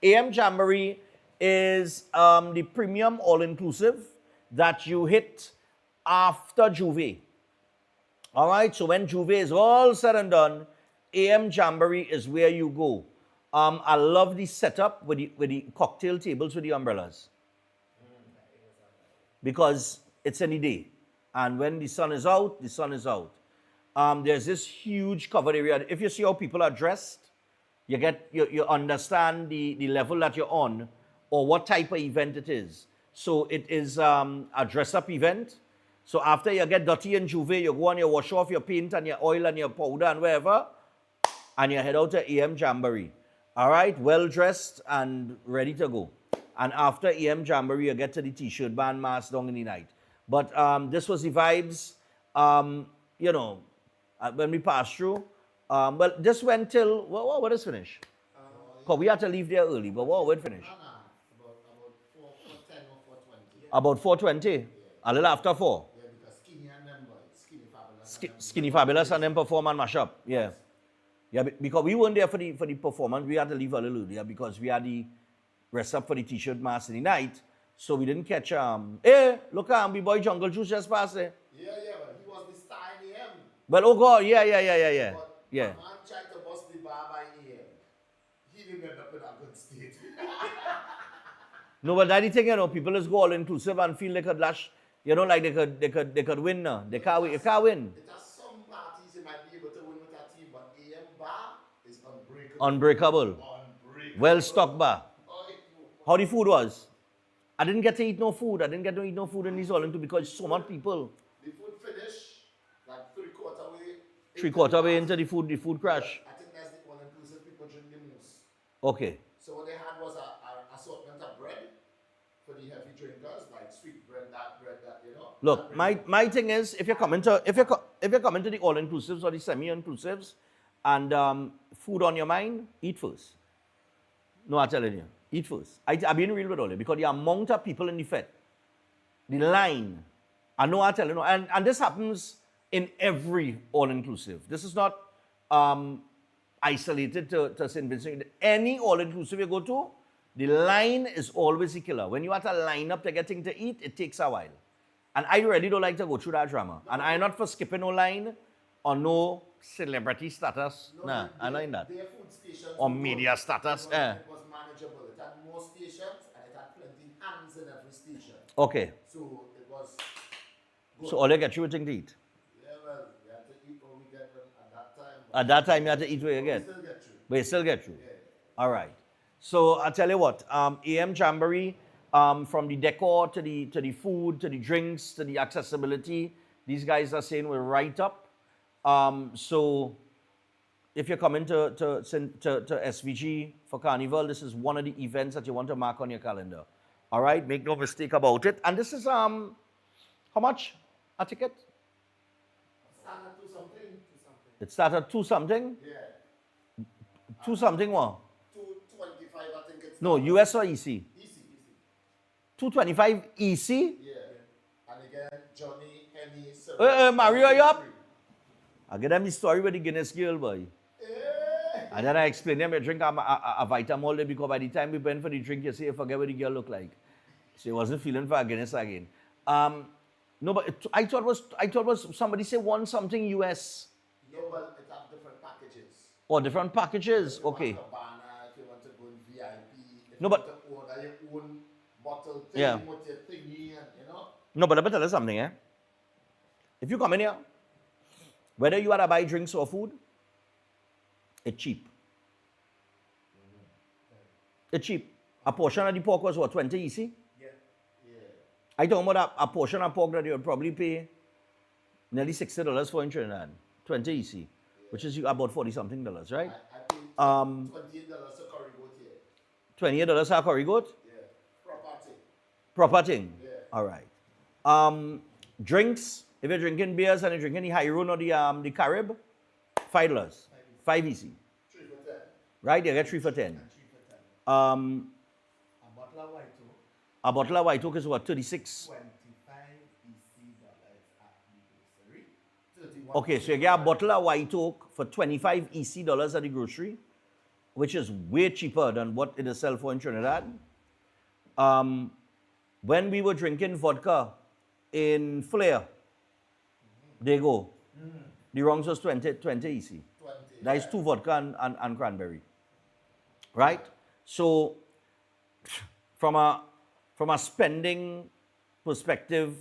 S4: AM Jamboree is the premium all-inclusive that you hit after Juve. All right, so when Juve is all said and done, AM Jamboree is where you go. I love the setup with the cocktail tables with the umbrellas. Because it's any day. And when the sun is out, the sun is out. There's this huge covered area. If you see how people are dressed, you understand the level that you're on or what type of event it is. So it is a dress-up event. So after you get dirty in Juve, you go and you wash off your paint and your oil and your powder and wherever, and you head out to AM Jamboree. All right, well-dressed and ready to go. And after AM Jamboree, you get to the T-shirt band mass down in the night. But this was the vibes, you know, when we passed through. Well, this went till, what is finished? Because we had to leave there early, but what would finish? About 4:20? A little after 4?
S5: Yeah, because Skinny and them, Skinny Fabulous.
S4: Skinny Fabulous and then perform and mash up, yeah. Yeah, because we weren't there for the performance, we had to leave a little earlier because we had the rest up for the T-shirt mass in the night, so we didn't catch, hey, look at my boy Jungle Juice just passed there.
S5: Yeah, but he was the star in the AM.
S4: Well, oh God, yeah.
S5: But
S4: Yeah.
S5: man tried to bust the bar by AM. He didn't end up in a good state.
S4: No, but that's the thing, you know, people just go all inclusive and feel they could lash, you know, like they could win now. They can't win.
S5: It has some parties you might be able to win with a team, but AM bar is
S4: Unbreakable. Well stocked bar. How the food was? I didn't get to eat no food. I didn't get to eat no food in these all into because so much people.
S5: The food finished like
S4: Three-quarter way into the food crash.
S5: I think that's the all-inclusive people drink the most.
S4: Okay.
S5: So what they had was a assortment of bread for the heavy drinkers, like sweet bread, that, you know.
S4: Look, my thing is, if you're coming to the all-inclusives or the semi-inclusives, and food on your mind, eat first. No, I'm telling you, eat first. I've been real with all you because the amount of people in the fete, the line, I know I'm telling you, and this happens in every all-inclusive. This is not isolated to St. Vincent. Any all-inclusive you go to, the line is always a killer. When you have to line up to get things to eat, it takes a while. And I really don't like to go through that drama. And I'm not for skipping no line or no celebrity status. Nah, I like that.
S5: Their food stations
S4: or media status.
S5: It was manageable. It had more stations and it had plenty hands in every station.
S4: Okay.
S5: So it was good.
S4: So all you get you thing to eat.
S5: Yeah, well, you had to eat what we get at that time.
S4: At that time you had to eat what you get.
S5: Still get through.
S4: But you still get through.
S5: Yeah.
S4: All right. So I tell you what, AM Jamboree, from the decor to the food, to the drinks, to the accessibility, these guys are saying we're right up. So if you're coming to SVG for Carnival, this is one of the events that you want to mark on your calendar. All right, make no mistake about it. And this is how much a ticket?
S5: Started to something.
S4: It started 2 something.
S5: Yeah.
S4: 2 something what?
S5: 225, I think it's.
S4: No, US or EC?
S5: EC.
S4: 225 EC.
S5: Yeah. And again, Johnny, Henny,
S4: Mario, you up? I get them the story with the Guinness girl, boy. And then I explain them, I drink a Vitamol there because by the time we went for the drink, you say, you forget what the girl looked like. She wasn't feeling for a Guinness again. No, but I thought it was somebody say one something US.
S5: No, but it have different packages.
S4: Oh, different packages?
S5: If you
S4: Okay.
S5: want cabana, if you want to go in VIP, if
S4: No,
S5: you
S4: but-
S5: want to order your own bottle thing
S4: Yeah.
S5: with your thingy, and you know.
S4: No, but let me tell you something, eh? If you come in here, whether you want to buy drinks or food, it's cheap. It's cheap. A portion of the pork was what, 20 EC? Yeah. I talking about a portion of pork that you would probably pay nearly $60 for in Trinidad. 20 EC, which is about $40-something, right?
S5: I paid $28 a curry goat here.
S4: $28 a curry goat?
S5: Yeah. Proper thing.
S4: Proper thing?
S5: Yeah.
S4: All right. Drinks, if you're drinking beers and you're drinking the Hyron or the Carib, $5. 5 EC.
S5: 3 for 10.
S4: Right? You get 3 for 10.
S5: A bottle of white oak.
S4: A bottle of white oak is what, 36?
S5: 25 EC dollars at the grocery. 31.
S4: Okay, so you get a bottle of white oak for 25 EC dollars at the grocery, which is way cheaper than what it is sell for in Trinidad. When we were drinking vodka in Flair, there you go. The wrongs was 20 EC.
S5: 20.
S4: That is 2 vodka and cranberry. Right? So, from a spending perspective,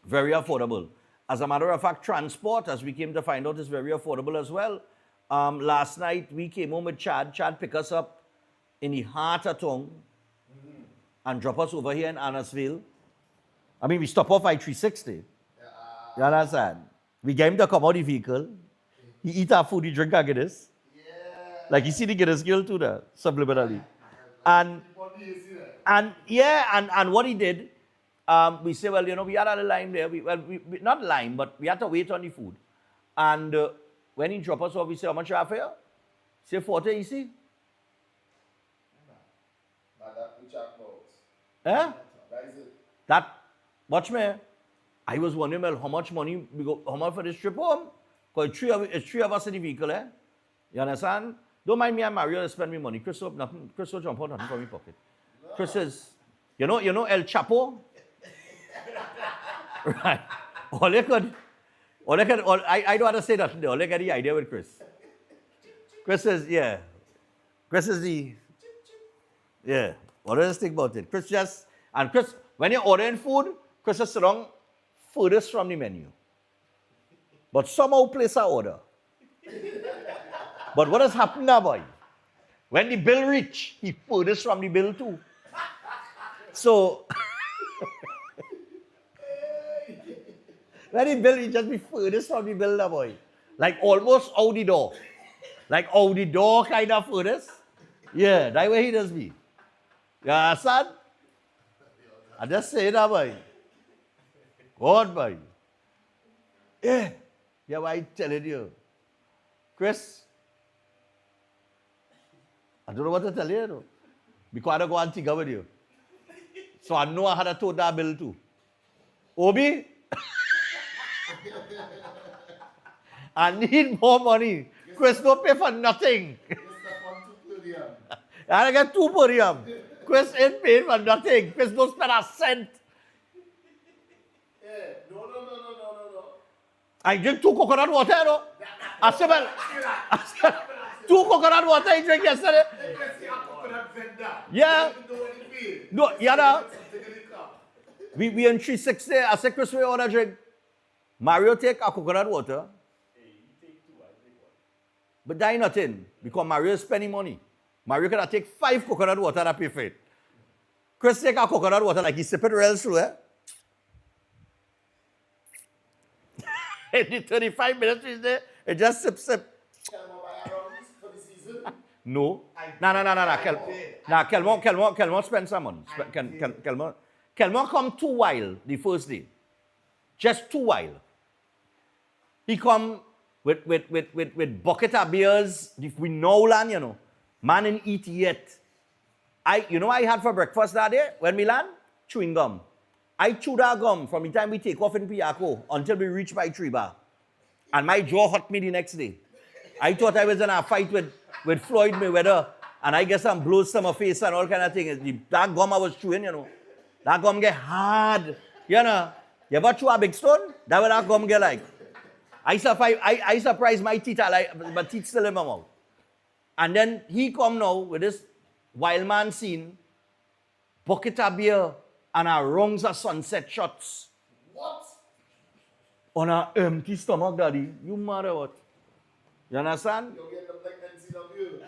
S4: very affordable. As a matter of fact, transport, as we came to find out, is very affordable as well. Last night, we came home with Chad. Chad picked us up in the heart of town and drop us over here in Annisville. I mean, we stop off I-360. You understand? We get him to come out the vehicle. He eat our food, he drink our Guinness. Like you see the Guinness girl too there, subliminally. And what he did, we say, well, you know, we had a lime there. We not lime, but we had to wait on the food. And when he drop us off, we say, how much you have here? Say 40 EC. Eh? That, watch me. I was wondering, well, how much money how much for this trip home? Because it's three of us in the vehicle, eh? You understand? Don't mind me and Mario spend me money. Chris will jump out nothing from my pocket. No. Chris is, you know El Chapo? Right. I don't want to say that today. All I get the idea with Chris. Chris is the, yeah. What do you think about it? Chris, when you're ordering food, Chris is sit down furthest from the menu. But somehow place our order. But what has happened now, boy? When the bill reach, he furthest from the bill too. So, when the bill, he just be furthest from the bill now, boy. Like almost out the door. Like out the door kind of furthest. Yeah, that way he does be. You understand? I just say that, boy. God, boy. Yeah. Yeah, why I telling you? Chris, I don't know what to tell you, though. Because I don't go and think with you. So I know I had to tote that bill too. Obi, I need more money. Chris, don't pay for nothing. I get 2 per diem. Chris ain't paying for nothing. Chris don't spend a cent.
S5: No.
S4: I drink 2 coconut water, you know. I said, well, 2 coconut water I drank yesterday. Yeah. No, yeah. We in 360. I said, Chris, we order drink. Mario take a coconut water. But that ain't nothing. Because Mario is spending money. Mario can take 5 coconut water and pay for it. Chris take a coconut water like he sip it real slow, eh? In the 35 minutes he's there, it just sip. No. Kelmon spend some money. Kelmon come too wild the first day. Just too wild. He come with bucket of beers. We know land, you know. Man didn't eat yet. I had for breakfast that day when we land? Chewing gum. I chewed that gum from the time we take off in Piaco until we reach my tree bar. And my jaw hurt me the next day. I thought I was in a fight with Floyd Mayweather. And I guess I'm blows to my face and all kind of things. That gum I was chewing, you know. That gum get hard. You know. You ever chew a big stone? That's what that gum get like. I surprised my teeth, my teeth still in my mouth. And then he come now with this wild man scene, bucket of beer, and our rungs of sunset shots.
S5: What?
S4: On an empty stomach, daddy. You mad or what? You understand?
S5: You're getting the black man scene of you.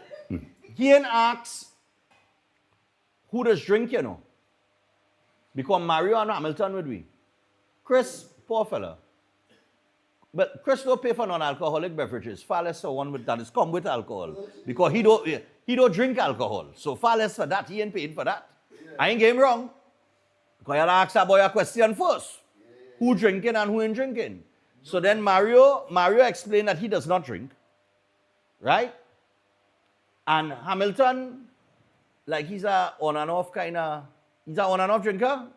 S4: He ain't asked who does drink, you know? Because Mario and Hamilton would be. Chris, poor fella. But Chris don't pay for non-alcoholic beverages. Far less for one that is come with alcohol. Because he don't drink alcohol. So far less for that. He ain't paying for that. I ain't getting wrong. Because you ask that boy a question first. Who drinking and who ain't drinking? So then Mario explained that he does not drink. Right? And Hamilton, like he's a on and off kind of, he's a on and off drinker,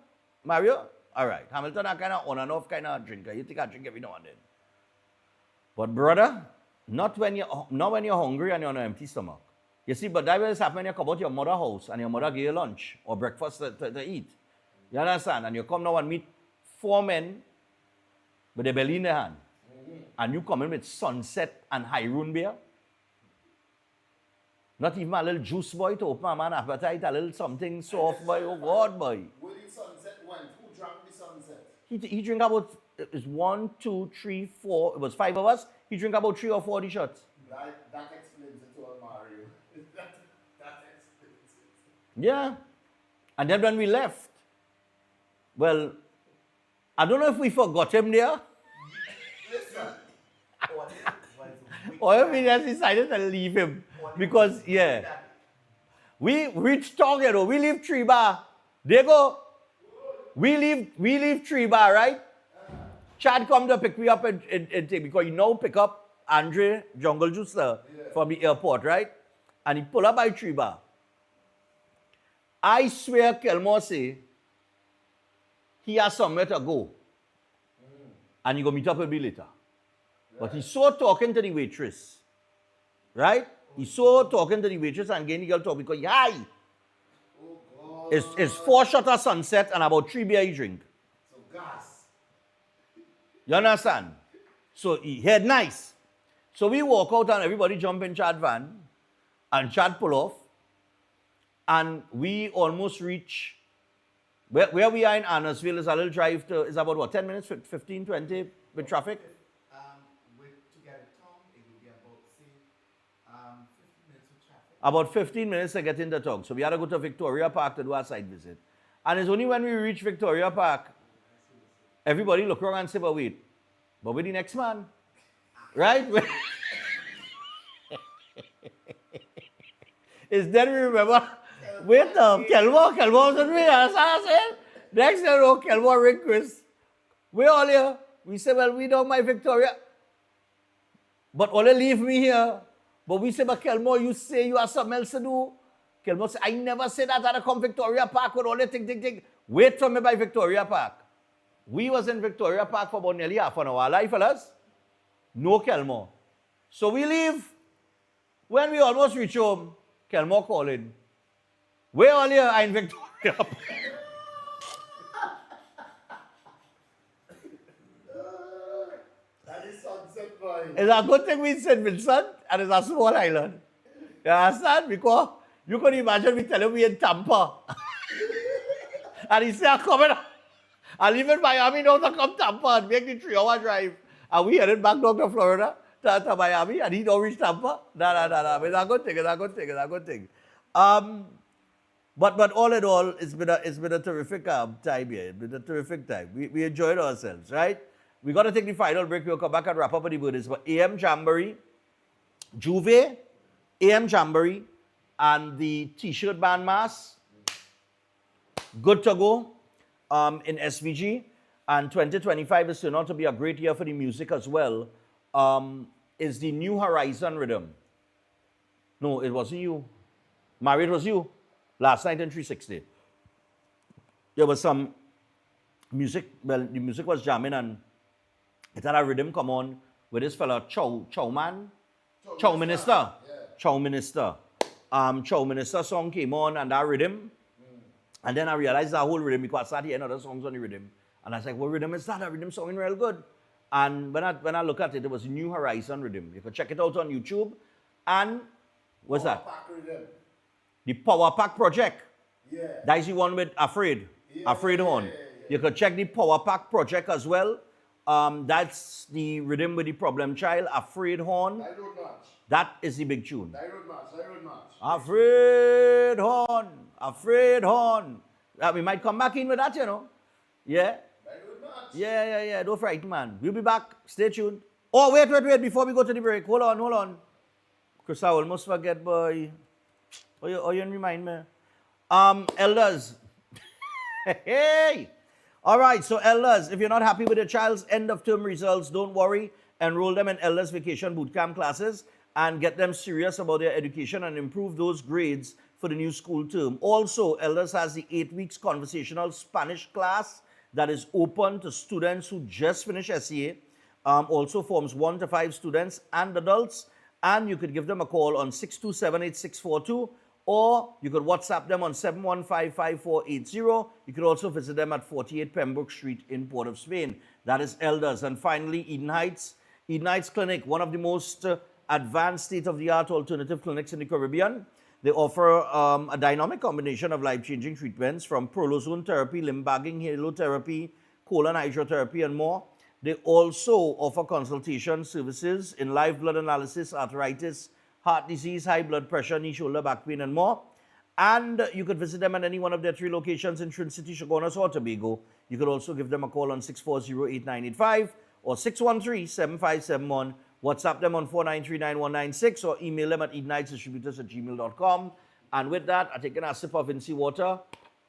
S4: Mario? All right. Hamilton a kind of on and off kind of drinker. You think I drink every now and then. But brother, not when you're hungry and you're on an empty stomach. You see, but that will happen when you come out your mother's house and your mother give you lunch or breakfast to eat. You understand? And you come now and meet 4 men with their belly in their hand. And you come in with Sunset and Hyrule beer. Not even a little juice boy to open a man's appetite, a little something soft boy. Oh God, boy.
S5: Where did Sunset went? Who drank the Sunset?
S4: He drink about, it was 1, 2, 3, 4, it was 5 of us. He drink about 3 or 4 of the shots.
S5: That explains it to all Mario. that explains it.
S4: Yeah. And then when we left, well, I don't know if we forgot him there.
S5: Listen.
S4: Or if we just decided to leave him. Because, yeah. We reached town, you know. We leave Tree Bar. They go. We leave Tree Bar, right? Chad come to pick me up and take, because you know pick up Andre Jungle Juicer from the airport, right? And he pull up by Tree Bar. I swear Kelmore say he has somewhere to go. And he go meet up with me later. But he's so talking to the waitress. Right? He's so talking to the waitress and getting the girl talk because, hi! It's 4 shots of Sunset and about 3 beer he drink.
S5: So gas.
S4: You understand? So he head nice. So we walk out and everybody jump in Chad van. And Chad pull off. And we almost reach, where we are in Annersville is a little drive to, is about what, 10 minutes, 15, 20 with traffic? About 15 minutes to get into town. So we had to go to Victoria Park to do a site visit. And it's only when we reach Victoria Park, everybody look around and say, but wait, but with the next man? Right? It's then we remember, wait, Kelmore was with me, that's what I said. Next thing you know, Kelmore ring Chris. We're all here. We say, well, we don't mind Victoria. But only leave me here. But we say, but Kelmore, you say you have something else to do. Kelmore say, I never said that I come Victoria Park with all the thing. Wait for me by Victoria Park. We was in Victoria Park for about nearly half an hour. Right, fellas? No Kelmore. So we leave. When we almost reach home, Kelmore calling. We're all here in Victoria Park.
S5: That is Sunset boy.
S4: It's a good thing we in St. Vincent and it's a small island. You understand? Because you can imagine we tell him we in Tampa. And he said, I'm coming. I'll leave in Miami now to come Tampa and make the 3-hour drive. And we headed back down to Florida, to Miami, and he don't reach Tampa. No. It's a good thing. But all in all, it's been a terrific time here. It's been a terrific time. We enjoyed ourselves, right? We got to take the final break. We'll come back and wrap up with the birthdays. But AM Jamboree, Juve, AM Jamboree, and the T-shirt band mass, good to go in SVG. And 2025 is turning out to be a great year for the music as well. Is the New Horizon rhythm. No, it wasn't you. Mario, it was you. Last night in 360. There was some music, well, the music was jamming and it had a rhythm come on with this fella, Chow Minister. Chow Minister song came on and that rhythm. And then I realized that whole rhythm because I started hearing other songs on the rhythm. And I was like, what rhythm is that? That rhythm sounding real good. And when I look at it, it was New Horizon rhythm. You can check it out on YouTube. And what's that? The Power Pack Project.
S5: Yeah.
S4: That is the one with Afraid. Afraid Horn. You can check the Power Pack Project as well. That's the rhythm with the Problem Child, Afraid Horn.
S5: I don't know.
S4: That is the big tune.
S5: Road March.
S4: Afraid horn. We might come back in with that, you know. Yeah. Yeah. Don't frighten, man. We'll be back. Stay tuned. Oh, wait. Before we go to the break. Hold on. Because I almost forget, boy. Oh, you remind me. Elders. Hey. All right, so elders, if you're not happy with your child's end of term results, don't worry. Enroll them in Elders Vacation Bootcamp classes and get them serious about their education and improve those grades for the new school term. Also, Elders has the 8 weeks conversational Spanish class that is open to students who just finished SEA. Also forms 1 to 5 students and adults. And you could give them a call on 6278642, or you could WhatsApp them on 7155480. You could also visit them at 48 Pembroke Street in Port of Spain. That is Elders. And finally, Eden Heights. Eden Heights Clinic, one of the most advanced state-of-the-art alternative clinics in the Caribbean. They offer a dynamic combination of life-changing treatments from prolozone therapy, limb bagging, halotherapy, colon hydrotherapy, and more. They also offer consultation services in live blood analysis, arthritis, heart disease, high blood pressure, knee, shoulder, back pain, and more. And you could visit them at any one of their 3 locations in Trin City, Chaguanas, or Tobago. You could also give them a call on 640-8985 or 613-7571. WhatsApp them on 493-9196 or email them at edenheightsdistributors@gmail.com. And with that, I take a sip of Vinci water.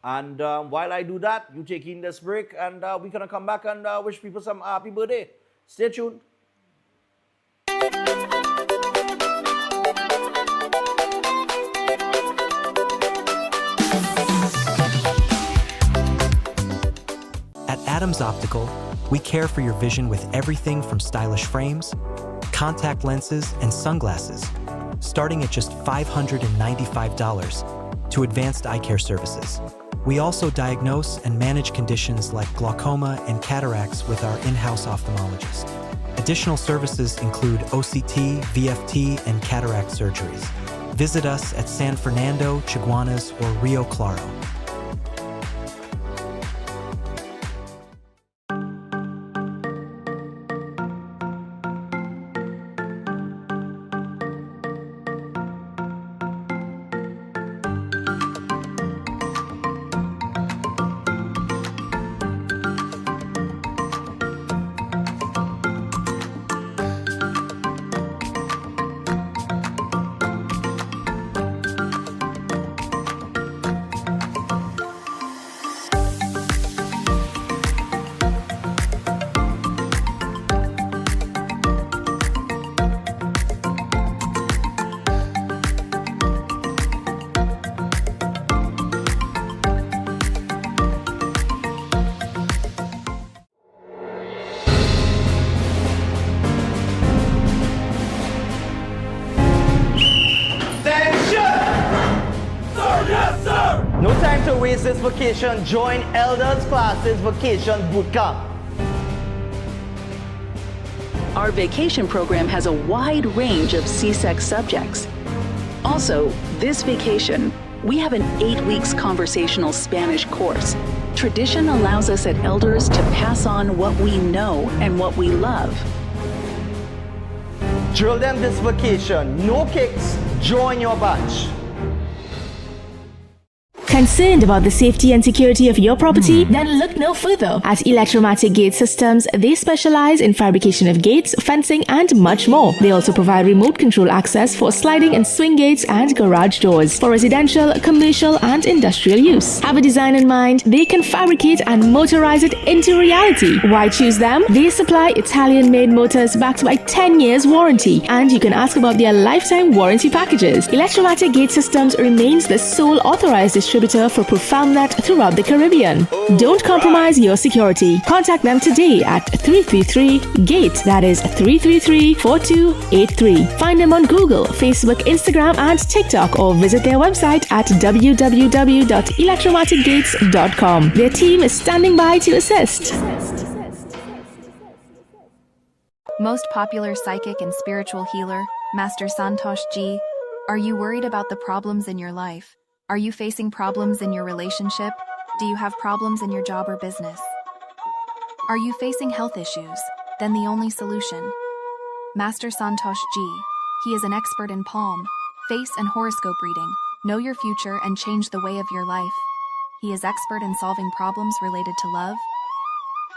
S4: And while I do that, you take in this break, and we're going to come back and wish people some happy birthday. Stay tuned.
S13: At Adams Optical, we care for your vision with everything from stylish frames, contact lenses, and sunglasses, starting at just $595, to advanced eye care services. We also diagnose and manage conditions like glaucoma and cataracts with our in-house ophthalmologist. Additional services include OCT, VFT, and cataract surgeries. Visit us at San Fernando, Chaguanas, or Rio Claro.
S16: No time to waste this vacation. Join Elders Classes Vacation Bootcamp.
S17: Our vacation program has a wide range of CSEC subjects. Also, this vacation, we have an 8 weeks conversational Spanish course. Tradition allows us at Elders to pass on what we know and what we love.
S16: Drill them this vacation. No kicks. Join your batch.
S18: Concerned about the safety and security of your property? Then look no further. At Electromatic Gate Systems, they specialize in fabrication of gates, fencing, and much more. They also provide remote control access for sliding and swing gates and garage doors for residential, commercial, and industrial use. Have a design in mind? They can fabricate and motorize it into reality. Why choose them? They supply Italian-made motors backed by 10 years warranty, and you can ask about their lifetime warranty packages. Electromatic Gate Systems remains the sole authorized distributor for ProfoundNet throughout the Caribbean. Don't compromise your security. Contact them today at 333-GATE. That is 333-4283. Find them on Google, Facebook, Instagram, and TikTok, or visit their website at www.electromaticgates.com. Their team is standing by to assist.
S2: Most popular psychic and spiritual healer, Master Santosh Ji. Are you worried about the problems in your life? Are you facing problems in your relationship? Do you have problems in your job or business? Are you facing health issues? Then the only solution. Master Santosh Ji. He is an expert in palm, face, and horoscope reading. Know your future and change the way of your life. He is expert in solving problems related to love,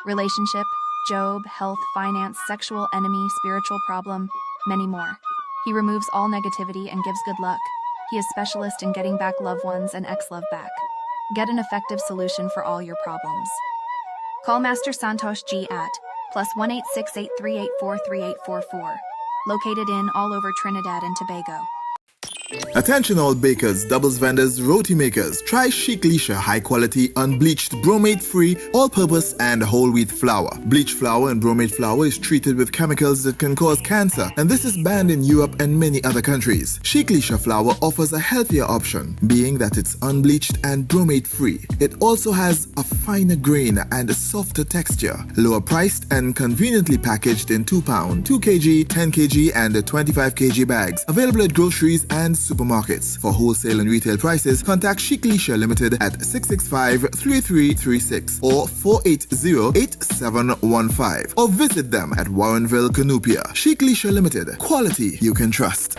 S2: relationship, job, health, finance, sexual, enemy, spiritual problem, many more. He removes all negativity and gives good luck. He is specialist in getting back loved ones and ex-love back. Get an effective solution for all your problems. Call Master Santosh G at +1 86838443844. Located in all over Trinidad and Tobago.
S3: Attention all bakers, doubles vendors, roti makers. Try Chic Leisure high quality, unbleached, bromate free, all purpose and whole wheat flour. Bleached flour and bromate flour is treated with chemicals that can cause cancer, and this is banned in Europe and many other countries. Chic Leisure flour offers a healthier option, being that it's unbleached and bromate free. It also has a finer grain and a softer texture, lower priced and conveniently packaged in 2 pound, 2 kg, 10 kg and 25 kg bags. Available at groceries and supermarkets. For wholesale and retail prices, contact Chic Leisure Limited at 665-3336 or 480-8715 or visit them at Warrenville, Canupia. Chic Leisure Limited. Quality you can trust.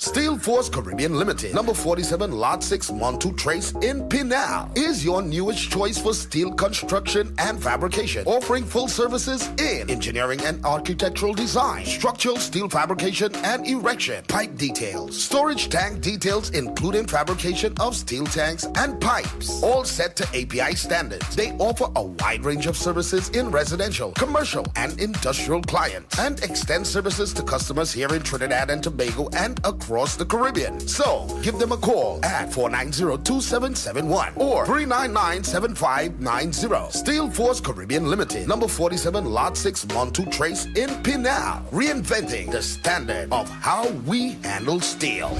S10: Steel Force Caribbean Limited, number 47, Lot 6, Montu Trace in Pinal, is your newest choice for steel construction and fabrication, offering full services in engineering and architectural design, structural steel fabrication and erection, pipe details, storage tank details including fabrication of steel tanks and pipes, all set to API standards. They offer a wide range of services in residential, commercial, and industrial clients, and extend services to customers here in Trinidad and Tobago and across the Caribbean. So, give them a call at 490-2771 or 399-7590. Steel Force Caribbean Limited, number 47, Lot 6, Montu Trace in Pinal, reinventing the standard of how we handle steel.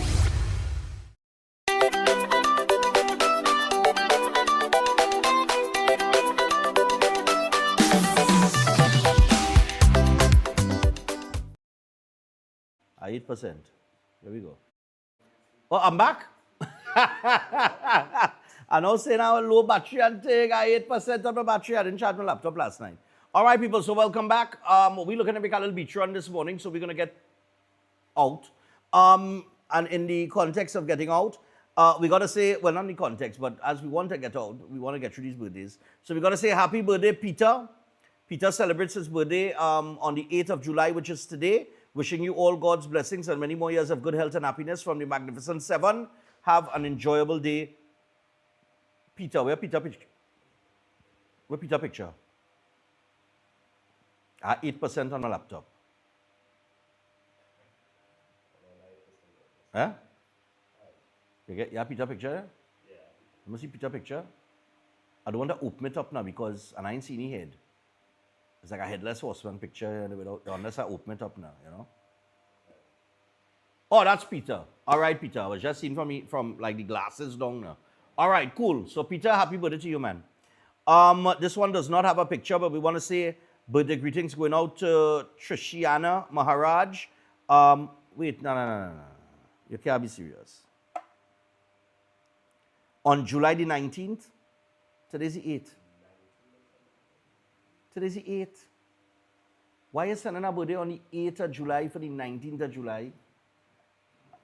S4: Ah, 8%. Here we go. Oh, I'm back. I know saying I have a low battery and take 8% of the battery. I didn't charge my laptop last night. All right, people, so welcome back. We're looking to make a little beach run this morning, so we're going to get out. And in the context of getting out, we got to say, well, not in the context, but as we want to get out, we want to get through these birthdays. So we got to say happy birthday, Peter. Peter celebrates his birthday on the 8th of July, which is today. Wishing you all God's blessings and many more years of good health and happiness from the Magnificent Seven. Have an enjoyable day. Peter, where Peter picture? Where Peter picture? 8% on my laptop. Huh? Yeah, Peter picture? Yeah. Let me see Peter picture. I don't want to open it up now because I ain't seen any head. It's like a headless horseman picture unless I open it up now, you know. Oh, that's Peter. All right, Peter. I was just seeing from like the glasses down now. All right, cool. So, Peter, happy birthday to you, man. This one does not have a picture, but we want to say birthday greetings going out to Trishiana Maharaj. Wait, no. You can't be serious. On July the 19th, today's the 8th. Today's the 8th. Why is sending a birthday on the 8th of July for the 19th of July?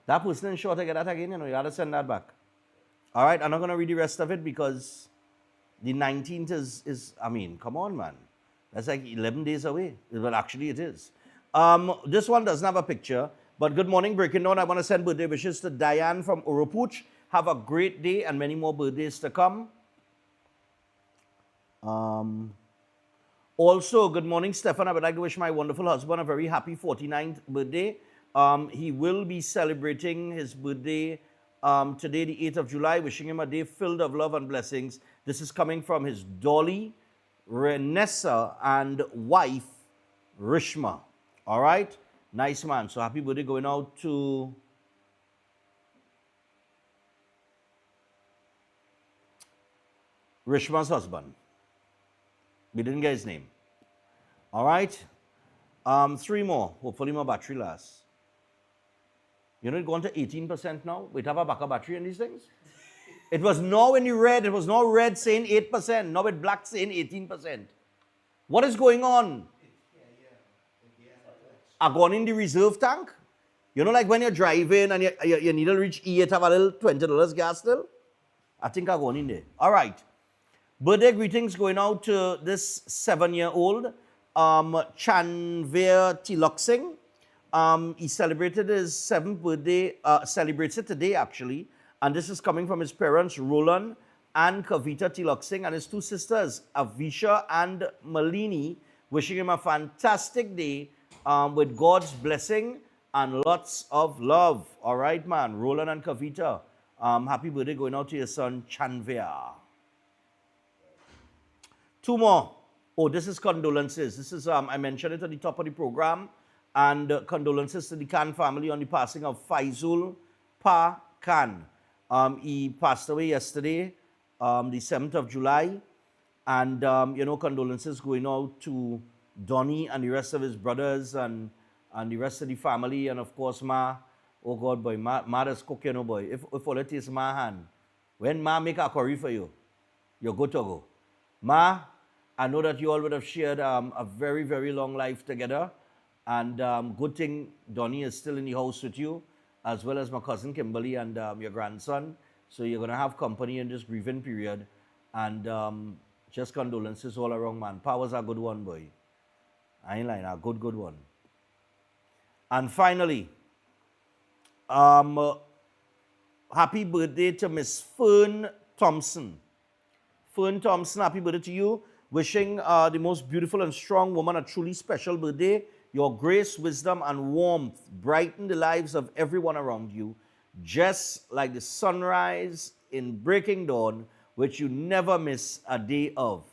S4: That person is sure to get that again, you know, you got to send that back. All right, I'm not going to read the rest of it because the 19th is, I mean, come on, man. That's like 11 days away. Well, actually it is. This one doesn't have a picture, but good morning, breaking down. I want to send birthday wishes to Diane from Urupuch. Have a great day and many more birthdays to come. Also, good morning, Stefan. I would like to wish my wonderful husband a very happy 49th birthday. He will be celebrating his birthday today, the 8th of July, wishing him a day filled of love and blessings. This is coming from his dolly, Renessa, and wife, Rishma. All right? Nice man. So happy birthday going out to Rishma's husband. We didn't get his name. All right? 3 more. Hopefully my battery lasts. You know, it's gone to 18% now. Wait, have a backup battery in these things? It was now in the red. It was now red saying 8%. Now it's black saying 18%. What is going on? I gone in the reserve tank? You know, like when you're driving and you need to reach E8, have a little $20 gas still? I think I'm going in there. All right. Birthday greetings going out to this 7-year-old, Chanveer Tiloksing. He celebrated his 7th birthday, celebrates it today actually, and this is coming from his parents, Roland and Kavita Tiloksing, and his 2 sisters, Avisha and Malini, wishing him a fantastic day with God's blessing and lots of love. All right, man, Roland and Kavita, happy birthday going out to your son, Chanveer. 2 more. Oh, this is condolences. This is, I mentioned it at the top of the program, and condolences to the Khan family on the passing of Faizul Pa Khan. He passed away yesterday, the 7th of July, and, you know, condolences going out to Donnie and the rest of his brothers and the rest of the family, and of course, Ma. Oh God, boy, Ma does cook, you know, boy. If all it is Ma hand, when Ma make a curry for you, you're good to go. Ma, I know that you all would have shared a very, very long life together. And good thing Donnie is still in the house with you, as well as my cousin Kimberly and your grandson. So you're going to have company in this grieving period. And just condolences all around, man. Power's a good one, boy. I ain't lying, a good one. And finally, happy birthday to Miss Fern Thompson. Fern Thompson, happy birthday to you. Wishing the most beautiful and strong woman a truly special birthday. Your grace, wisdom, and warmth brighten the lives of everyone around you, just like the sunrise in breaking dawn, which you never miss a day of.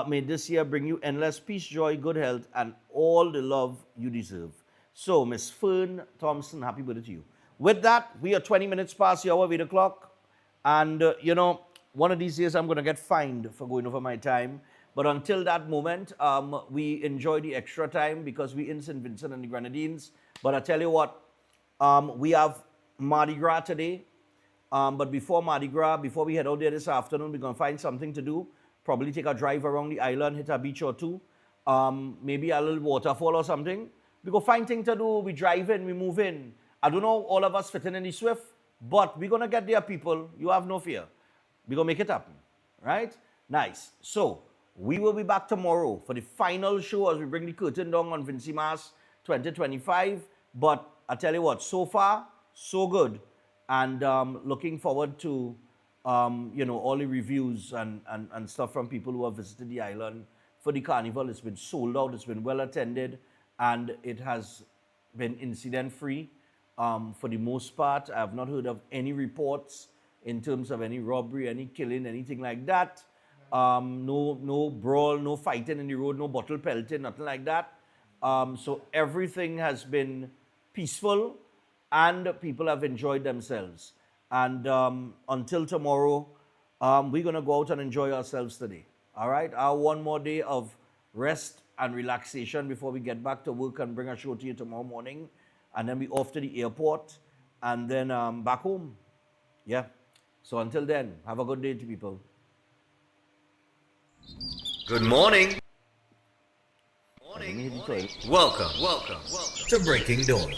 S4: May this year bring you endless peace, joy, good health, and all the love you deserve. So, Miss Fern Thompson, happy birthday to you. With that, we are 20 minutes past the hour of 8 o'clock. And, you know, one of these days I'm going to get fined for going over my time. But until that moment, we enjoy the extra time because we in St. Vincent and the Grenadines. But I tell you what, we have Mardi Gras today. But before Mardi Gras, before we head out there this afternoon, we're going to find something to do. Probably take a drive around the island, hit a beach or two. Maybe a little waterfall or something. We go find things to do, we drive in, we move in. I don't know all of us fitting in the Swift, but we're going to get there, people. You have no fear. We're going to make it happen, right? Nice. So, we will be back tomorrow for the final show as we bring the curtain down on Vinci Mass 2025. But I tell you what, so far, so good. And looking forward to, you know, all the reviews and stuff from people who have visited the island for the Carnival. It's been sold out, it's been well attended, and it has been incident-free for the most part. I have not heard of any reports in terms of any robbery, any killing, anything like that. No brawl, no fighting in the road, no bottle pelting, nothing like that. So everything has been peaceful and people have enjoyed themselves. And until tomorrow, we're going to go out and enjoy ourselves today. All right? Our one more day of rest and relaxation before we get back to work and bring a show to you tomorrow morning. And then we off to the airport and then back home. Yeah. So until then, have a good day to people.
S6: Good morning. Welcome to Breaking Dawn.